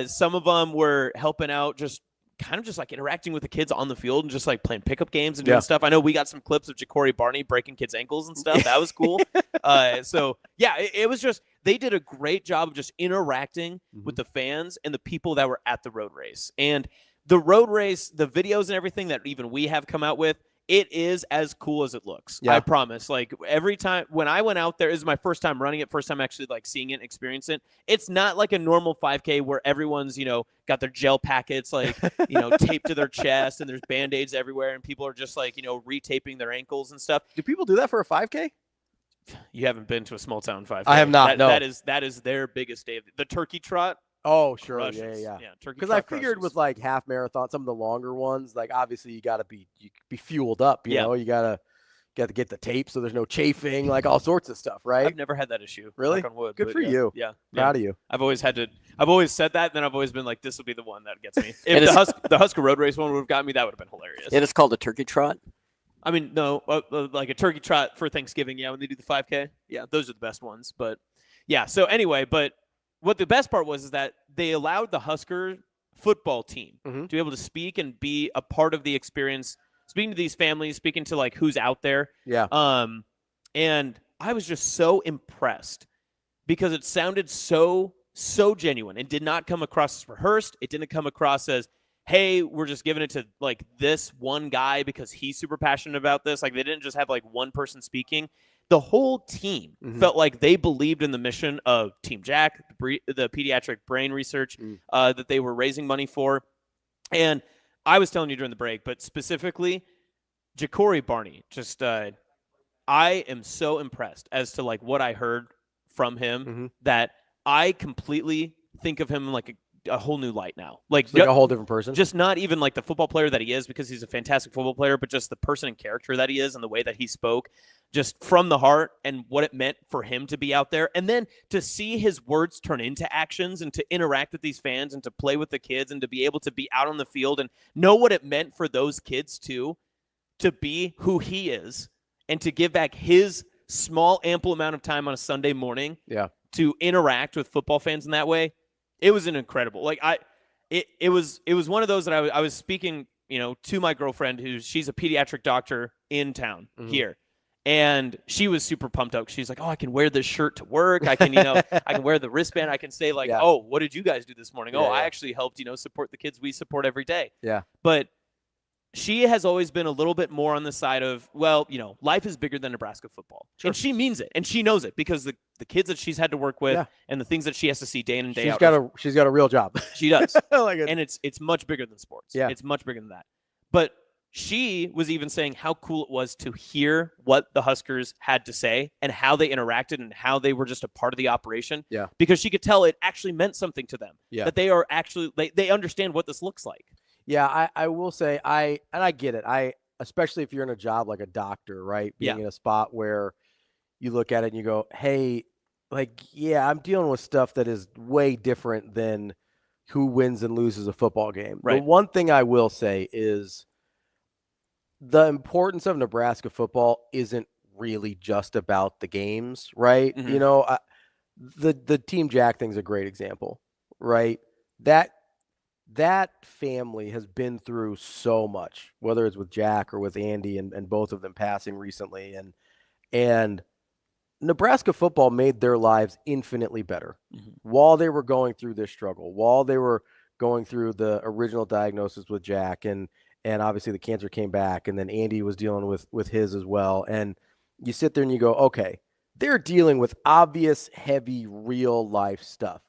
Some of them were helping out, just kind of just interacting with the kids on the field and just playing pickup games and doing stuff. I know we got some clips of Ja'Cory Barney breaking kids' ankles and stuff. That was cool. So yeah, it was just, they did a great job of just interacting with the fans and the people that were at the road race. And the road race, the videos and everything that even we have come out with, it is as cool as it looks. Yeah. I promise. Every time when I went out there, this is my first time running it, first time actually seeing it and experiencing it. It's not like a normal 5K where everyone's, got their gel packets, taped to their chest and there's Band-Aids everywhere and people are just retaping their ankles and stuff. Do people do that for a 5K? You haven't been to a small town 5K. I have not. No. That is their biggest day. The turkey trot. Oh, sure. Crushes. Yeah. Because I figured with half marathon, some of the longer ones, obviously you got to be fueled up. You know, you got to get the tape so there's no chafing, all sorts of stuff, right? I've never had that issue. Really? Knock on wood, Good for you. Yeah. Proud of you. I've always said that, and then I've always been this will be the one that gets me. If the Husker Road Race one would have got me, that would have been hilarious. It is called a turkey trot. I mean, no, like a turkey trot for Thanksgiving. Yeah, when they do the 5K. Yeah, those are the best ones. But yeah. So anyway, what the best part was is that they allowed the Husker football team to be able to speak and be a part of the experience, speaking to these families, speaking to who's out there. Yeah. And I was just so impressed because it sounded so so genuine and did not come across as rehearsed. It didn't come across as, hey, we're just giving it to like this one guy because he's super passionate about this. Like they didn't just have like one person speaking. The whole team felt like they believed in the mission of Team Jack, the pediatric brain research that they were raising money for. And I was telling you during the break, but specifically, Ja'Cory Barney, just I am so impressed as to like what I heard from him that I completely think of him like a whole new light now. Like a whole different person. Just not even like the football player that he is, because he's a fantastic football player, but just the person and character that he is and the way that he spoke just from the heart and what it meant for him to be out there. And then to see his words turn into actions and to interact with these fans and to play with the kids and to be able to be out on the field and know what it meant for those kids too, to be who he is and to give back his small, ample amount of time on a Sunday morning to interact with football fans in that way. It was an incredible, like it was one of those that I was speaking, to my girlfriend she's a pediatric doctor in town here. And she was super pumped up. She's like, oh, I can wear this shirt to work. I can, I can wear the wristband. I can say like, oh, what did you guys do this morning? I actually helped, support the kids we support every day. Yeah. But she has always been a little bit more on the side of, well, life is bigger than Nebraska football. Sure. And she means it. And she knows it because the kids that she's had to work with and the things that she has to see day in and day out. She's got a real job. She does. And it's much bigger than sports. Yeah. It's much bigger than that. But she was even saying how cool it was to hear what the Huskers had to say and how they interacted and how they were just a part of the operation. Yeah. Because she could tell it actually meant something to them. Yeah. That they are actually, they understand what this looks like. Yeah, I will say I get it. Especially if you're in a job like a doctor, right? Being in a spot where you look at it and you go, hey, I'm dealing with stuff that is way different than who wins and loses a football game. Right. The one thing I will say is the importance of Nebraska football isn't really just about the games, right? The Team Jack thing's a great example, right? That family has been through so much, whether it's with Jack or with Andy and both of them passing recently. And Nebraska football made their lives infinitely better while they were going through this struggle, while they were going through the original diagnosis with Jack and obviously the cancer came back and then Andy was dealing with his as well. And you sit there and you go, okay, they're dealing with obvious, heavy, real life stuff.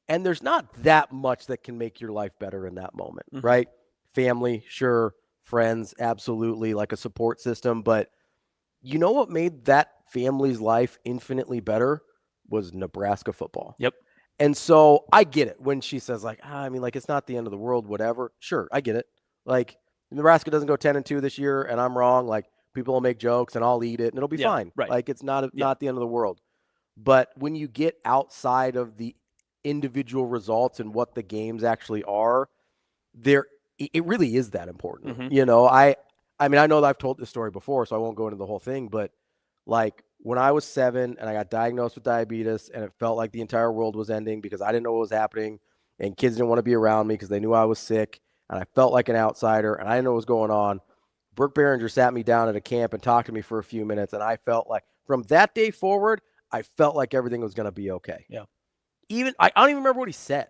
And there's not that much that can make your life better in that moment, right? Family, sure. Friends, absolutely, like a support system. But you know what made that family's life infinitely better was Nebraska football. Yep. And so I get it when she says it's not the end of the world, whatever. Sure, I get it. Like Nebraska doesn't go 10-2 this year and I'm wrong. Like people will make jokes and I'll eat it and it'll be fine. Right. Like it's not the end of the world. But when you get outside of the individual results and what the games actually are, it really is that important. I know that I've told this story before, so I won't go into the whole thing, but like when I was 7 and I got diagnosed with diabetes and it felt like the entire world was ending because I didn't know what was happening and kids didn't want to be around me because they knew I was sick and I felt like an outsider and I didn't know what was going on. Brooke Behringer sat me down at a camp and talked to me for a few minutes and I felt like from that day forward, I felt like everything was going to be okay. Yeah. I don't even remember what he said.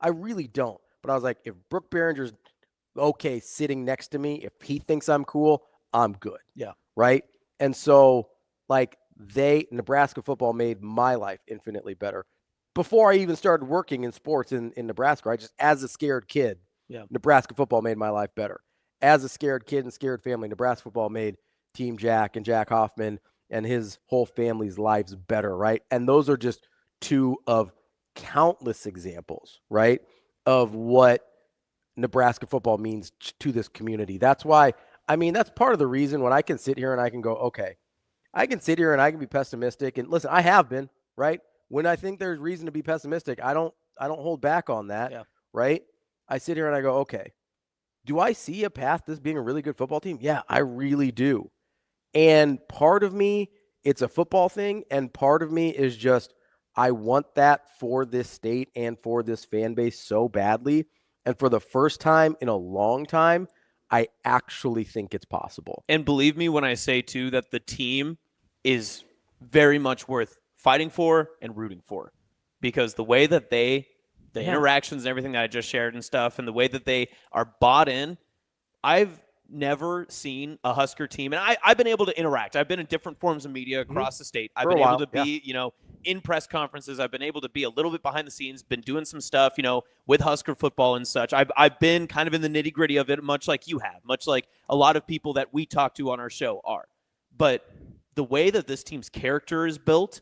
I really don't. But I was like, if Brooke Behringer's okay sitting next to me, if he thinks I'm cool, I'm good. Yeah. Right? And so, Nebraska football made my life infinitely better. Before I even started working in sports in Nebraska, as a scared kid, Nebraska football made my life better. As a scared kid and scared family, Nebraska football made Team Jack and Jack Hoffman and his whole family's lives better, right? And those are just two of countless examples, right, of what Nebraska football means to this community. That's why, that's part of the reason when I can sit here and I can go, okay, I can sit here and I can be pessimistic. And listen, I have been, right? When I think there's reason to be pessimistic, I don't hold back on that, right? I sit here and I go, okay, do I see a path to this being a really good football team? Yeah, I really do. And part of me, it's a football thing, and part of me is just, I want that for this state and for this fan base so badly. And for the first time in a long time, I actually think it's possible. And believe me when I say, too, that the team is very much worth fighting for and rooting for. because the way that the interactions and everything that I just shared and stuff, and the way that they are bought in, I've never seen a Husker team, and I've been able to interact. I've been in different forms of media across the state. I've been able to be, in press conferences. I've been able to be a little bit behind the scenes, been doing some stuff, with Husker football and such. I've been kind of in the nitty gritty of it, much like you have, much like a lot of people that we talk to on our show are. But the way that this team's character is built,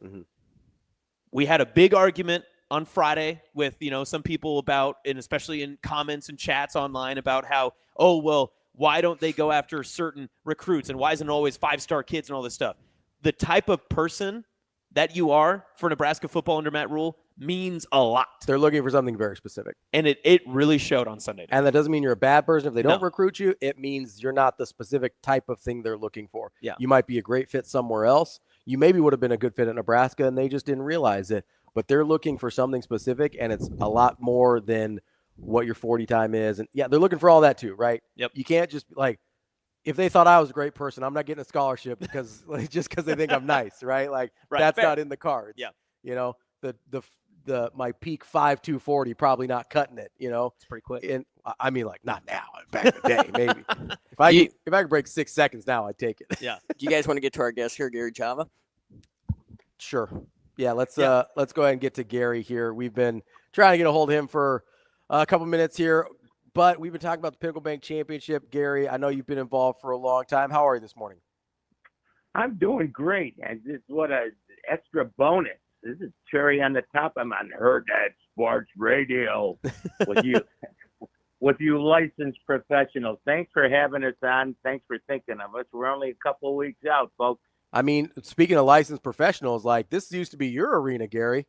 we had a big argument on Friday with, some people about, and especially in comments and chats online about how, why don't they go after certain recruits, and why isn't it always 5-star kids and all this stuff? The type of person that you are for Nebraska football under Matt Rule means a lot. They're looking for something very specific. And it really showed on Sunday night. And that doesn't mean you're a bad person if they don't recruit you. It means you're not the specific type of thing they're looking for. Yeah. You might be a great fit somewhere else. You maybe would have been a good fit at Nebraska, and they just didn't realize it. But they're looking for something specific, and it's a lot more than what your 40 time is. And, they're looking for all that too, right? Yep. You can't just, if they thought I was a great person, I'm not getting a scholarship because just because they think I'm nice, right? That's fair. not in the cards. Yeah. The my peak 5'2" 40 probably not cutting it. It's pretty quick. And I mean, not now. Back in the day, maybe. If I could break 6 seconds now, I'd take it. Yeah. Do you guys want to get to our guest here, Gary Java? Sure. Yeah. Let's go ahead and get to Gary here. We've been trying to get a hold of him for a couple minutes here, but we've been talking about the Pinnacle Bank Championship. Gary, I know you've been involved for a long time. How are you this morning? I'm doing great, and this is what an extra bonus. This is cherry on the top. I'm on Hurrdat Sports Radio with you licensed professionals. Thanks for having us on. Thanks for thinking of us. We're only a couple of weeks out, folks. I mean, speaking of licensed professionals, this used to be your arena, Gary.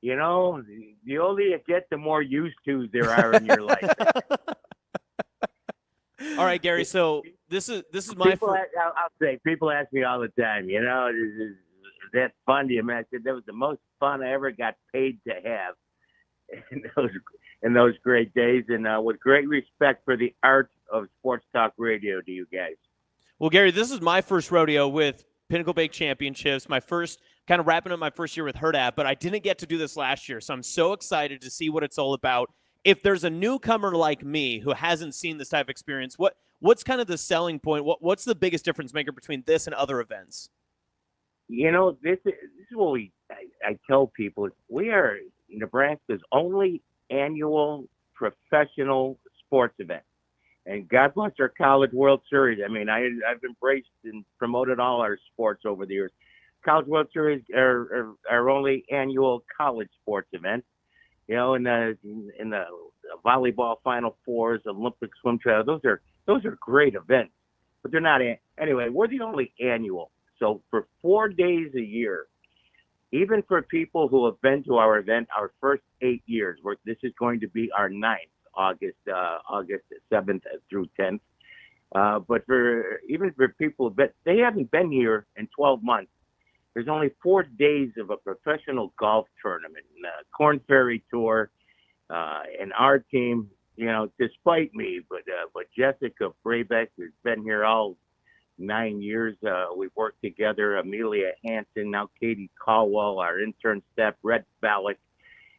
The older you get, the more used to there are in your life. All right, Gary. So this is my. I'll say people ask me all the time. That's fun to you, man. I said that was the most fun I ever got paid to have in those great days, and with great respect for the art of sports talk radio to you guys. Well, Gary, this is my first rodeo with Pinnacle Bank Championships. My first kind of wrapping up my first year with Hurrdat, but I didn't get to do this last year, so I'm so excited to see what it's all about. If there's a newcomer like me who hasn't seen this type of experience, what's kind of the selling point? What's the biggest difference maker between this and other events? This is what I tell people. We are Nebraska's only annual professional sports event. And God bless our College World Series. I mean, I've embraced and promoted all our sports over the years. College World Series are our only annual college sports event. In the volleyball Final Fours, Olympic swim trial, those are great events, but they're not. Anyway, we're the only annual. So for 4 days a year, even for people who have been to our event our first 8 years, this is going to be our 9th, August 7th through 10th. But for people they haven't been here in 12 months. There's only 4 days of a professional golf tournament, Corn Ferry Tour, and our team. Despite me, but Jessica Brabeck has been here all 9 years. We've worked together. Amelia Hansen, now Katie Caldwell, our intern staff, Brett Ballack,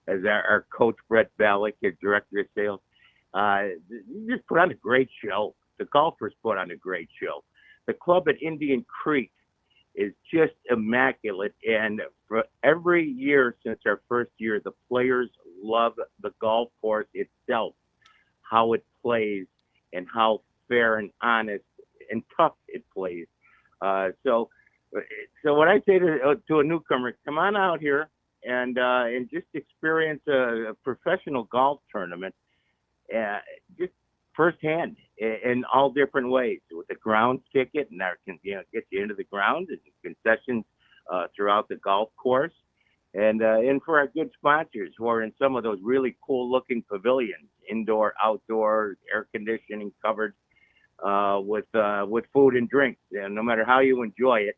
as our coach, Brett Ballack, as director of sales. You just put on a great show. The golfers put on a great show. The club at Indian Creek is just immaculate. And for every year since our first year, the players love the golf course itself, how it plays, and how fair and honest and tough it plays. So what I say to a newcomer, come on out here and just experience a professional golf tournament, just firsthand in all different ways, with the grounds ticket, and that can get you into the grounds, and concessions throughout the golf course, and for our good sponsors who are in some of those really cool looking pavilions, indoor, outdoor, air conditioning covered, with food and drinks. And no matter how you enjoy it,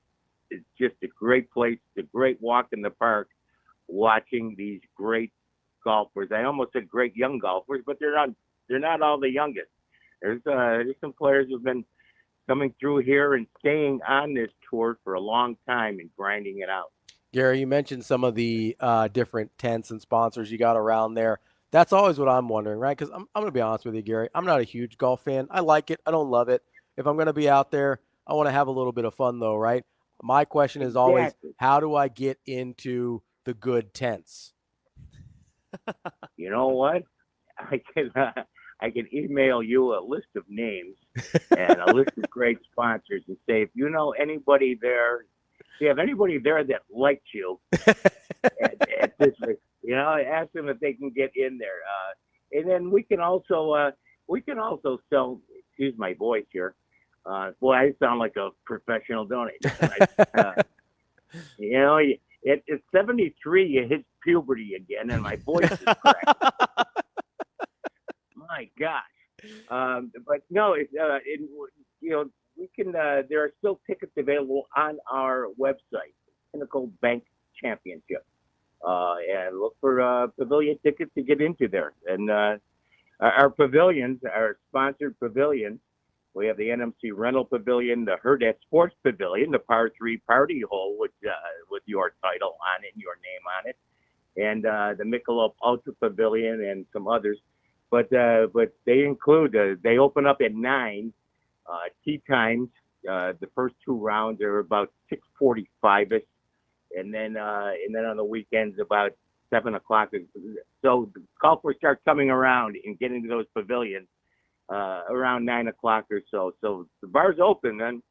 it's just a great place. It's a great walk in the park, watching these great golfers. I almost said great young golfers, but they're not all the youngest. There's some players who've been coming through here and staying on this tour for a long time and grinding it out. Gary, you mentioned some of the different tents and sponsors you got around there. That's always what I'm wondering, right? Because I'm going to be honest with you, Gary. I'm not a huge golf fan. I like it. I don't love it. If I'm going to be out there, I want to have a little bit of fun, though, right? My question is always, how do I get into the good tents? You know what? I can email you a list of names and a list of great sponsors and say, if you know anybody there, if you have anybody there that likes you, at this, ask them if they can get in there. And then we can also sell. Excuse my voice here. Boy, I sound like a professional, don't I? At 73, you hit puberty again, and my voice is cracked. My gosh. But no, we can. There are still tickets available on our website, Pinnacle Bank Championships, and look for pavilion tickets to get into there. And our pavilions, our sponsored pavilions, we have the NMC Rental Pavilion, the Hurrdat Sports Pavilion, the Par 3 Party Hole with your title on it, your name on it, and the Michelob Ultra Pavilion and some others. But they include they open up at 9. Tee times. The first 2 rounds are about 6:45ish, and then on the weekends about 7 o'clock. So the golfers start coming around and getting to those pavilions around 9 o'clock or so. So the bar's open then.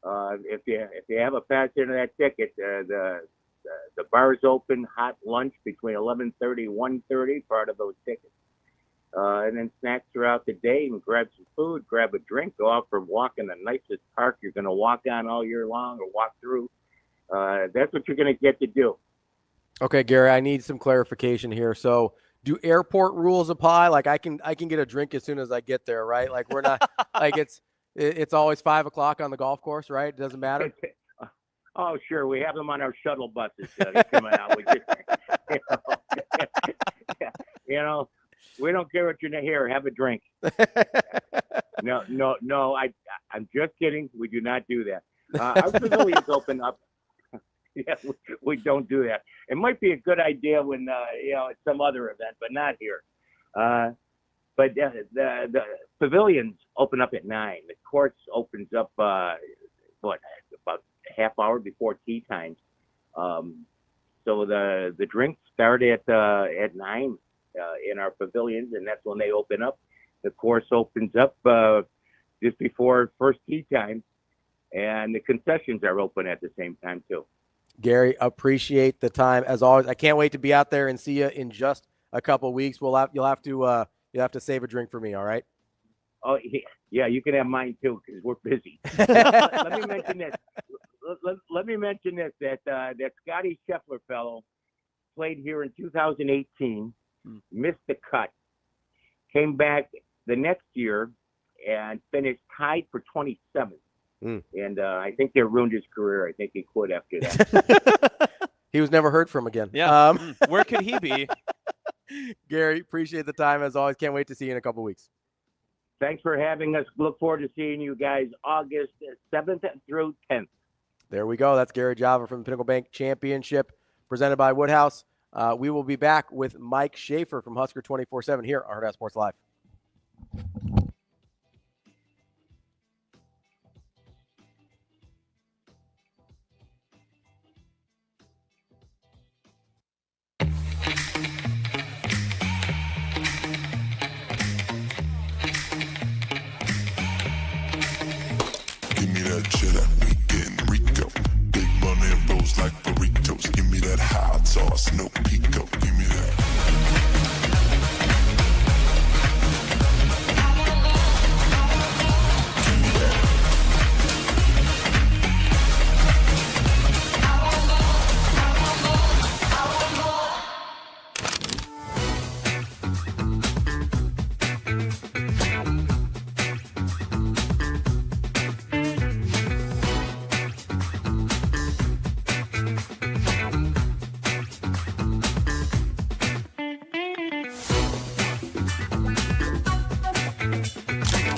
If you have a pass into that ticket, the bar's open. Hot lunch between 11:30 and 1:30, part of those tickets. And then snacks throughout the day, and grab some food, grab a drink, go out for a walk in the nicest park you're going to walk on all year long or walk through. That's what you're going to get to do. Okay, Gary, I need some clarification here. So do airport rules apply? Like I can get a drink as soon as I get there, right? Like we're not like it's always 5 o'clock on the golf course, right? It doesn't matter. Oh, sure. We have them on our shuttle buses coming out. We don't care what you're here. Have a drink. No. I'm just kidding. We do not do that. Our pavilions open up. Yeah, we don't do that. It might be a good idea when at some other event, but not here. But the pavilions open up at 9. The course opens up about a half hour before tee time. So the drinks start at 9. In our pavilions, and that's when they open up. The course opens up just before first tee time, and the concessions are open at the same time too. Gary, appreciate the time as always. I can't wait to be out there and see you in just a couple of weeks. You'll have to save a drink for me. All right? Oh yeah, you can have mine too because we're busy. Let me mention this. Let me mention this that Scotty Scheffler fellow played here in 2018. Missed the cut, came back the next year and finished tied for 27th. And I think they ruined his career. I think he quit after that. He was never heard from again. Yeah. Where could he be? Gary, appreciate the time as always. Can't wait to see you in a couple weeks. Thanks for having us. Look forward to seeing you guys August 7th through 10th. There we go. That's Gary Java from the Pinnacle Bank Championship presented by Woodhouse. We will be back with Mike Schaefer from Husker 24/7 here on Hurrdat Sports Live. Give me that cheddar, we getting Rico. Big money rolls like burritos. Give me that hot sauce, no pico. Give me that.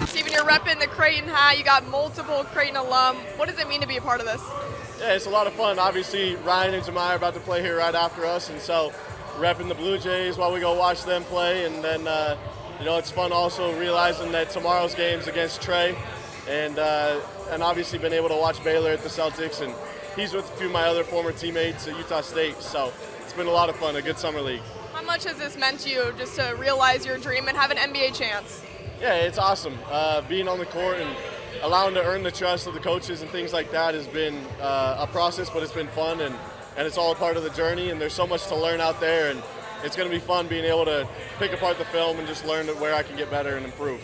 Steven, you're repping the Creighton hat. You got multiple Creighton alum. What does it mean to be a part of this? Yeah, it's a lot of fun. Obviously, Ryan and Jemiah are about to play here right after us, and so repping the Blue Jays while we go watch them play. And then, it's fun also realizing that tomorrow's game's against Trey, and obviously been able to watch Baylor at the Celtics, and he's with a few of my other former teammates at Utah State. So it's been a lot of fun, a good summer league. How much has this meant to you just to realize your dream and have an NBA chance? Yeah, it's awesome. Being on the court and allowing to earn the trust of the coaches and things like that has been a process, but it's been fun, and it's all a part of the journey, and there's so much to learn out there, and it's going to be fun being able to pick apart the film and just learn where I can get better and improve.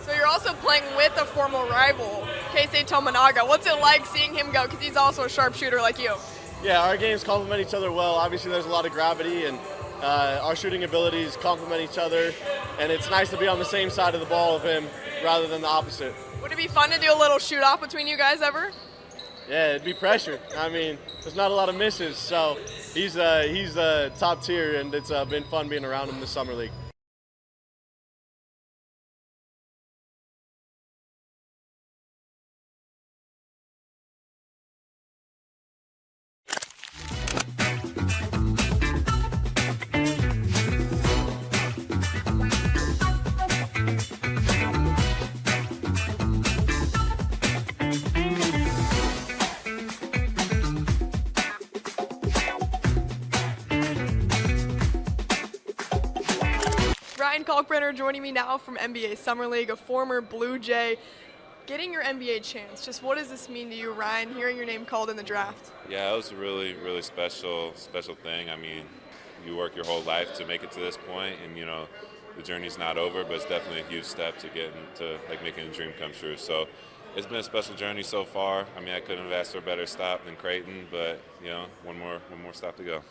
So you're also playing with a former rival, Keisei Tominaga. What's it like seeing him go, because he's also a sharpshooter like you? Yeah, our games complement each other well. Obviously there's a lot of gravity, and our shooting abilities complement each other, and it's nice to be on the same side of the ball of him rather than the opposite. Would it be fun to do a little shoot-off between you guys ever? Yeah, it'd be pressure. I mean, there's not a lot of misses, so he's top tier, and it's been fun being around him this summer league. Ryan Kalkbrenner joining me now from NBA Summer League, a former Blue Jay. Getting your NBA chance, just what does this mean to you, Ryan, hearing your name called in the draft? Yeah, it was a really, really special thing. I mean, you work your whole life to make it to this point, and, the journey's not over, but it's definitely a huge step to get into, making a dream come true. So it's been a special journey so far. I mean, I couldn't have asked for a better stop than Creighton, but, one more stop to go.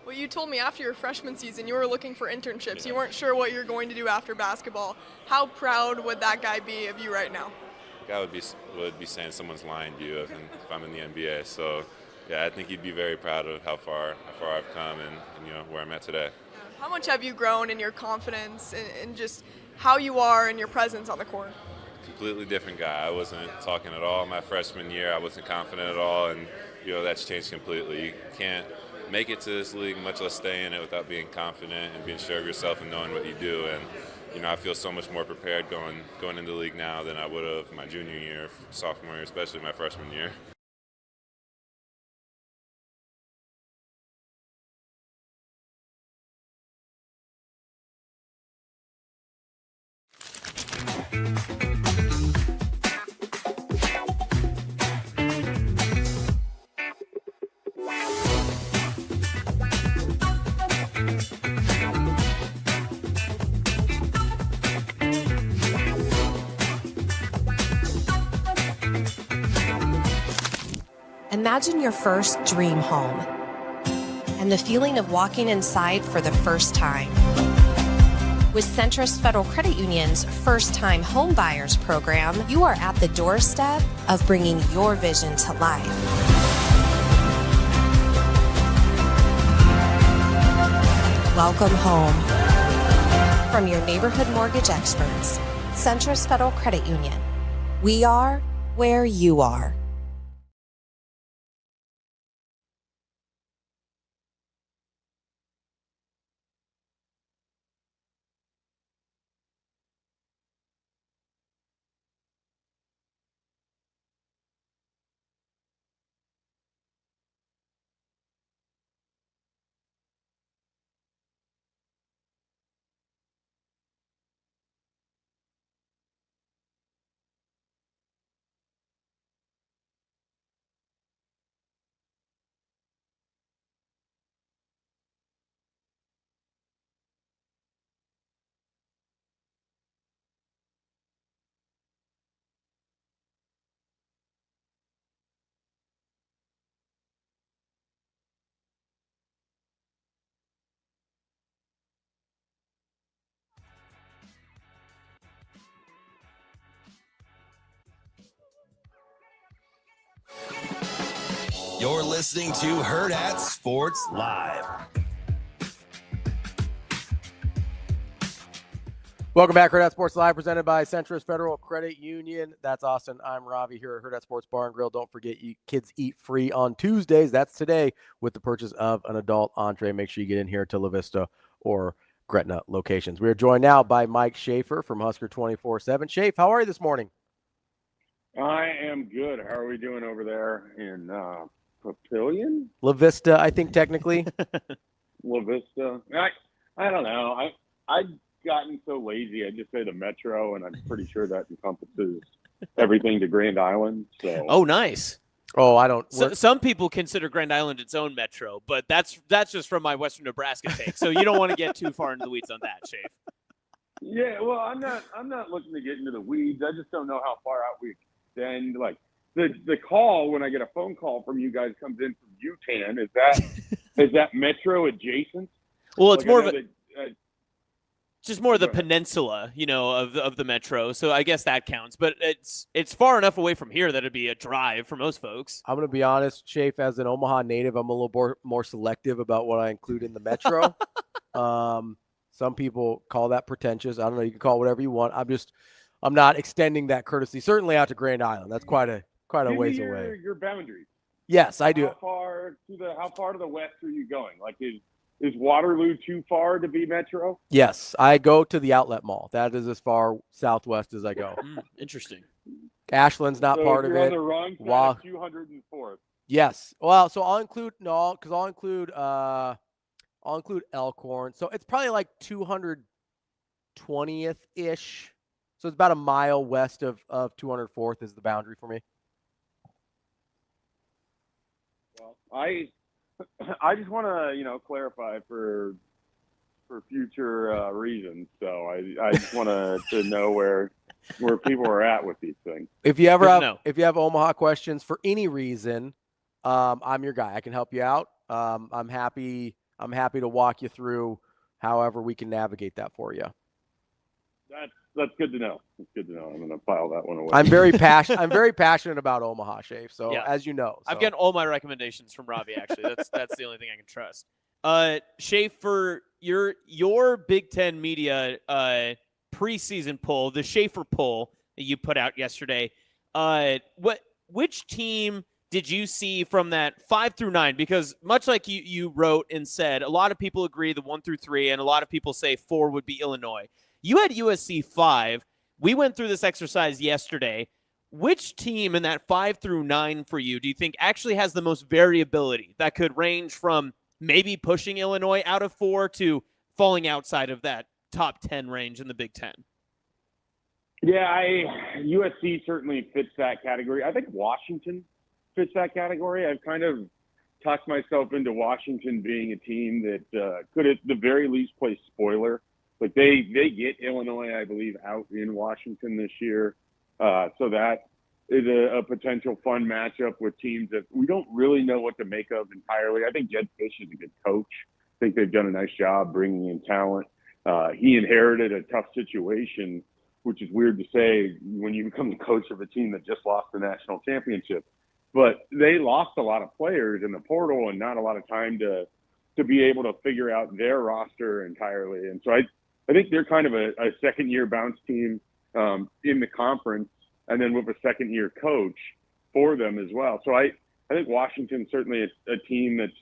Well, you told me after your freshman season you were looking for internships. You weren't sure what you're going to do after basketball. How proud would that guy be of you right now? The guy would be saying someone's lying to you if I'm in the NBA. So, yeah, I think he'd be very proud of how far I've come and where I'm at today. How much have you grown in your confidence and just how you are and your presence on the court? Completely different guy. I wasn't talking at all my freshman year. I wasn't confident at all, and that's changed completely. You can't make it to this league, much less stay in it, without being confident and being sure of yourself and knowing what you do. And I feel so much more prepared going into the league now than I would have my junior year, sophomore year, especially my freshman year. Imagine your first dream home and the feeling of walking inside for the first time. With Centrist Federal Credit Union's First Time Home Buyers program, you are at the doorstep of bringing your vision to life. Welcome home. From your neighborhood mortgage experts, Centrist Federal Credit Union. We are where you are. You're listening to Hurrdat Sports Live. Welcome back, Hurrdat Sports Live, presented by Centrus Federal Credit Union. That's Austin. I'm Ravi here at Hurrdat Sports Bar and Grill. Don't forget, you kids eat free on Tuesdays. That's today with the purchase of an adult entree. Make sure you get in here to La Vista or Gretna locations. We are joined now by Mike Schaefer from Husker 24/7. Schaefer, how are you this morning? I am good. How are we doing over there in Papillion? La Vista, I think technically. La Vista. I don't know. I've gotten so lazy. I just say the Metro, and I'm pretty sure that encompasses everything to Grand Island. So. Oh, nice. Oh, I don't. So, some people consider Grand Island its own metro, but that's just from my Western Nebraska take. So you don't want to get too far into the weeds on that, Schaefer. Yeah, well, I'm not looking to get into the weeds. I just don't know how far out we extend. Like the call when I get a phone call from you guys comes in from UTAN. Is that Metro adjacent? Well, it's like, more of a. Just more of the peninsula, of the metro. So I guess that counts. But it's far enough away from here that it'd be a drive for most folks. I'm going to be honest, Schaefer, as an Omaha native, I'm a little more selective about what I include in the metro. Some people call that pretentious. I don't know. You can call it whatever you want. I'm not extending that courtesy, certainly out to Grand Island. That's quite a ways away. Your boundaries. Yes, I do. How far to the west are you going? Like, is Waterloo too far to be metro? Yes, I go to the Outlet Mall. That is as far southwest as I go. Interesting. Ashland's not part of it. On the wrong side of 204th. Yes. Well, so I'll include Elkhorn. So it's probably like 220th ish. So it's about a mile west of 204th is the boundary for me. Well, I just want to, clarify for future reasons. So I just want to know where people are at with these things. If you have Omaha questions for any reason, I'm your guy. I can help you out. I'm happy to walk you through however we can navigate that for you. That's good to know. It's good to know. I'm going to file that one away. I'm very passionate about Omaha, Schaefer. So yeah. As you know, I've gotten all my recommendations from Ravi. Actually, that's the only thing I can trust. Schaefer, your Big Ten media preseason poll, the Schaefer poll that you put out yesterday. Which team did you see from that 5 through 9? Because much like you wrote and said, a lot of people agree the 1 through 3, and a lot of people say 4 would be Illinois. You had USC 5. We went through this exercise yesterday. Which team in that 5 through 9 for you do you think actually has the most variability that could range from maybe pushing Illinois out of 4 to falling outside of that top 10 range in the Big Ten? Yeah, USC certainly fits that category. I think Washington fits that category. I've kind of talked myself into Washington being a team that could at the very least play spoiler. Like they get Illinois, I believe, out in Washington this year. So that is a potential fun matchup with teams that we don't really know what to make of entirely. I think Jed Fish is a good coach. I think they've done a nice job bringing in talent. He inherited a tough situation, which is weird to say when you become the coach of a team that just lost the national championship. But they lost a lot of players in the portal and not a lot of time to be able to figure out their roster entirely. And so I think they're kind of a second-year bounce team in the conference, and then with a second-year coach for them as well. So I think Washington's certainly a team that's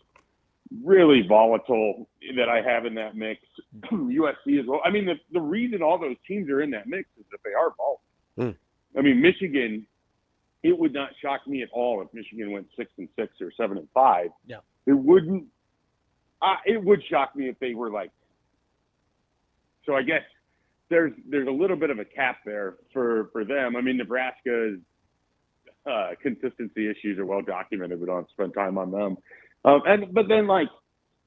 really volatile that I have in that mix. USC as well. I mean, the reason all those teams are in that mix is that they are volatile. I mean, Michigan, it would not shock me at all if Michigan went 6-6 or 7-5. Yeah. It wouldn't. It would shock me if they were like. So I guess there's a little bit of a cap there for them. I mean, Nebraska's consistency issues are well documented. We don't spend time on them. But then like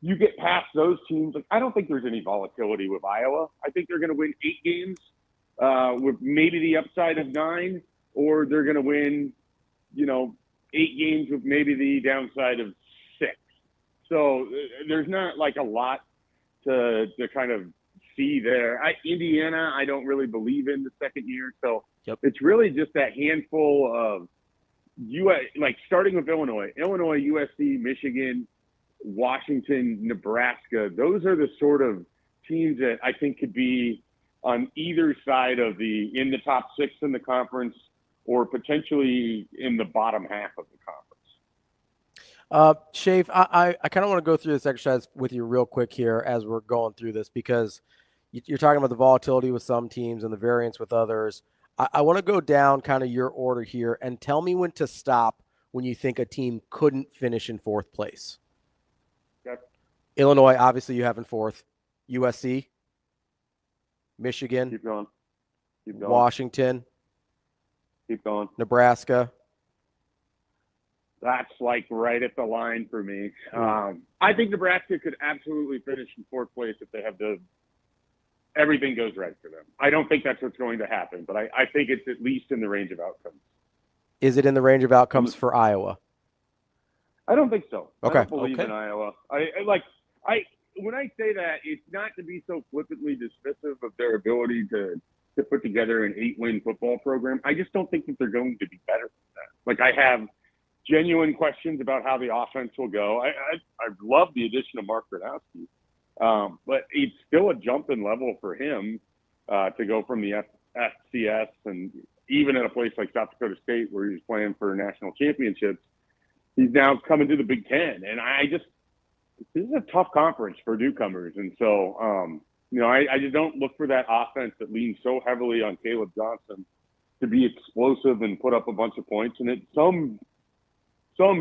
you get past those teams. Like I don't think there's any volatility with Iowa. I think they're going to win 8 games with maybe the upside of 9, or they're going to win, 8 games with maybe the downside of 6. So there's not like a lot to kind of see there. Indiana, I don't really believe in the second year. So It's really just that handful of starting with Illinois, USC, Michigan, Washington, Nebraska. Those are the sort of teams that I think could be on either side of in the top 6 in the conference or potentially in the bottom half of the conference. Schaefer, I kind of want to go through this exercise with you real quick here as we're going through this, because you're talking about the volatility with some teams and the variance with others. I want to go down kind of your order here and tell me when to stop when you think a team couldn't finish in 4th place. Okay. Illinois, obviously you have in 4th. USC, Michigan, Keep going. Washington, Keep going. Nebraska. That's like right at the line for me. I think Nebraska could absolutely finish in 4th place if they have everything goes right for them. I don't think that's what's going to happen, but I think it's at least in the range of outcomes. Is it in the range of outcomes for Iowa? I don't think so. Okay. I don't believe in Iowa. When I say that, it's not to be so flippantly dismissive of their ability to put together an 8-win football program. I just don't think that they're going to be better than that. Like, I have genuine questions about how the offense will go. I love the addition of Mark Gradowski, but it's still a jump in level for him to go from the FCS and even at a place like South Dakota State where he was playing for national championships. He's now coming to the Big Ten, and this is a tough conference for newcomers. And so, I just don't look for that offense that leans so heavily on Caleb Johnson to be explosive and put up a bunch of points. And at some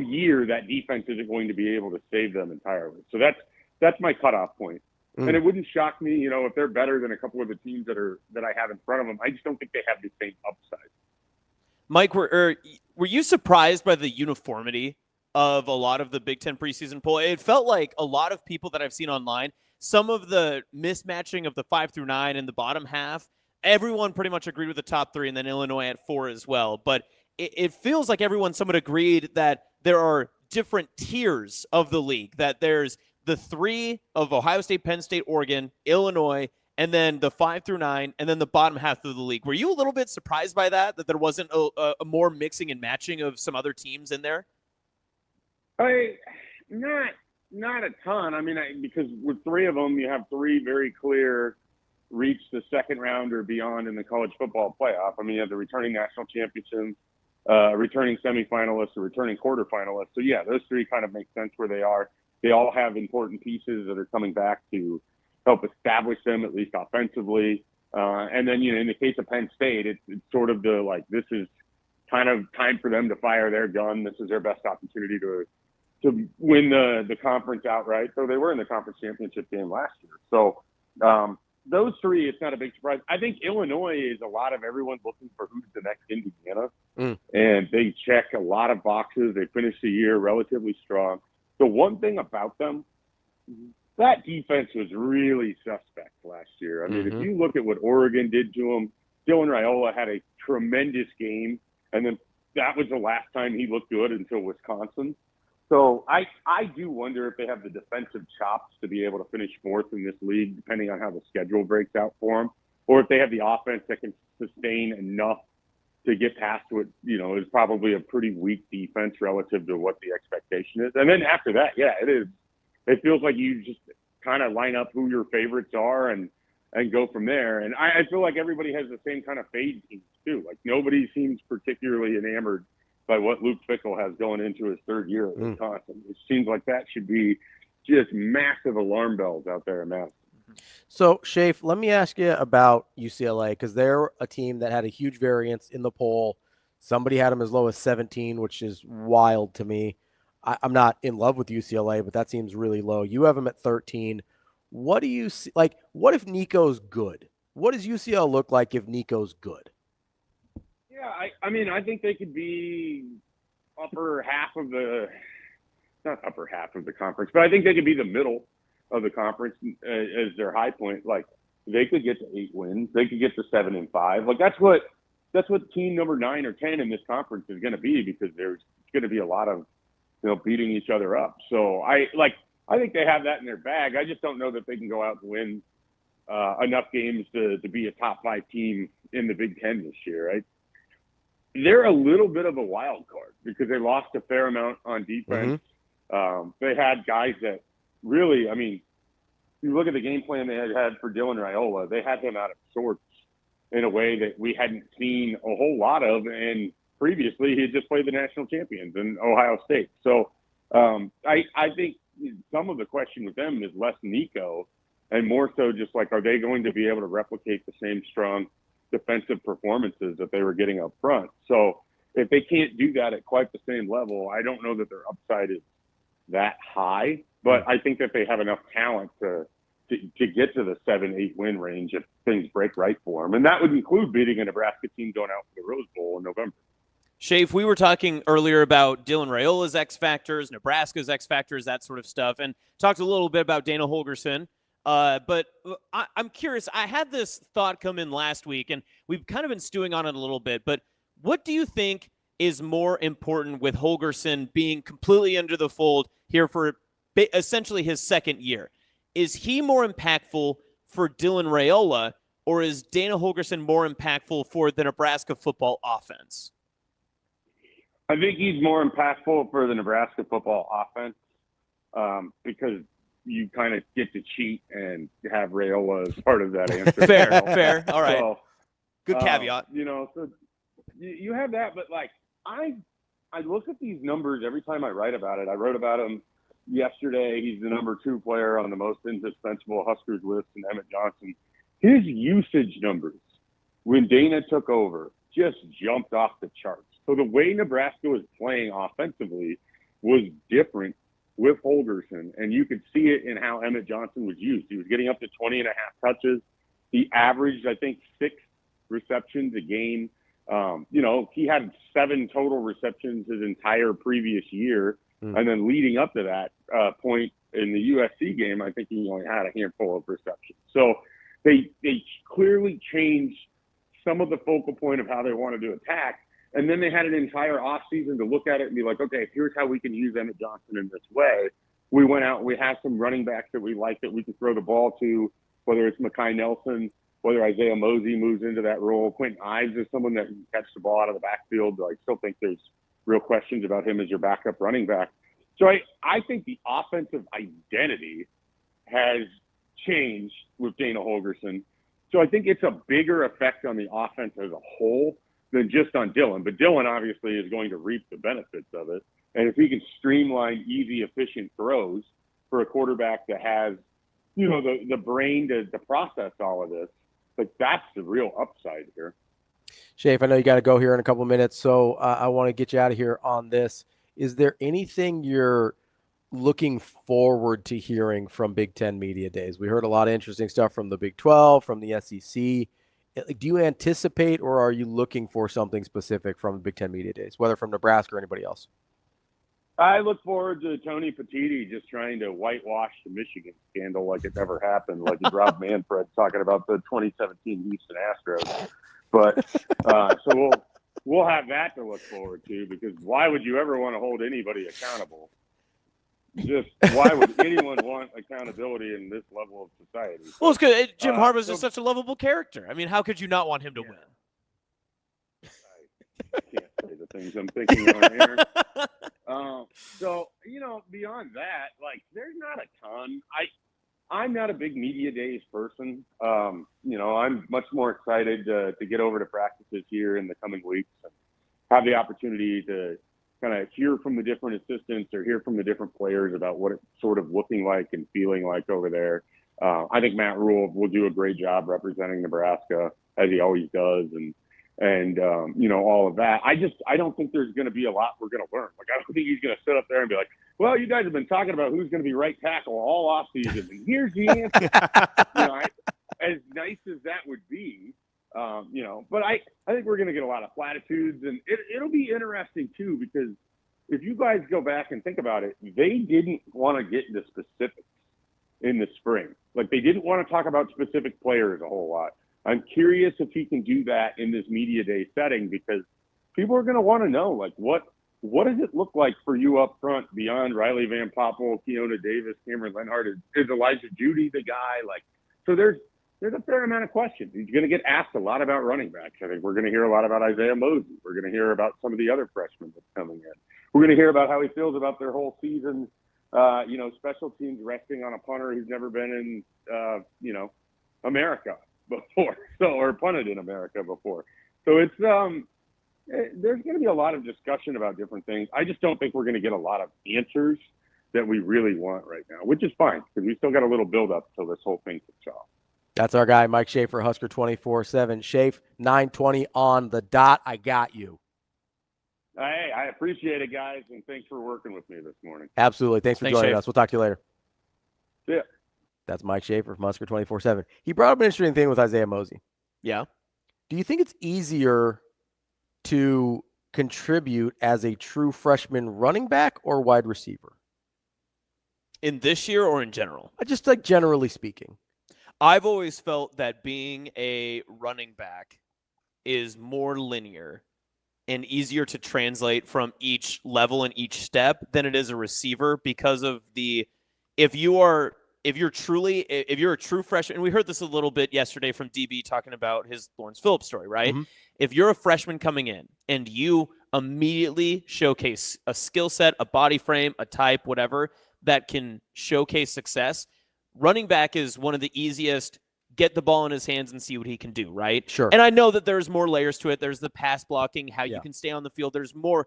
year, that defense isn't going to be able to save them entirely. So that's my cutoff point. And it wouldn't shock me, if they're better than a couple of the teams that I have in front of them. I just don't think they have the same upside. Mike, were you surprised by the uniformity of a lot of the Big Ten preseason poll? It felt like a lot of people that I've seen online, some of the mismatching of the 5 through 9 in the bottom half, everyone pretty much agreed with the top 3, and then Illinois at 4 as well. But it feels like everyone somewhat agreed that there are different tiers of the league, that there's the 3 of Ohio State, Penn State, Oregon, Illinois, and then the 5 through 9, and then the bottom half of the league. Were you a little bit surprised by that there wasn't a more mixing and matching of some other teams in there? Not a ton. I mean, because with 3 of them, you have 3 very clear reach the second round or beyond in the college football playoff. I mean, you have the returning national champions, returning semifinalists, or returning quarterfinalists. So, yeah, those 3 kind of make sense where they are. They all have important pieces that are coming back to help establish them, at least offensively. And then, in the case of Penn State, it's sort of this is kind of time for them to fire their gun. This is their best opportunity to win the conference outright. So they were in the conference championship game last year. So those 3, it's not a big surprise. I think Illinois is a lot of everyone looking for who's the next Indiana. And they check a lot of boxes. They finished the year relatively strong. The one thing about them, that defense was really suspect last year. I mean, if you look at what Oregon did to them, Dylan Raiola had a tremendous game, and then that was the last time he looked good until Wisconsin. So I do wonder if they have the defensive chops to be able to finish 4th in this league, depending on how the schedule breaks out for them, or if they have the offense that can sustain enough to get past what, is probably a pretty weak defense relative to what the expectation is. And then after that, yeah, it is. It feels like you just kind of line up who your favorites are and go from there. And I feel like everybody has the same kind of fade teams too. Like nobody seems particularly enamored by what Luke Fickell has going into his 3rd year at Wisconsin. It seems like that should be just massive alarm bells out there in Madison. So, Schaefer, let me ask you about UCLA, because they're a team that had a huge variance in the poll. Somebody had them as low as 17, which is wild to me. I'm not in love with UCLA, but that seems really low. You have them at 13. What do you see? Like, what if Nico's good? What does UCLA look like if Nico's good? Yeah, I think they could be upper half of the – not upper half of the conference, but I think they could be the middle of the conference as their high point. Like, they could get to 8 wins. They could get to 7-5. Like, that's what team number 9 or 10 in this conference is going to be, because there's going to be a lot of, beating each other up. So, I think they have that in their bag. I just don't know that they can go out and win enough games to be a top 5 team in the Big Ten this year, right? They're a little bit of a wild card because they lost a fair amount on defense. They had guys that really, you look at the game plan they had for Dylan Raiola, they had him out of sorts in a way that we hadn't seen a whole lot of. And previously, he had just played the national champions in Ohio State. So I think some of the question with them is less Nico and more so just like, are they going to be able to replicate the same strong defensive performances that they were getting up front? So if they can't do that at quite the same level, I don't know that their upside is that high, but I think that they have enough talent to get to the 7-8 win range if things break right for them. And that would include beating a Nebraska team going out for the Rose Bowl in November. Schaefer, we were talking earlier about Dylan Raiola's X factors, Nebraska's X factors, that sort of stuff, and talked a little bit about Dana Holgorsen. But I'm curious. I had this thought come in last week, and we've kind of been stewing on it a little bit. But what do you think is more important with Holgorsen being completely under the fold here for essentially his second year? Is he more impactful for Dylan Raiola, or is Dana Holgorsen more impactful for the Nebraska football offense? I think he's more impactful for the Nebraska football offense because you kind of get to cheat and have Raiola as part of that answer. Fair. All right. So, good caveat. So you have that, but like I look at these numbers every time I write about it. I wrote about him yesterday. He's the number 2 player on the most indispensable Huskers list in Emmett Johnson. His usage numbers when Dana took over just jumped off the charts. So the way Nebraska was playing offensively was different with Holgorsen, and you could see it in how Emmett Johnson was used. He was getting up to 20 and a half touches. He averaged, I think, 6 receptions a game. He had 7 total receptions his entire previous year. And then leading up to that point in the USC game, I think he only had a handful of receptions. So they clearly changed some of the focal point of how they wanted to attack. And then they had an entire offseason to look at it and be like, okay, here's how we can use Emmett Johnson in this way. We went out and we have some running backs that we like that we can throw the ball to, whether it's Mekhi Nelson, whether Isaiah Mosey moves into that role. Quentin Ives is someone that can catch the ball out of the backfield. I still think there's real questions about him as your backup running back. So I think the offensive identity has changed with Dana Holgorsen. So I think it's a bigger effect on the offense as a whole than just on Dylan. But Dylan obviously is going to reap the benefits of it. And if he can streamline easy, efficient throws for a quarterback that has, the brain to process all of this, like that's the real upside here. Schaefer, I know you got to go here in a couple of minutes, so I want to get you out of here on this. Is there anything you're looking forward to hearing from Big Ten Media Days? We heard a lot of interesting stuff from the Big 12, from the SEC. Do you anticipate or are you looking for something specific from the Big Ten Media Days, whether from Nebraska or anybody else? I look forward to Tony Petitti just trying to whitewash the Michigan scandal like it never happened, like Rob Manfred talking about the 2017 Houston Astros. But so we'll have that to look forward to, because why would you ever want to hold anybody accountable? Just why would anyone want accountability in this level of society? Well, it's good. Jim Harbaugh's just such a lovable character. I mean, how could you not want him to win? I can't say the things I'm thinking on air. So, beyond that, like, there's not a ton. I'm not a big media days person. I'm much more excited to get over to practices here in the coming weeks and have the opportunity to kind of hear from the different assistants or hear from the different players about what it's sort of looking like and feeling like over there. I think Matt Rule will do a great job representing Nebraska, as he always does, and all of that. I don't think there's going to be a lot we're going to learn. Like, I don't think he's going to sit up there and be like, well, you guys have been talking about who's going to be right tackle all offseason, and here's the answer. As nice as that would be, but I think we're going to get a lot of platitudes, and it'll be interesting too, because if you guys go back and think about it, they didn't want to get into specifics in the spring. Like, they didn't want to talk about specific players a whole lot. I'm curious if he can do that in this media day setting, because people are going to want to know, like, what does it look like for you up front beyond Riley Van Poppel, Keona Davis, Cameron Lenhart? Is Elijah Judy the guy? Like, so there's a fair amount of questions. He's going to get asked a lot about running backs. I think we're going to hear a lot about Isaiah Mosey. We're going to hear about some of the other freshmen that's coming in. We're going to hear about how he feels about their whole season special teams resting on a punter who's never been in, America before, or punted in America before. So it's there's going to be a lot of discussion about different things. I just don't think we're going to get a lot of answers that we really want right now, which is fine because we still got a little build up till this whole thing kicks off. That's our guy, Mike Schaefer, Husker 24/7. Schaefer, 9:20 on the dot. I got you. Hey, I appreciate it, guys, and thanks for working with me this morning. Absolutely. Thanks for joining us. We'll talk to you later. Yeah. That's Mike Schaefer from Husker 24/7. He brought up an interesting thing with Isaiah Mosey. Yeah. Do you think it's easier to contribute as a true freshman running back or wide receiver? In this year or in general? Just like generally speaking. I've always felt that being a running back is more linear and easier to translate from each level and each step than it is a receiver because of if you're a true freshman, and we heard this a little bit yesterday from DB talking about his Lawrence Phillips story, right? Mm-hmm. If you're a freshman coming in and you immediately showcase a skill set, a body frame, a type, whatever, that can showcase success, running back is one of the easiest. Get the ball in his hands and see what he can do, right? Sure. And I know that there's more layers to it. There's the pass blocking, how you Yeah. can stay on the field. There's more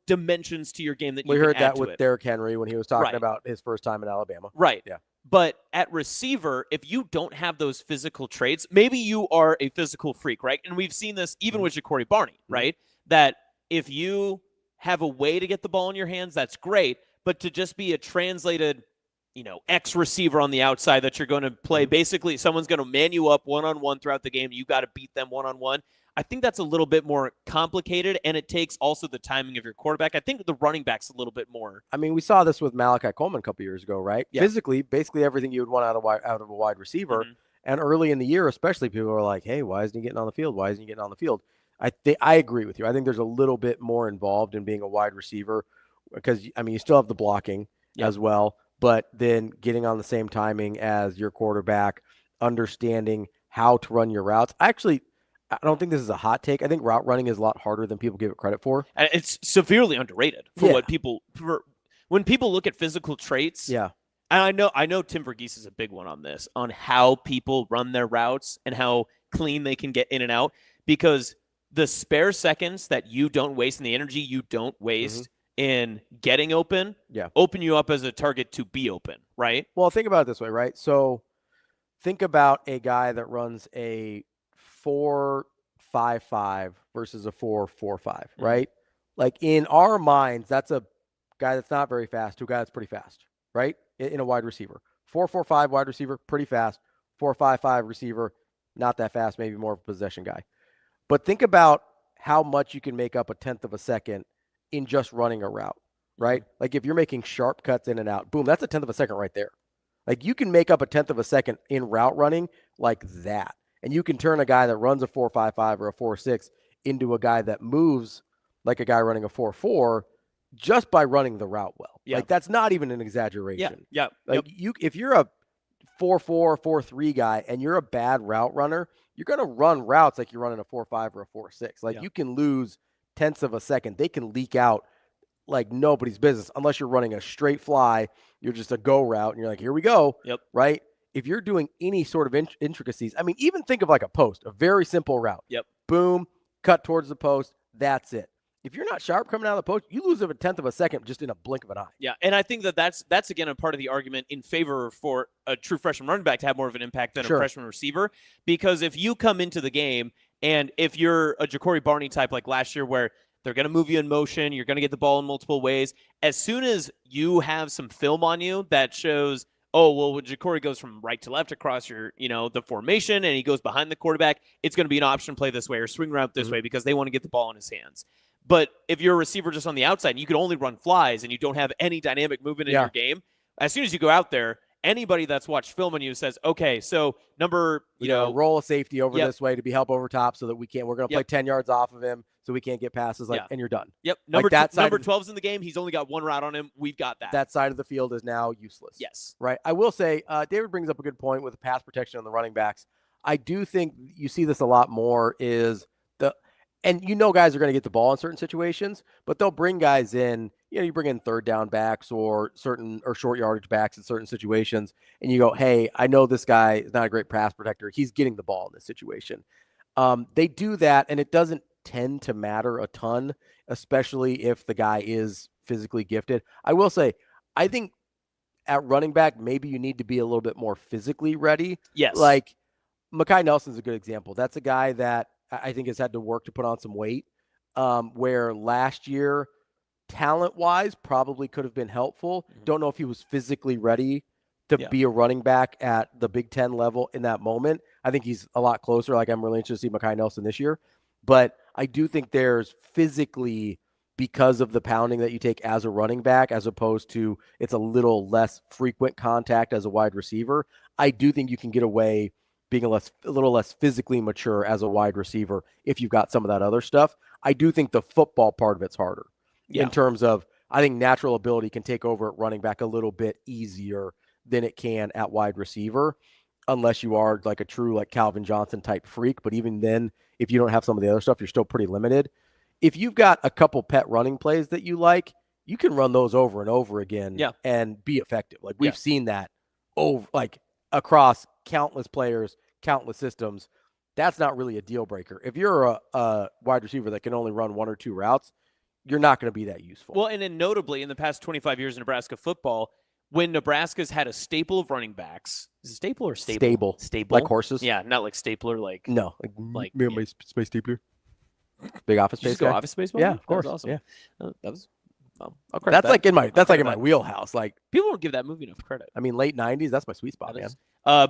dimensions to your game that you We can heard add that to with it. Derrick Henry when he was talking Right. about his first time in Alabama. Right. Yeah. But at receiver, if you don't have those physical traits, maybe you are a physical freak, right? And we've seen this even with Ja'Cory Barney, right? That if you have a way to get the ball in your hands, that's great. But to just be a translated, X receiver on the outside that you're going to play, basically someone's going to man you up one-on-one throughout the game. You got to beat them one-on-one. I think that's a little bit more complicated, and it takes also the timing of your quarterback. I think the running back's a little bit more. I mean, we saw this with Malachi Coleman a couple years ago, right? Yeah. Physically, basically everything you would want out of a wide receiver. Mm-hmm. And early in the year, especially, people are like, hey, why isn't he getting on the field? Why isn't he getting on the field? I agree with you. I think there's a little bit more involved in being a wide receiver because, you still have the blocking as well, but then getting on the same timing as your quarterback, understanding how to run your routes. I don't think this is a hot take. I think route running is a lot harder than people give it credit for. And it's severely underrated for when people look at physical traits. Yeah. And I know Tim Verghese is a big one on this, on how people run their routes and how clean they can get in and out, because the spare seconds that you don't waste and the energy you don't waste in getting open, open you up as a target to be open, right? Well, think about it this way, right? So think about a guy that runs a 4.55 versus a 4.45, right? Like in our minds, that's a guy that's not very fast to a guy that's pretty fast, right? In a wide receiver. 4.45 wide receiver, pretty fast. 4.55 receiver, not that fast, maybe more of a possession guy. But think about how much you can make up a tenth of a second in just running a route, right? Like if you're making sharp cuts in and out, boom, that's a tenth of a second right there. Like you can make up a tenth of a second in route running like that. And you can turn a guy that runs a 4.55 or a 4.6 into a guy that moves like a guy running a 4.4 just by running the route well. Yeah. Like that's not even an exaggeration. Yeah. Like if you're a 4.4, 4.3 guy and you're a bad route runner, you're going to run routes like you're running a 4.5 or a 4.6. Like you can lose tenths of a second. They can leak out like nobody's business unless you're running a straight fly. You're just a go route and you're like, here we go. Yep. Right? If you're doing any sort of intricacies, I mean, even think of like a post, a very simple route. Yep. Boom, cut towards the post. That's it. If you're not sharp coming out of the post, you lose a tenth of a second just in a blink of an eye. Yeah, and I think that's again a part of the argument in favor for a true freshman running back to have more of an impact than a freshman receiver. Because if you come into the game and if you're a Ja'Cory Barney type like last year where they're going to move you in motion, you're going to get the ball in multiple ways, as soon as you have some film on you that shows, oh, well, when Ja'Cory goes from right to left across your, the formation and he goes behind the quarterback, it's going to be an option play this way or swing route this way because they want to get the ball in his hands. But if you're a receiver just on the outside and you can only run flies and you don't have any dynamic movement in your game, as soon as you go out there, anybody that's watched film on you says, okay, so roll a safety over this way to be help over top so that we're going to play 10 yards off of him so we can't get passes and you're done. Yep. Number 12's in the game. He's only got one route on him. We've got that. That side of the field is now useless. Yes. Right. I will say, David brings up a good point with the pass protection on the running backs. I do think you see this a lot more is and guys are going to get the ball in certain situations, but they'll bring guys in. You bring in third down backs or short yardage backs in certain situations, and you go, hey, I know this guy is not a great pass protector. He's getting the ball in this situation. They do that, and it doesn't tend to matter a ton, especially if the guy is physically gifted. I will say, I think at running back, maybe you need to be a little bit more physically ready. Yes. Like Mekhi Nelson's a good example. That's a guy that I think has had to work to put on some weight, where last year, talent-wise, probably could have been helpful. Don't know if he was physically ready to be a running back at the Big Ten level in that moment. I think he's a lot closer. Like, I'm really interested to see Mekhi Nelson this year. But I do think there's physically, because of the pounding that you take as a running back, as opposed to it's a little less frequent contact as a wide receiver, I do think you can get away being a little less physically mature as a wide receiver if you've got some of that other stuff. I do think the football part of it's harder in terms of, I think natural ability can take over at running back a little bit easier than it can at wide receiver, unless you are like a true like Calvin Johnson type freak. But even then, if you don't have some of the other stuff, you're still pretty limited. If you've got a couple pet running plays that you like, you can run those over and over again and be effective. Like we've seen that across countless players, countless systems. That's not really a deal breaker. If you're a wide receiver that can only run one or two routes, you're not going to be that useful. Well, and then notably in the past 25 years in Nebraska football, when Nebraska's had a staple of running backs, is it staple or stable? Stable. Like horses? Yeah, not like stapler. Like no, like my space stapler. Big office space. Did you just go office space? Yeah, of course. That was awesome. Yeah, that was. That's like in my wheelhouse. Like people don't give that movie enough credit. I mean, late 90s. That's my sweet spot, man.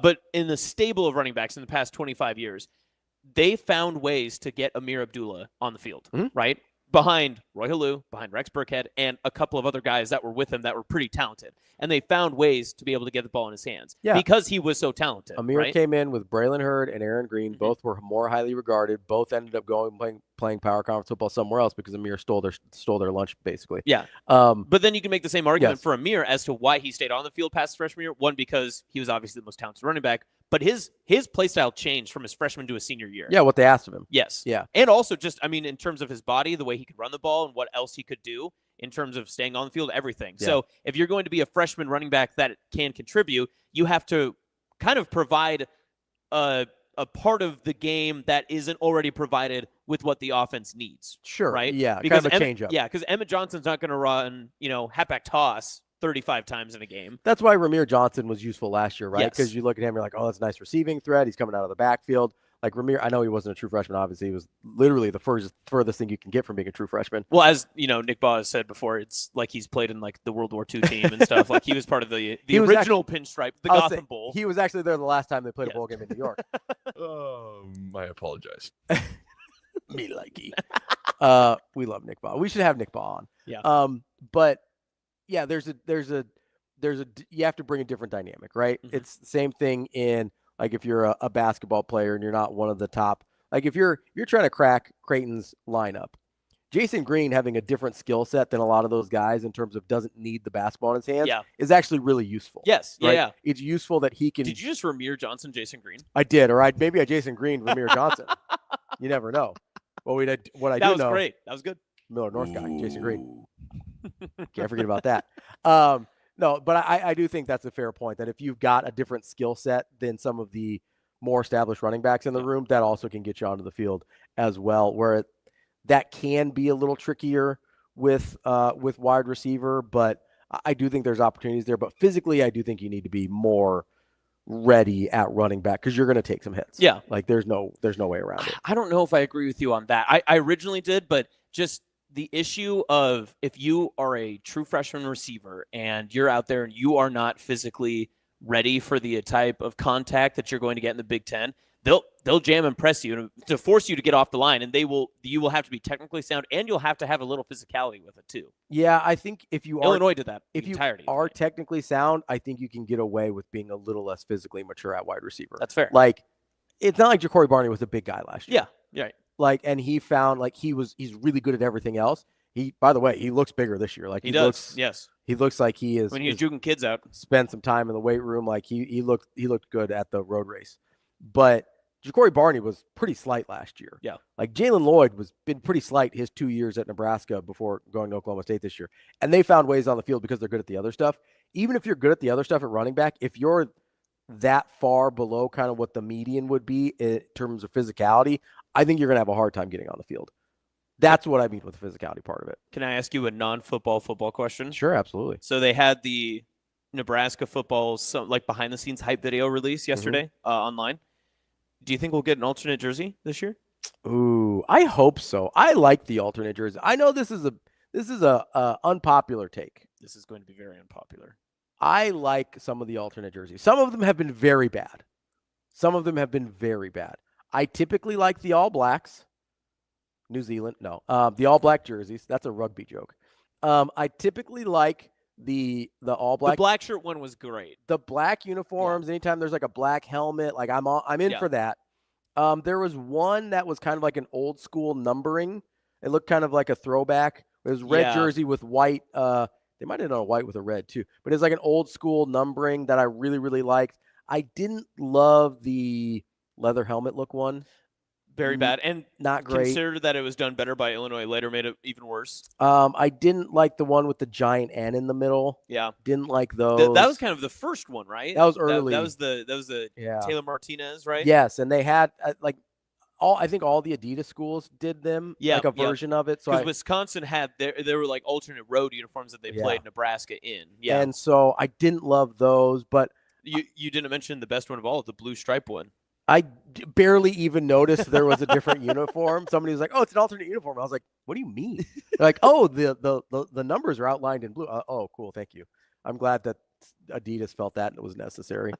But in the stable of running backs in the past 25 years, they found ways to get Amir Abdullah on the field, right? Behind Roy Halou, behind Rex Burkhead, and a couple of other guys that were with him that were pretty talented. And they found ways to be able to get the ball in his hands because he was so talented. Amir came in with Braylon Hurd and Aaron Green. Both were more highly regarded. Both ended up playing power conference football somewhere else because Amir stole their lunch, basically. Yeah. But then you can make the same argument for Amir as to why he stayed on the field past his freshman year. One, because he was obviously the most talented running back. But his play style changed from his freshman to his senior year. Yeah, what they asked of him. Yes. Yeah. And also just, I mean, in terms of his body, the way he could run the ball and what else he could do in terms of staying on the field, everything. Yeah. So if you're going to be a freshman running back that can contribute, you have to kind of provide a part of the game that isn't already provided with what the offense needs. Sure. Right? Yeah, because kind of a change up. Yeah, because Emmett Johnson's not going to run, halfback toss 35 times in a game. That's why Ramir Johnson was useful last year, right? Yes. Because you look at him, you're like, oh, that's a nice receiving threat. He's coming out of the backfield. Like Ramir, I know he wasn't a true freshman. Obviously, he was literally the furthest thing you can get from being a true freshman. Well, as Nick Baugh has said before, it's like he's played in like the World War II team and stuff. Like he was part of the original pinstripe, the Gotham Bowl. He was actually there the last time they played a bowl game in New York. I apologize. Me likey. We love Nick Baugh. We should have Nick Baugh on. Yeah. But yeah, there's a you have to bring a different dynamic, right? Mm-hmm. It's the same thing in like if you're a basketball player and you're not one of the top, like if you're trying to crack Creighton's lineup, Jason Green having a different skill set than a lot of those guys in terms of doesn't need the basketball in his hands is actually really useful. Yes. Right? Yeah. It's useful that he can. Did you just Ramir Johnson, Jason Green? I did. Or maybe I Jason Green, Ramir Johnson. You never know. Well, I do know. That was great. That was good. Miller North guy, Jason Green. Can't forget about that. No, but I do think that's a fair point, that if you've got a different skill set than some of the more established running backs in the room, that also can get you onto the field as well, where that can be a little trickier with wide receiver, but I do think there's opportunities there. But physically, I do think you need to be more ready at running back because you're going to take some hits. Yeah. Like there's no way around it. I don't know if I agree with you on that. I originally did, but just the issue of if you are a true freshman receiver and you're out there and you are not physically ready for the type of contact that you're going to get in the Big Ten, they'll jam and press you to force you to get off the line, and you will have to be technically sound, and you'll have to have a little physicality with it too. Yeah, I think if you Illinois did that. If you are technically sound, I think you can get away with being a little less physically mature at wide receiver. That's fair. Like it's not like Ja'Cory Barney was a big guy last year. Yeah, right. Like, and he found like he's really good at everything else. By the way, he looks bigger this year. Like he does. Yes. He looks like he is. When he's juking kids out. Spent some time in the weight room. Like he looked good at the road race. But Ja'Cory Barney was pretty slight last year. Yeah. Like Jalen Lloyd was been pretty slight his 2 years at Nebraska before going to Oklahoma State this year. And they found ways on the field because they're good at the other stuff. Even if you're good at the other stuff at running back, if you're that far below kind of what the median would be in terms of physicality, I think you're going to have a hard time getting on the field. That's what I mean with the physicality part of it. Can I ask you a non-football question? Sure, absolutely. So they had the Nebraska football, behind-the-scenes hype video release yesterday online. Do you think we'll get an alternate jersey this year? Ooh, I hope so. I like the alternate jersey. I know this is a unpopular take. This is going to be very unpopular. I like some of the alternate jerseys. Some of them have been very bad. I typically like the All Blacks. New Zealand, no. The All Black jerseys. That's a rugby joke. I typically like the All Black. The black shirt one was great. The black uniforms. Yeah. Anytime there's like a black helmet, like I'm in for that. There was one that was kind of like an old school numbering. It looked kind of like a throwback. It was red jersey with white. They might have done a white with a red too, but it's like an old school numbering that I really, really liked. I didn't love the leather helmet look one. Very bad. And not great. Consider that it was done better by Illinois later, made it even worse. I didn't like the one with the giant N in the middle. Yeah. Didn't like those. That was kind of the first one, right? That was early. That was the Taylor Martinez, right? Yes, and they had I think all the Adidas schools did them, like a version of it. So because Wisconsin had there were like alternate road uniforms that they played Nebraska in. Yeah. And so I didn't love those, but you didn't mention the best one of all, the blue stripe one. I barely even noticed there was a different uniform. Somebody was like, "Oh, it's an alternate uniform." I was like, "What do you mean?" They're like, "Oh, the numbers are outlined in blue." Oh, cool, thank you. I'm glad that Adidas felt that it was necessary.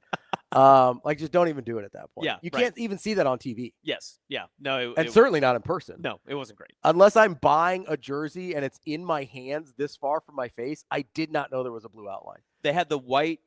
Just don't even do it at that point. Yeah, you can't even see that on TV. Yes, yeah, no, and certainly not in person. No, it wasn't great. Unless I'm buying a jersey and it's in my hands this far from my face, I did not know there was a blue outline. They had the white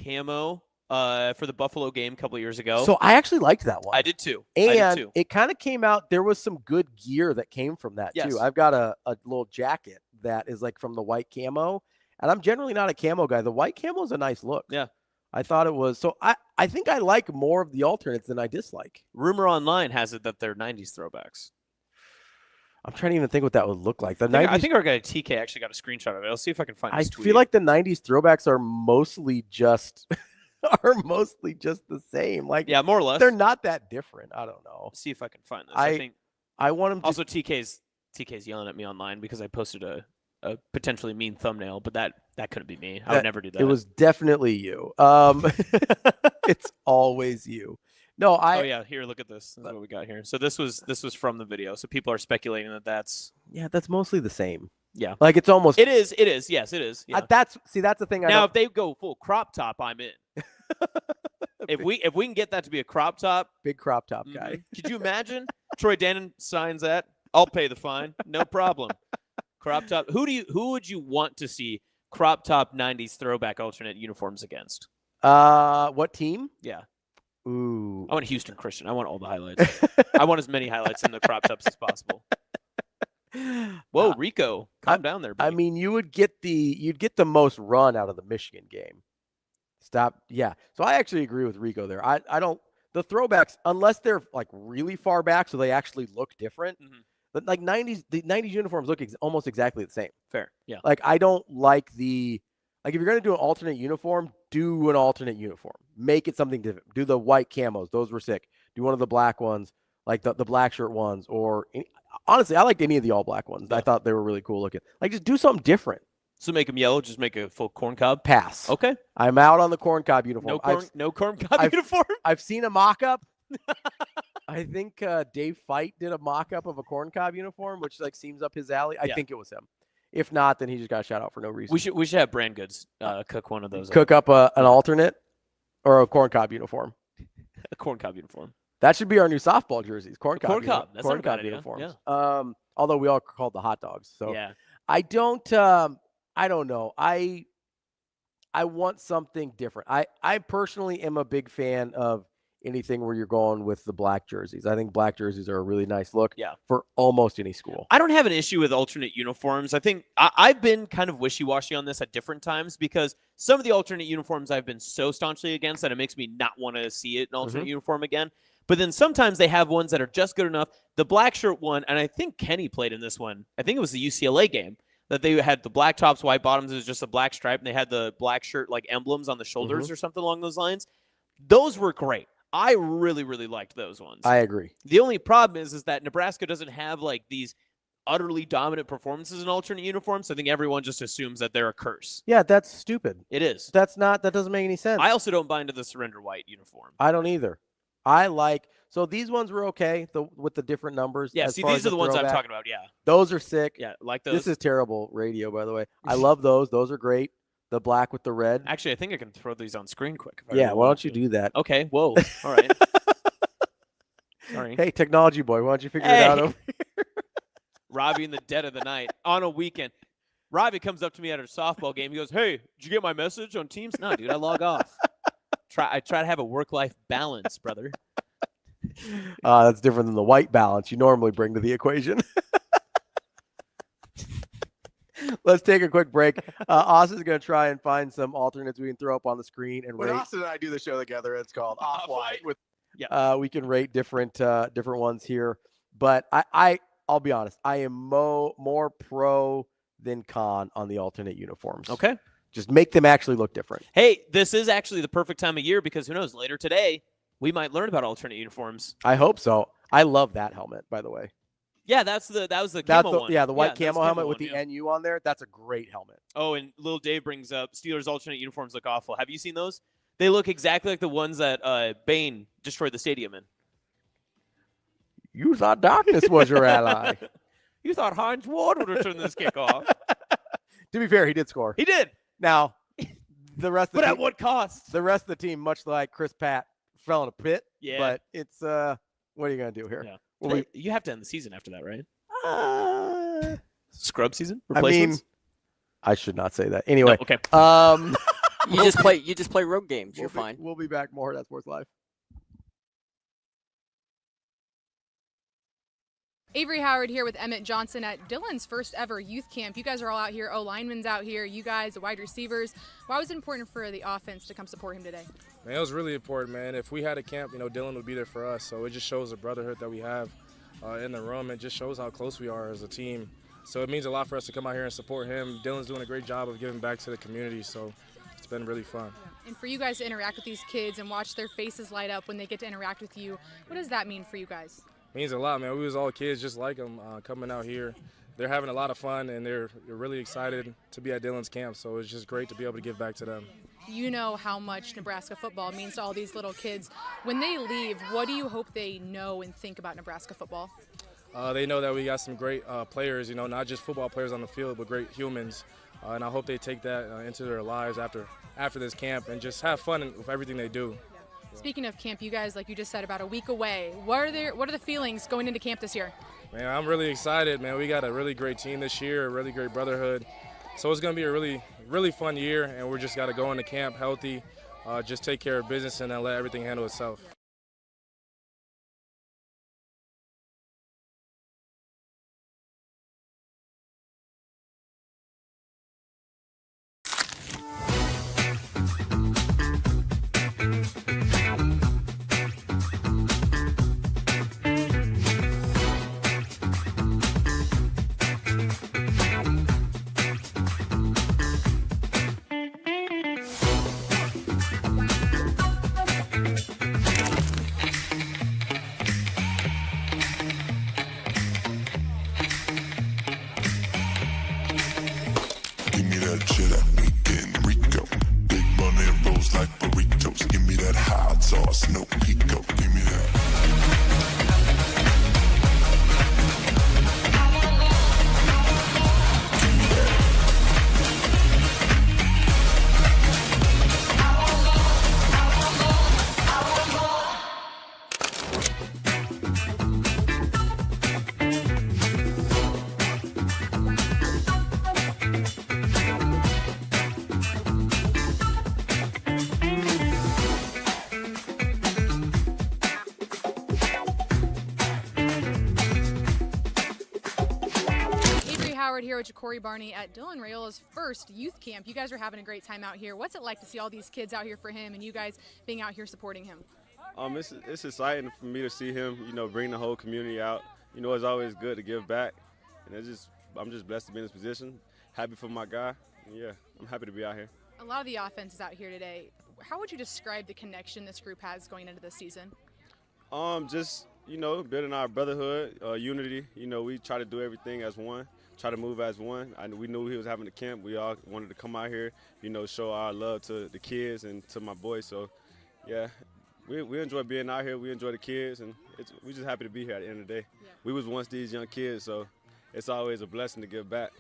camo for the Buffalo game a couple of years ago. So I actually liked that one. I did too. And it kind of came out, there was some good gear that came from that too. I've got a little jacket that is like from the white camo, and I'm generally not a camo guy. The white camo is a nice look. Yeah. I thought it was. So I think I like more of the alternates than I dislike. Rumor online has it that they're 90s throwbacks. I'm trying to even think what that would look like. I think our guy TK actually got a screenshot of it. I'll see if I can find this tweet. I feel like the 90s throwbacks are mostly just the same. Like, yeah, more or less. They're not that different. I don't know. See if I can find this. I want him to. Also, TK's yelling at me online because I posted a potentially mean thumbnail, but that couldn't be me. I would never do that. It was definitely you. It's always you. No, Oh yeah, here, look at this. This is what we got here. So this was from the video. So people are speculating that's mostly the same. Yeah. Like it's almost. It is. Yes, it is. Yeah. That's the thing. Now, if they go full crop top, I'm in. If we can get that to be a crop top, big crop top guy. Could you imagine? Troy Dannon signs that. I'll pay the fine. No problem. Crop top. Who would you want to see crop top 90s throwback alternate uniforms against? What team? Yeah. Ooh. I want Houston Christian. I want all the highlights. I want as many highlights in the crop tops as possible. Whoa, Rico, calm down there, buddy. I mean, you'd get the most run out of the Michigan game. Stop. Yeah. So I actually agree with Rico there. I don't the throwbacks, unless they're like really far back so they actually look different. Mm-hmm. But like the 90s uniforms look almost exactly the same. Fair. Yeah. Like I don't like if you're going to do an alternate uniform, do an alternate uniform. Make it something different. Do the white camos. Those were sick. Do one of the black ones, like the black shirt ones, or honestly, I liked any of the all black ones. Yeah. I thought they were really cool looking. Like just do something different. So make them yellow, just make a full corn cob? Pass. Okay. I'm out on the corn cob uniform. No corn cob uniform? I've seen a mock-up. I think Dave Fight did a mock-up of a corn cob uniform, which like seems up his alley. I think it was him. If not, then he just got a shout out for no reason. We should have Brand Goods cook one of those. Cook up an alternate or a corn cob uniform. A corn cob uniform. That should be our new softball jerseys. Corn cob. That's corn cob uniforms. Yeah. Although we all called the hot dogs. So yeah. I don't know. I want something different. I personally am a big fan of anything where you're going with the black jerseys. I think black jerseys are a really nice look for almost any school. I don't have an issue with alternate uniforms. I think I've been kind of wishy-washy on this at different times because some of the alternate uniforms I've been so staunchly against that it makes me not want to see it in alternate uniform again. But then sometimes they have ones that are just good enough. The black shirt one, and I think Kenny played in this one. I think it was the UCLA game that they had the black tops, white bottoms. It was just a black stripe, and they had the black shirt like emblems on the shoulders or something along those lines. Those were great. I really, really liked those ones. I agree. The only problem is that Nebraska doesn't have like these utterly dominant performances in alternate uniforms. I think everyone just assumes that they're a curse. Yeah, that's stupid. It is. That doesn't make any sense. I also don't buy into the surrender white uniform. I don't either. So these ones were okay with the different numbers. Yeah, see, these are the ones I'm talking about, yeah. Those are sick. Yeah, like those. This is terrible radio, by the way. I love those. Those are great. The black with the red. Actually, I think I can throw these on screen quick. Yeah, why don't you do that? Okay, whoa. All right. Sorry. Hey, technology boy, why don't you figure it out over here? Ravi in the dead of the night on a weekend. Ravi comes up to me at a softball game. He goes, "Hey, did you get my message on Teams?" No, dude, I log off. I try to have a work-life balance, brother. That's different than the white balance you normally bring to the equation. Let's take a quick break. Austin's going to try and find some alternates we can throw up on the screen and When rate. Austin and I do the show together, it's called Off-White. We can rate different ones here. But I'll be honest. I am more pro than con on the alternate uniforms. Okay. Just make them actually look different. Hey, this is actually the perfect time of year because who knows, later today we might learn about alternate uniforms. I hope so. I love that helmet, by the way. Yeah, that was the camo one. Yeah, the white camo helmet with one, the NU on there. That's a great helmet. Oh, and Lil Dave brings up Steelers alternate uniforms look awful. Have you seen those? They look exactly like the ones that Bain destroyed the stadium in. You thought darkness was your ally. You thought Hines Ward would return this kickoff. To be fair, he did score. He did. Now, the rest of the But team, at what cost? The rest of the team, much like Chris Pat, fell in a pit. Yeah. But it's what are you gonna do here? Yeah. Well, You have to end the season after that, right? Scrub season? Replacements? I should not say that. Anyway. No, okay. You just play road games. You're fine. We'll be back more at Sports Live. Avery Howard here with Emmett Johnson at Dillon's first ever youth camp. You guys are all out here. O-linemen's out here. You guys, the wide receivers. Why was it important for the offense to come support him today? Man, it was really important, man. If we had a camp, Dillon would be there for us. So it just shows the brotherhood that we have in the room. It just shows how close we are as a team. So it means a lot for us to come out here and support him. Dillon's doing a great job of giving back to the community. So it's been really fun. And for you guys to interact with these kids and watch their faces light up when they get to interact with you, what does that mean for you guys? Means a lot, man. We was all kids just like them coming out here. They're having a lot of fun, and they're really excited to be at Dillon's camp. So it's just great to be able to give back to them. You know how much Nebraska football means to all these little kids. When they leave, what do you hope they know and think about Nebraska football? They know that we got some great players, not just football players on the field, but great humans. And I hope they take that into their lives after this camp and just have fun with everything they do. Speaking of camp, you guys, like you just said, about a week away. What are the feelings going into camp this year? Man, I'm really excited, man. We got a really great team this year, a really great brotherhood. So it's going to be a really, really fun year, and we're just got to go into camp healthy, just take care of business, and then let everything handle itself. Give me that cheddar, weekend Rico. Big money rolls like burritos. Give me that hot sauce, no pico. Give me that. Here with Corey Barney at Dylan Raiola's first youth camp. You guys are having a great time out here. What's it like to see all these kids out here for him and you guys being out here supporting him? It's exciting for me to see him, bring the whole community out. It's always good to give back, and I'm just blessed to be in this position. Happy for my guy. Yeah, I'm happy to be out here. A lot of the offense is out here today. How would you describe the connection this group has going into this season? Just building our brotherhood, unity. We try to do everything as one, try to move as one. We knew he was having a camp. We all wanted to come out here, show our love to the kids and to my boys. So, yeah, we enjoy being out here. We enjoy the kids, and we're just happy to be here at the end of the day. Yeah. We was once these young kids, so it's always a blessing to give back.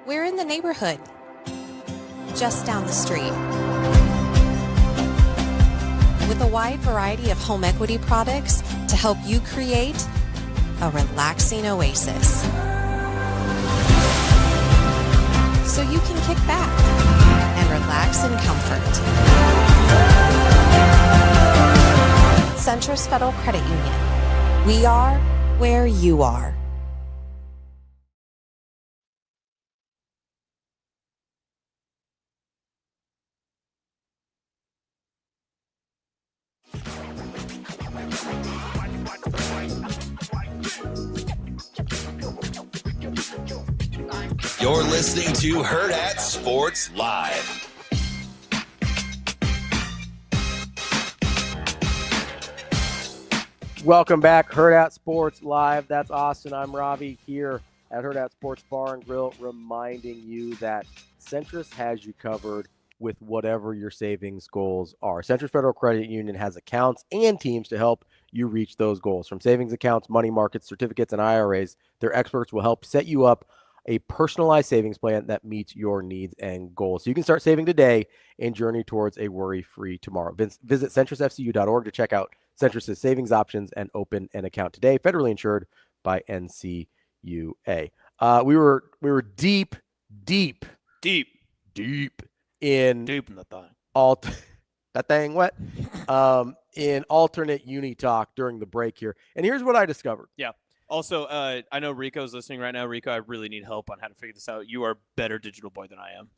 We're in the neighborhood, just down the street. With a wide variety of home equity products to help you create a relaxing oasis. So you can kick back and relax in comfort. Centris Federal Credit Union. We are where you are. You're listening to Hurrdat Sports Live. Welcome back, Hurrdat Sports Live. That's Austin. I'm Ravi here at Hurrdat Sports Bar and Grill, reminding you that Centris has you covered with whatever your savings goals are. Centris Federal Credit Union has accounts and teams to help you reach those goals. From savings accounts, money markets, certificates, and IRAs, their experts will help set you up a personalized savings plan that meets your needs and goals. So you can start saving today and journey towards a worry-free tomorrow. Visit centrisfcu.org to check out Centris' savings options and open an account today. Federally insured by NCUA. We were deep in the thing. That thing wet. In alternate uni talk during the break here. And here's what I discovered. Yeah. Also, I know Rico's listening right now. Rico, I really need help on how to figure this out. You are a better digital boy than I am.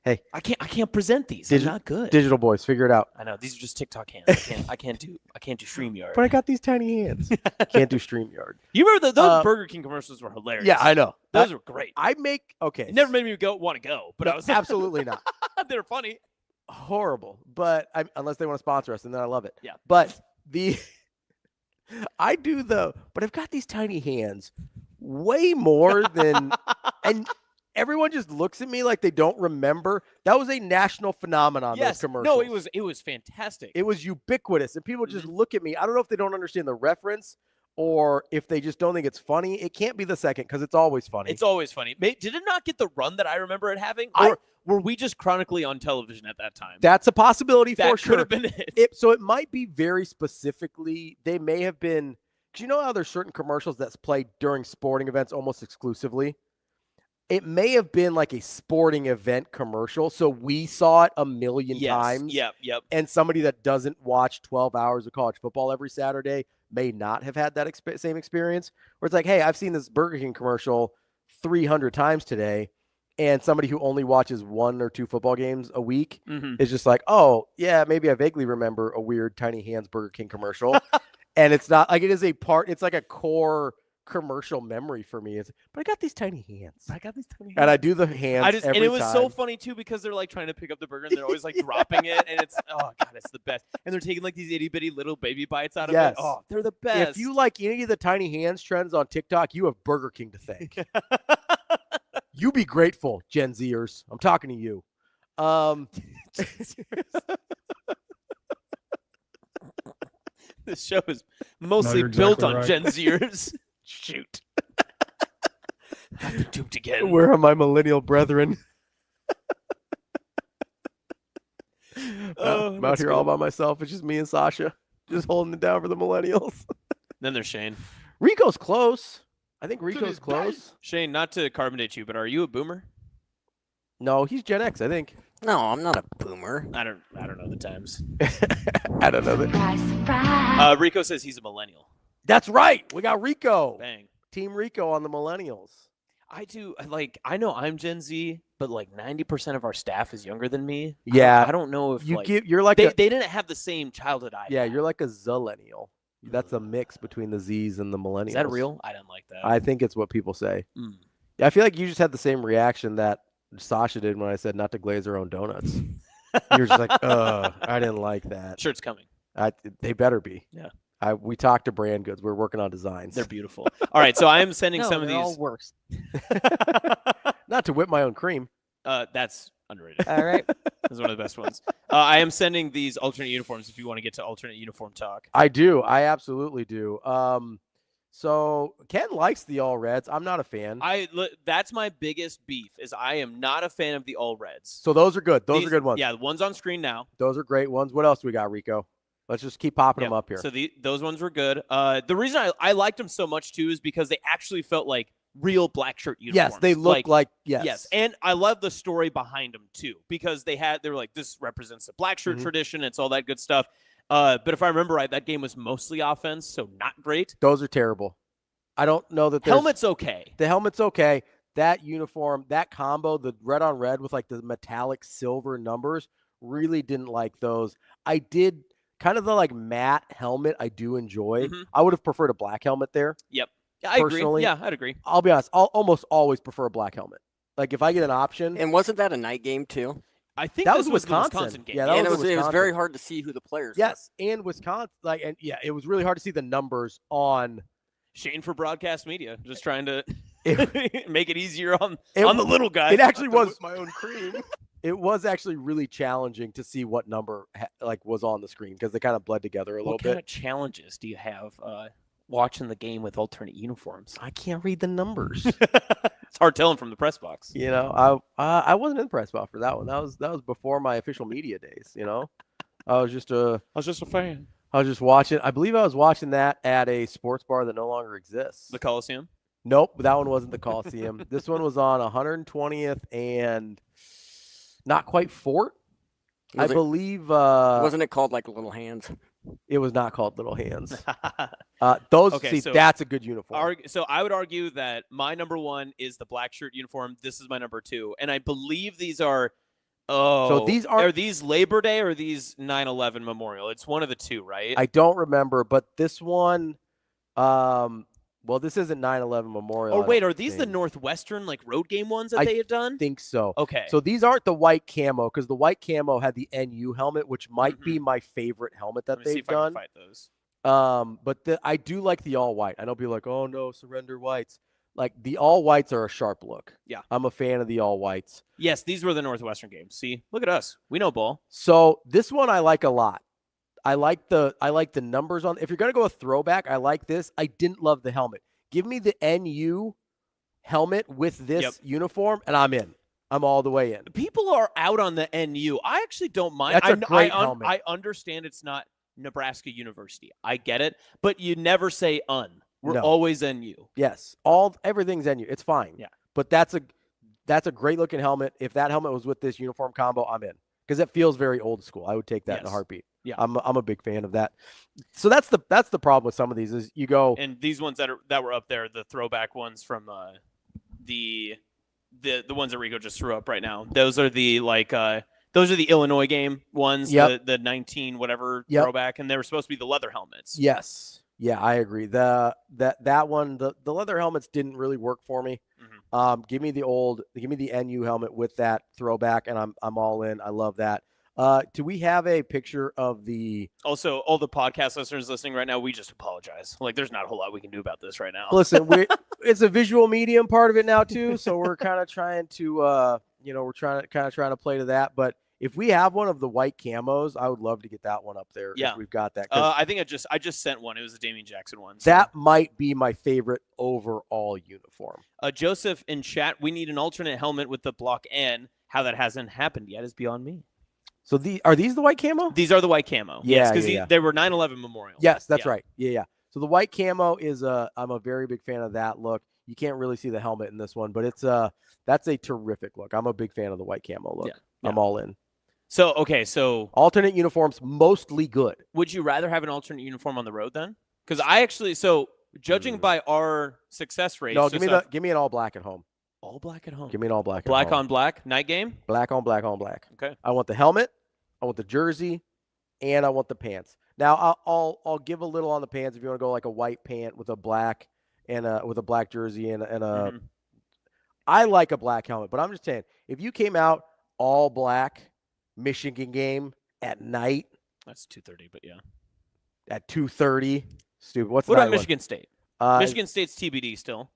Hey, I can't present these. I'm not good. Digital boys, figure it out. I know these are just TikTok hands. I can't do StreamYard. But I got these tiny hands. Can't do StreamYard. You remember those Burger King commercials were hilarious. Yeah, I know. Those were great. Okay. It never made me want to go, but no, I was absolutely not. They're funny. Horrible, but unless they want to sponsor us, and then I love it. Yeah. But but I've got these tiny hands way more than, and everyone just looks at me like they don't remember. That was a national phenomenon. Yes. Those commercials. No, it was fantastic. It was ubiquitous, and people just look at me. I don't know if they don't understand the reference or if they just don't think it's funny. It can't be the second because it's always funny. It's always funny. Did it not get the run that I remember it having? Or were we just chronically on television at that time? That's a possibility for sure. That could have been it. So it might be very specifically, they may have been, because you know how there's certain commercials that's played during sporting events almost exclusively? It may have been like a sporting event commercial. So we saw it a million times. Yep. And somebody that doesn't watch 12 hours of college football every Saturday may not have had that same experience. Where it's like, hey, I've seen this Burger King commercial 300 times today. And somebody who only watches 1 or 2 football games a week is just like, oh, yeah, maybe I vaguely remember a weird Tiny Hands Burger King commercial. And it's not like it is it's like a core commercial memory for me. But I got these tiny hands. And I do the hands every and it was time. So funny, too, because they're like trying to pick up the burger and they're always like dropping it. And it's, oh, God, it's the best. And they're taking like these itty bitty little baby bites out of it. Oh, they're the best. If you like any of the tiny hands trends on TikTok, you have Burger King to thank. You be grateful, Gen Zers. I'm talking to you. This show is mostly built on Gen Zers. Shoot. I've been duped again. Where are my millennial brethren? I'm out here all by myself. It's just me and Sasha, just holding it down for the millennials. Then there's Shane. Rico's close. I think Rico's close. Shane, not to carbon date you, but are you a boomer? No, he's Gen X, I think. No, I'm not a boomer. I don't know the times. I don't know that. Rico says he's a millennial. That's right. We got Rico. Bang. Team Rico on the millennials. I know I'm Gen Z, but 90% of our staff is younger than me. Yeah. I don't know if you're like they didn't have the same childhood I Yeah, had. you're like a zillennial. That's a mix between the Z's and the millennials. Is that real? I didn't like that. I think it's what people say. Mm. Yeah, I feel like you just had the same reaction that Sasha did when I said not to glaze her own donuts. You're just like, I didn't like that. Shirt's coming. They better be. Yeah. We talked to Brand Goods. We're working on designs. They're beautiful. All right, so I am sending some of they're all these. worse. Not to whip my own cream. That's underrated. All right. That's one of the best ones. I am sending these alternate uniforms if you want to get to alternate uniform talk. I do. I absolutely do. So Ken likes the all reds. I'm not a fan. That's my biggest beef is I am not a fan of the all reds. So those are good. Those are good ones. Yeah, the ones on screen now. Those are great ones. What else do we got, Rico? Let's just keep popping them up here. So those ones were good. The reason I liked them so much too is because they actually felt like real black shirt uniforms. Yes, they look like yes. Yes, and I love the story behind them too because they were like, this represents the black shirt tradition. It's all that good stuff. But if I remember right, that game was mostly offense, so not great. Those are terrible. I don't know that helmet's okay. The helmet's okay. That uniform, that combo, the red on red with the metallic silver numbers, really didn't like those. I did kind of the matte helmet. I do enjoy. I would have preferred a black helmet there. Yep. I personally, agree. Yeah, I'd agree. I'll be honest. I'll almost always prefer a black helmet. If I get an option. And wasn't that a night game too? I think that was Wisconsin. The Wisconsin game. Yeah, it was very hard to see who the players were. Yes, and Wisconsin. It was really hard to see the numbers on. Shane for broadcast media, just trying to make it easier on the little guy. It actually was my own cream. It was actually really challenging to see what number was on the screen because they kind of bled together a little bit. What kind of challenges do you have watching the game with alternate uniforms? I can't read the numbers. It's hard telling from the press box. I wasn't in the press box for that one. That was before my official media days. I was just a fan. I was just watching. I believe I was watching that at a sports bar that no longer exists. The Coliseum? Nope, that one wasn't the Coliseum. This one was on 120th and not quite Fort. I believe. Wasn't it called Little Hands? It was not called Little Hands. That's a good uniform. So I would argue that my number one is the black shirt uniform. This is my number two, and I believe these are. So are these Labor Day or these 9/11 Memorial? It's one of the two, right? I don't remember, but this one, this isn't 9/11 Memorial. Oh wait, are these the Northwestern road game ones that they had done? I think so. Okay. So these aren't the white camo because the white camo had the NU helmet, which might be my favorite helmet that they've done. I can find those. But I do like the all white. I know people are like, oh no, surrender whites. The all whites are a sharp look. Yeah. I'm a fan of the all whites. Yes, these were the Northwestern games. See, look at us. We know ball. So this one I like a lot. I like the numbers on. If you're gonna go a throwback, I like this. I didn't love the helmet. Give me the NU helmet with this uniform, and I'm in. I'm all the way in. People are out on the NU. I actually don't mind. That's a great helmet. I understand it's not Nebraska University. I get it, but you never say un. We're always NU. Yes, everything's NU. It's fine. Yeah, but that's a great looking helmet. If that helmet was with this uniform combo, I'm in because it feels very old school. I would take that in a heartbeat. Yeah, I'm a big fan of that. So that's the problem with some of these is you go and these ones that were up there, the throwback ones from the ones that Rico just threw up right now. Those are the those are the Illinois game ones. Yep. The 19 whatever throwback, and they were supposed to be the leather helmets. Yes. Yeah, I agree. That one, the leather helmets didn't really work for me. Give me the NU helmet with that throwback, and I'm all in. I love that. Do we have a picture of the? Also, all the podcast listeners listening right now, we just apologize. There's not a whole lot we can do about this right now. Listen, it's a visual medium part of it now too, so we're kind of trying to, trying to play to that, but. If we have one of the white camos, I would love to get that one up there. Yeah, if we've got that. I think I just sent one. It was the Damian Jackson one. So. That might be my favorite overall uniform. Joseph in chat, we need an alternate helmet with the block N. How that hasn't happened yet is beyond me. So are these the white camo? These are the white camo. Yeah, because they were 9/11 memorial. Yes, that's right. Yeah. So the white camo is I'm a very big fan of that look. You can't really see the helmet in this one, but that's a terrific look. I'm a big fan of the white camo look. Yeah. I'm all in. So alternate uniforms, mostly good. Would you rather have an alternate uniform on the road then? Because judging by our success rate. No, give me an all black at home. All black at home. Give me an all black. Black at home. on black night game. Black on black on black. Okay. I want the helmet. I want the jersey, and I want the pants. Now I'll give a little on the pants if you want to go like a white pant with a black and with a black jersey and a. I like a black helmet, but I'm just saying if you came out all black Michigan game at night. That's 2:30, but yeah. At 2:30, stupid. What about Michigan State? Michigan State's TBD still.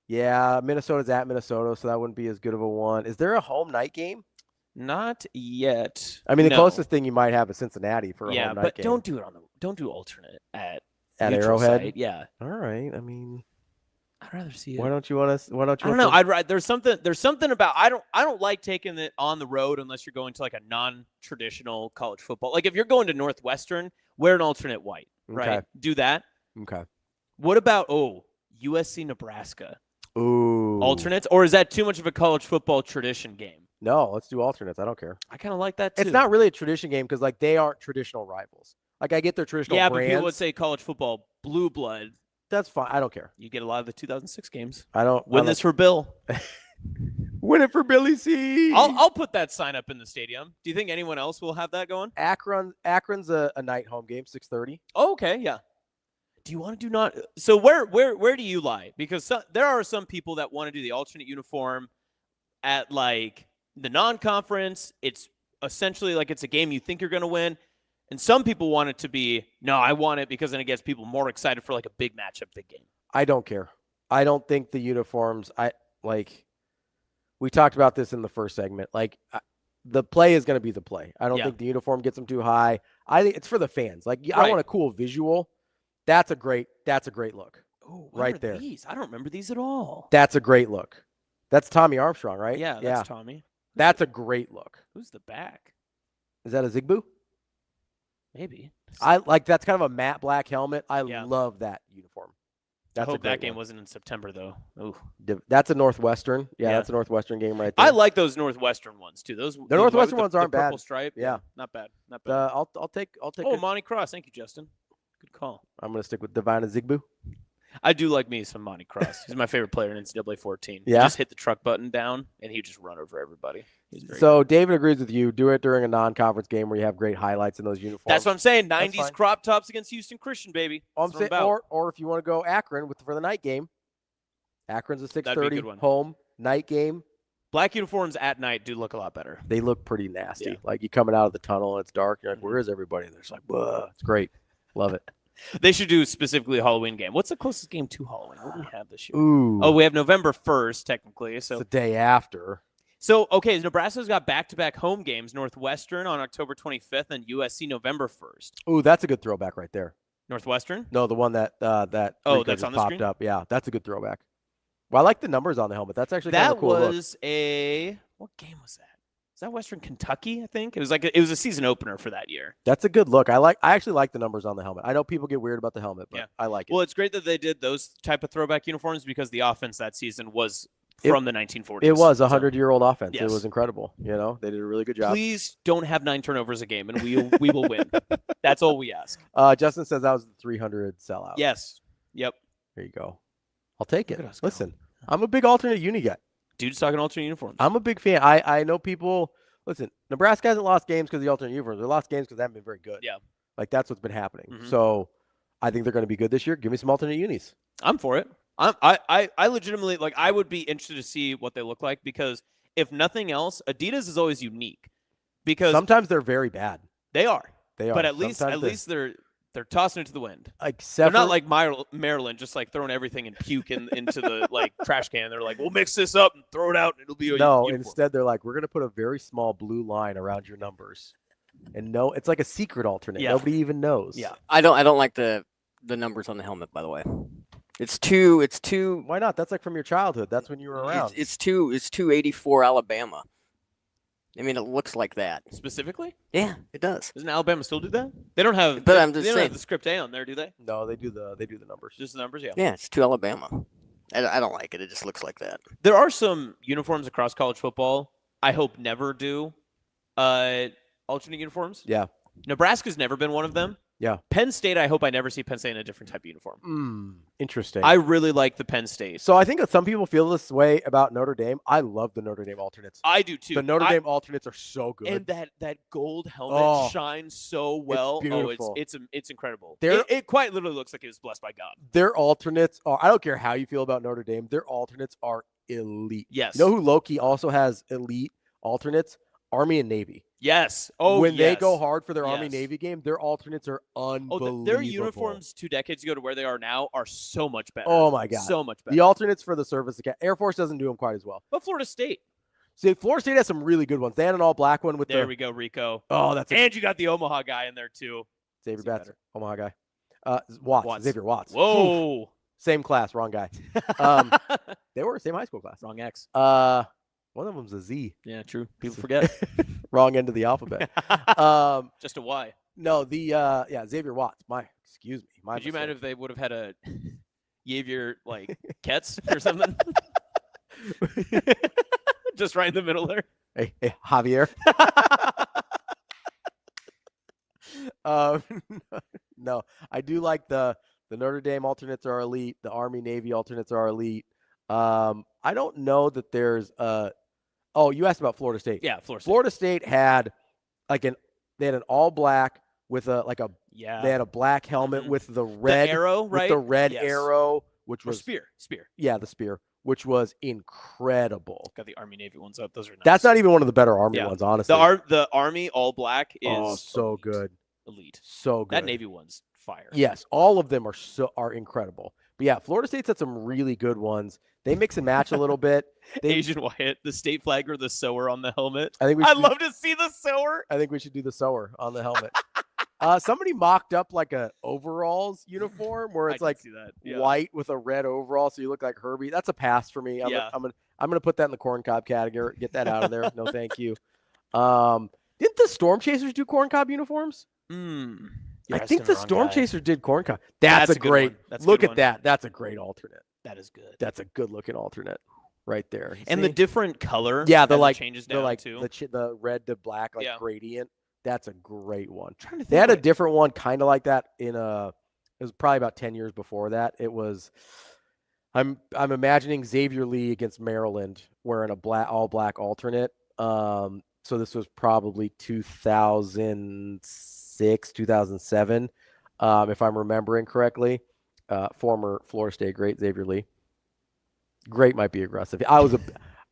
Yeah, Minnesota's at Minnesota, so that wouldn't be as good of a one. Is there a home night game? Not yet. I mean, the closest thing you might have is Cincinnati for a home night game. Yeah, but don't do alternate at Arrowhead. Site. Yeah. All right. I mean, I'd rather see it. Why don't you want to? I don't know. There's something about I don't like taking it on the road unless you're going to like a non-traditional college football. Like if you're going to Northwestern, wear an alternate white. Right. Okay. Do that. Okay. What about USC Nebraska? Ooh. Alternates, or is that too much of a college football tradition game? No, let's do alternates. I don't care. I kind of like that too. It's not really a tradition game because like they aren't traditional rivals. Like I get their traditional brands. But people would say college football blue blood. That's fine. I don't care. You get a lot of the 2006 games. Win this for Bill. Win it for Billy C. I'll put that sign up in the stadium. Do you think anyone else will have that going? Akron's a night home game, 6:30. Oh, okay, yeah. Do you want to do not? So where do you lie? Because there are some people that want to do the alternate uniform at like the non-conference. It's essentially like it's a game you think you're going to win. And some people want it to be, no, I want it because then it gets people more excited for like a big matchup, big game. I don't care. I don't think the uniforms, we talked about this in the first segment. Like the play is going to be the play. I don't think the uniform gets them too high. I think it's for the fans. Like I want a cool visual. That's a great look. Oh, right there. These? I don't remember these at all. That's a great look. That's Tommy Armstrong, right? Yeah, that's Tommy. That's a great look. Who's the back? Is that a Zigbu? Maybe. That's kind of a matte black helmet. I love that uniform. I hope that game wasn't in September though. Ooh. That's a Northwestern. Yeah, that's a Northwestern game right there. I like those Northwestern ones too. The Northwestern ones aren't the bad. Purple stripe. Yeah, not bad. Not bad. I'll take. Oh, Monty Cross. Thank you, Justin. Good call. I'm gonna stick with Divine and Zigbu. I do like me some Monty Cross. He's my favorite player in NCAA 14. Yeah. He just hit the truck button down, and he just run over everybody. So good. David agrees with you. Do it during a non-conference game where you have great highlights in those uniforms. That's what I'm saying. 90s crop tops against Houston Christian, baby. I'm saying, or if you want to go Akron for the night game. Akron's a 6:30 home night game. Black uniforms at night do look a lot better. They look pretty nasty. Yeah. Like you coming out of the tunnel and it's dark. You're like, where is everybody? And they're just like, whoa, it's great. Love it. They should do specifically a Halloween game. What's the closest game to Halloween? What do we have this year? Ooh. Oh, we have November 1st, technically. So it's the day after. So, okay, Nebraska's got back-to-back home games, Northwestern on October 25th and USC November 1st. Ooh, that's a good throwback right there. Northwestern? No, the one that that's on the popped screen? up. Yeah, that's a good throwback. Well, I like the numbers on the helmet. That's actually kind of a cool That was what game was that? Is that Western Kentucky, I think? It was a season opener for that year. That's a good look. I actually like the numbers on the helmet. I know people get weird about the helmet, but I like it. Well, it's great that they did those type of throwback uniforms because the offense that season was from the 1940s. It was a 100-year-old offense. Yes. It was incredible. You know, they did a really good job. Please don't have 9 turnovers a game, and we will win. That's all we ask. Justin says that was the 300 sellout. Yes. Yep. There you go. I'll take it. Listen, I'm a big alternate uni guy. Dude's talking alternate uniforms. I'm a big fan. I know people. Listen, Nebraska hasn't lost games because of the alternate uniforms. They lost games because they haven't been very good. Yeah. Like, that's what's been happening. Mm-hmm. So I think they're going to be good this year. Give me some alternate unis. I'm for it. I legitimately, like, I would be interested to see what they look like because if nothing else, Adidas is always unique because sometimes they're very bad. They are. But at Sometimes least they're tossing it to the wind. They're not like Maryland, just like throwing everything and puke into the like trash can. They're like, we'll mix this up and throw it out, and it'll be a uniform. Instead they're like, we're gonna put a very small blue line around your numbers, and it's like a secret alternate. Yeah. Nobody even knows. Yeah, I don't like the numbers on the helmet. By the way, it's too. Why not? That's like from your childhood. That's when you were around. It's 284 Alabama. I mean, it looks like that. Specifically? Yeah, it does. Doesn't Alabama still do that? They don't have. But they, I'm just they don't saying. have the script A on there, do they? No, they do the numbers. Just the numbers, yeah. Yeah, it's to Alabama. I don't like it. It just looks like that. There are some uniforms across college football I hope never do alternate uniforms. Yeah. Nebraska's never been one of them. Yeah. Penn State, I hope I never see Penn State in a different type of uniform. Interesting. I really like the Penn State. So I think that some people feel this way about Notre Dame. I love the Notre Dame alternates. I do too. The Notre Dame alternates are so good. And that gold helmet shines so well. beautiful. It's incredible. They're- It quite literally looks like it was blessed by God. Their alternates are, I don't care how you feel about Notre Dame, their alternates are elite. Yes. You know who low-key also has elite alternates? Army and Navy. Yes. Oh, when they yes. go hard for their Yes. Army-Navy game, their alternates are unbelievable. Their uniforms 2 decades ago to where they are now are so much better. Oh, my God. So much better. The alternates for the service, Air Force doesn't do them quite as well. But Florida State. See, Florida State has some really good ones. They had an all-black one with There we go, Rico. Oh, that's and you got the Omaha guy in there, too. Xavier Batts, Omaha guy. Watts. Xavier Watts. Whoa. Same class, wrong guy. They were same high school class. Wrong X. One of them's a Z. Yeah, true. People forget. Wrong end of the alphabet. Just a Y. No, Xavier Watts. Excuse me. Could you imagine if they would have had a Xavier like Ketz or something? Just right in the middle there. Hey, Javier. No, I do like the Notre Dame alternates are elite. The Army Navy alternates are elite. I don't know that there's Oh, you asked about Florida State. Yeah, Florida State. Florida State had they had an all black with they had a black helmet with the red arrow, right? With the red Yes. arrow, which Or was spear. Yeah, the spear, which was incredible. Got the Army Navy ones up. Those are nice. That's not even one of the better Army ones, honestly. The Army all black is so good. Elite. So good. That Navy one's fire. Yes, all of them are incredible. But yeah, Florida State's had some really good ones. They mix and match a little bit. Asian Wyatt, the state flag or the sower on the helmet. I think I'd love to see the sower. I think we should do the sower on the helmet. Somebody mocked up like a overalls uniform where it's like see that. Yeah. white with a red overall, so you look like Herbie. That's a pass for me. I'm gonna put that in the corn cob category. Get that out of there. No, thank you. Didn't the Storm Chasers do corn cob uniforms? I think the Storm Chasers did corn cob. That's a great. Look at that. That's a great alternate. That is good. That's a good looking alternate right there. And See? the different color. Yeah, as it changes down too. The red to black gradient. That's a great one. trying to think They had a different one kind of like that it was probably about 10 years before that. It was I'm imagining Xavier Lee against Maryland wearing a all black alternate. So this was probably 2006, 2007, if I'm remembering correctly. Former Florida State great Xavier Lee. Great might be aggressive.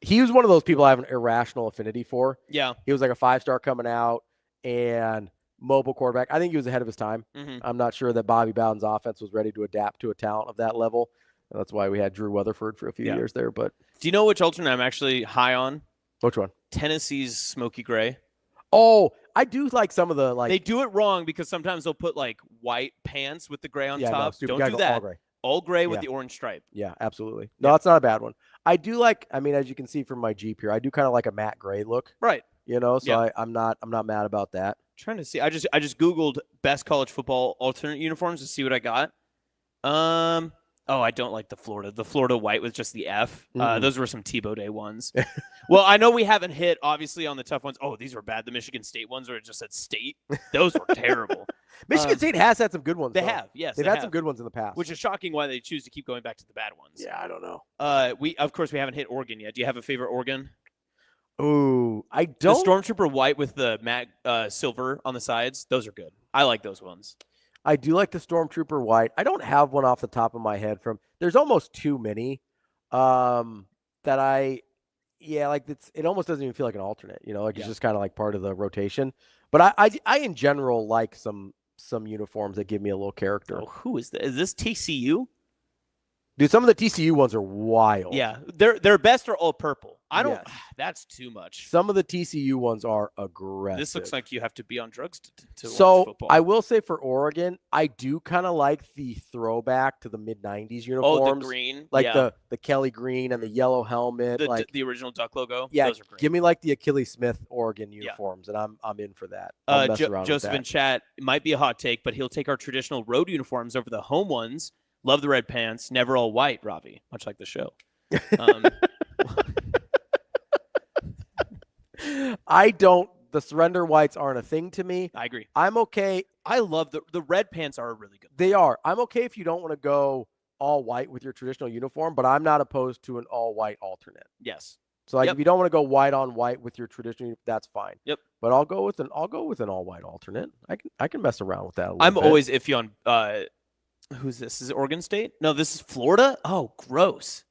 He was one of those people I have an irrational affinity for. Yeah. He was like a 5-star coming out and mobile quarterback. I think he was ahead of his time. Mhm. I'm not sure that Bobby Bowden's offense was ready to adapt to a talent of that level. And that's why we had Drew Weatherford for a few years there. But do you know which alternate I'm actually high on? Which one? Tennessee's smoky gray. Oh, I do like some of the They do it wrong because sometimes they'll put like white pants with the gray on Yeah, no, top. stupid. Don't Gotta do go that. all gray. All gray with Yeah. the orange stripe. Yeah, absolutely. No, it's not a bad one. I do like. I mean, as you can see from my Jeep here, I do kind of like a matte gray look. Right. You know, so Yeah. I'm not mad about that. Trying to see. I just Googled best college football alternate uniforms to see what I got. Oh, I don't like the Florida white with just the F. Mhm. Those were some Tebow Day ones. Well, I know we haven't hit obviously on the tough ones. Oh, these were bad. The Michigan State ones where it just said state. Those were terrible. Michigan State has had some good ones. They though. have, yes, They've they had have. some good ones in the past. Which is shocking why they choose to keep going back to the bad ones. Yeah, I don't know. We haven't hit Oregon yet. Do you have a favorite Oregon? Ooh, I don't. The Stormtrooper white with the matte silver on the sides. Those are good. I like those ones. I do like the Stormtrooper white. I don't have one off the top of my head there's almost too many that it almost doesn't even feel like an alternate, it's just kind of like part of the rotation. But I in general like some uniforms that give me a little character. Oh, who is that? Is this TCU? Dude, some of the TCU ones are wild. Yeah, their best are all purple. I don't. Yes. That's too much. Some of the TCU ones are aggressive. This looks like you have to be on drugs to so watch football. I will say for Oregon, I do kind of like the throwback to the mid-90s uniforms. Oh, the green. Like yeah. the Kelly green and the yellow helmet. The original Duck logo. Yeah, Those are great. give me like the Achilles Smith Oregon uniforms, and I'm in for that. I'll mess around Joseph with in chat, it might be a hot take, but he'll take our traditional road uniforms over the home ones. Love the red pants, never all white, Ravi, much like the show. The surrender whites aren't a thing to me. I agree. I'm okay. I love the red pants are really good. They are. I'm okay if you don't want to go all white with your traditional uniform, but I'm not opposed to an all white alternate. Yes. So if you don't want to go white on white with your traditional, that's fine. Yep. But I'll go with an all white alternate. I can mess around with that a little I'm bit. always iffy on who's this? Is it Oregon State? No, this is Florida. Oh, gross.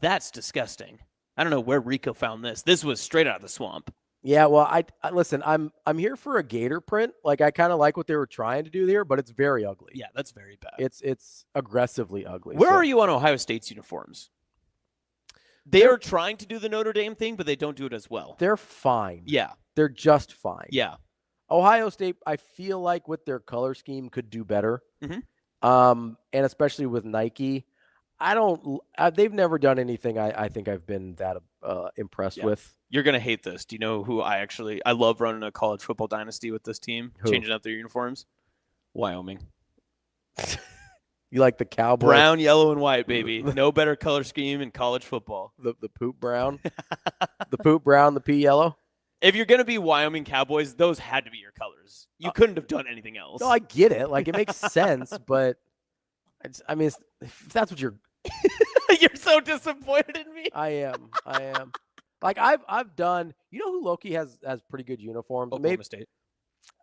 That's disgusting. I don't know where Rico found this. This was straight out of the swamp. Yeah, well, I listen. I'm here for a gator print. Like I kind of like what they were trying to do there, but it's very ugly. Yeah, that's very bad. It's aggressively ugly. Where are you on Ohio State's uniforms? They are trying to do the Notre Dame thing, but they don't do it as well. They're fine. Yeah, they're just fine. Yeah. Ohio State, I feel like with their color scheme could do better. Mm-hmm. And especially with Nike, they've never done anything I think I've been that impressed with. You're going to hate this. Do you know who I love running a college football dynasty with this team, changing up their uniforms? Wyoming. You like the Cowboys? Brown, yellow, and white, baby. No better color scheme in college football. The poop brown? The poop brown, the pea yellow? If you're going to be Wyoming Cowboys, those had to be your colors. You couldn't have done anything else. No, I get it. Like, it makes sense, but if that's what you're... You're so disappointed in me. I am. Like, I've done... You know who Loki has pretty good uniforms? Oklahoma State.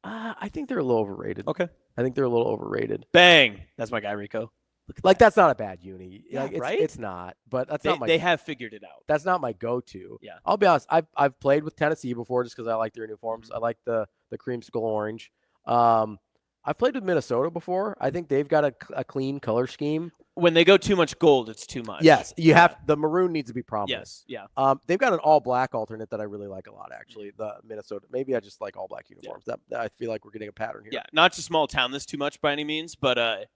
I think they're a little overrated. Okay. I think they're a little overrated. Bang. That's my guy, Rico. Like, that's not a bad uni. Yeah, like, right? It's not. But that's not my... They have figured it out. That's not my go-to. Yeah. I'll be honest. I've played with Tennessee before just because I like their uniforms. I like the creamsicle orange. I've played with Minnesota before. I think they've got a clean color scheme. When they go too much gold, it's too much. Yes, you have the maroon needs to be prominent. Yes, yeah. They've got an all black alternate that I really like a lot. Actually, the Minnesota. Maybe I just like all black uniforms. That I feel like we're getting a pattern here. Yeah, not to small town this too much by any means, but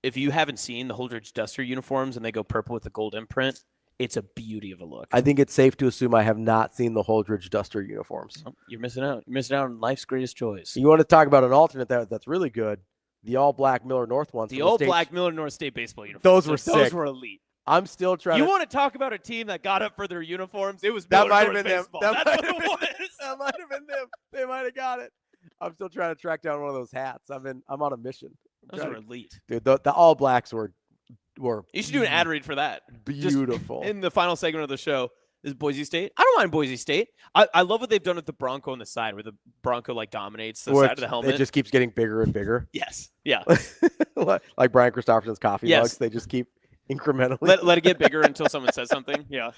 if you haven't seen the Holdridge Duster uniforms and they go purple with the gold imprint, it's a beauty of a look. I think it's safe to assume I have not seen the Holdridge Duster uniforms. Oh, you're missing out. You're missing out on life's greatest choice. You want to talk about an alternate that's really good? The all black Miller North ones. The all black Miller North State baseball uniforms. Those were elite. I'm still trying. You want to talk about a team that got up for their uniforms? It was that Miller might have North been them. baseball. That That's what it was. That might have been them. They might have got it. I'm still trying to track down one of those hats. I'm on a mission. Those were elite. Dude, the all blacks were. You should do an ad read for that. Beautiful. Just in the final segment of the show. Is Boise State. I don't mind Boise State. I love what they've done with the Bronco on the side, where the Bronco dominates the side of the helmet. It just keeps getting bigger and bigger. Yes. Yeah. Like Brian Christopherson's coffee mugs. They just keep incrementally. Let it get bigger until someone says something. Yeah.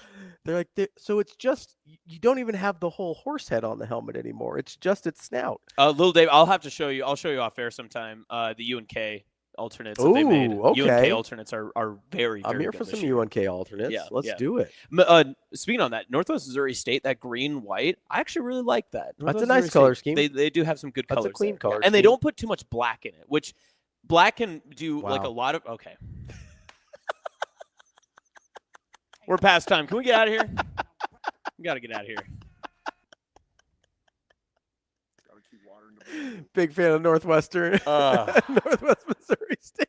They're like, so it's just, you don't even have the whole horse head on the helmet anymore. It's just its snout. Little Dave, I'll show you off air sometime. The UNK alternates that they made. Okay. UNK alternates are very, very I'm here good for this some year. UNK alternates. Yeah, Let's yeah. do it. Speaking on that, Northwest Missouri State, that green-white, I actually really like that. That's a Northwest nice Missouri color State, scheme. They do have some good colors. That's a clean there. color And they scheme. don't put too much black in it, which black can do like a lot of... Okay. We're past time. Can we get out of here? We got to get out of here. Big fan of Northwestern. Northwest Missouri State.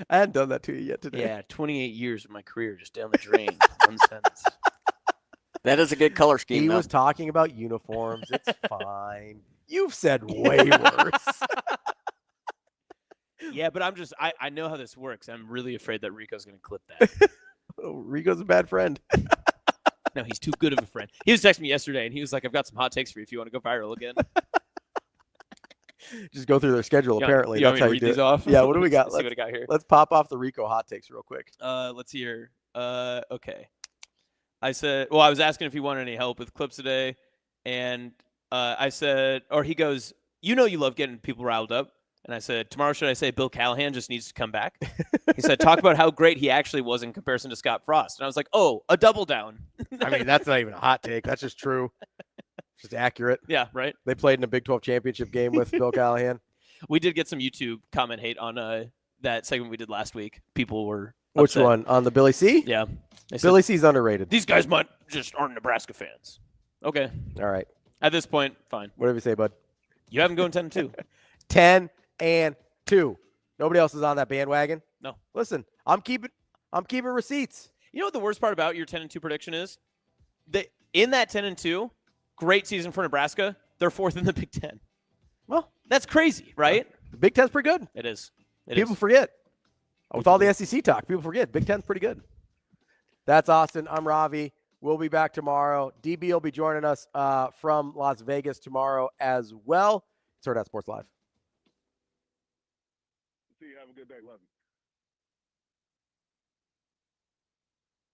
I hadn't done that to you yet today. Yeah, 28 years of my career just down the drain. One sentence. That is a good color scheme. He was talking about uniforms. It's fine. You've said way worse. Yeah, but I know how this works. I'm really afraid that Rico's going to clip that. Oh, Rico's a bad friend. No, he's too good of a friend. He was texting me yesterday, and he was like, I've got some hot takes for you if you want to go viral again. Just go through their schedule, apparently. You want That's me to how read these off? Yeah, what do we got? Let's see what I got here. Let's pop off the Rico hot takes real quick. Let's see here. Okay. I was asking if he wanted any help with clips today, and I said, or he goes, you love getting people riled up. And I said, tomorrow should I say Bill Callahan just needs to come back? He said, talk about how great he actually was in comparison to Scott Frost. And I was like, oh, a double down. I mean, that's not even a hot take. That's just true. Just accurate. Yeah, right. They played in a Big 12 championship game with Bill Callahan. We did get some YouTube comment hate on that segment we did last week. People were Which upset. one? On the Billy C? Yeah. Billy C's underrated. These guys just aren't Nebraska fans. Okay. All right. At this point, fine. Whatever you say, bud. You have them going 10-2. 10-2. Nobody else is on that bandwagon. No. Listen, I'm keeping receipts. You know what the worst part about your 10-2 prediction is? In that 10-2, great season for Nebraska. They're 4th in the Big Ten. Well, that's crazy, right? The Big Ten's pretty good. It is. People forget. With all the SEC talk, people forget. Big Ten's pretty good. That's Austin. I'm Ravi. We'll be back tomorrow. DB will be joining us from Las Vegas tomorrow as well. It's Hurrdat Sports Live. See you. Have a good day. Love you.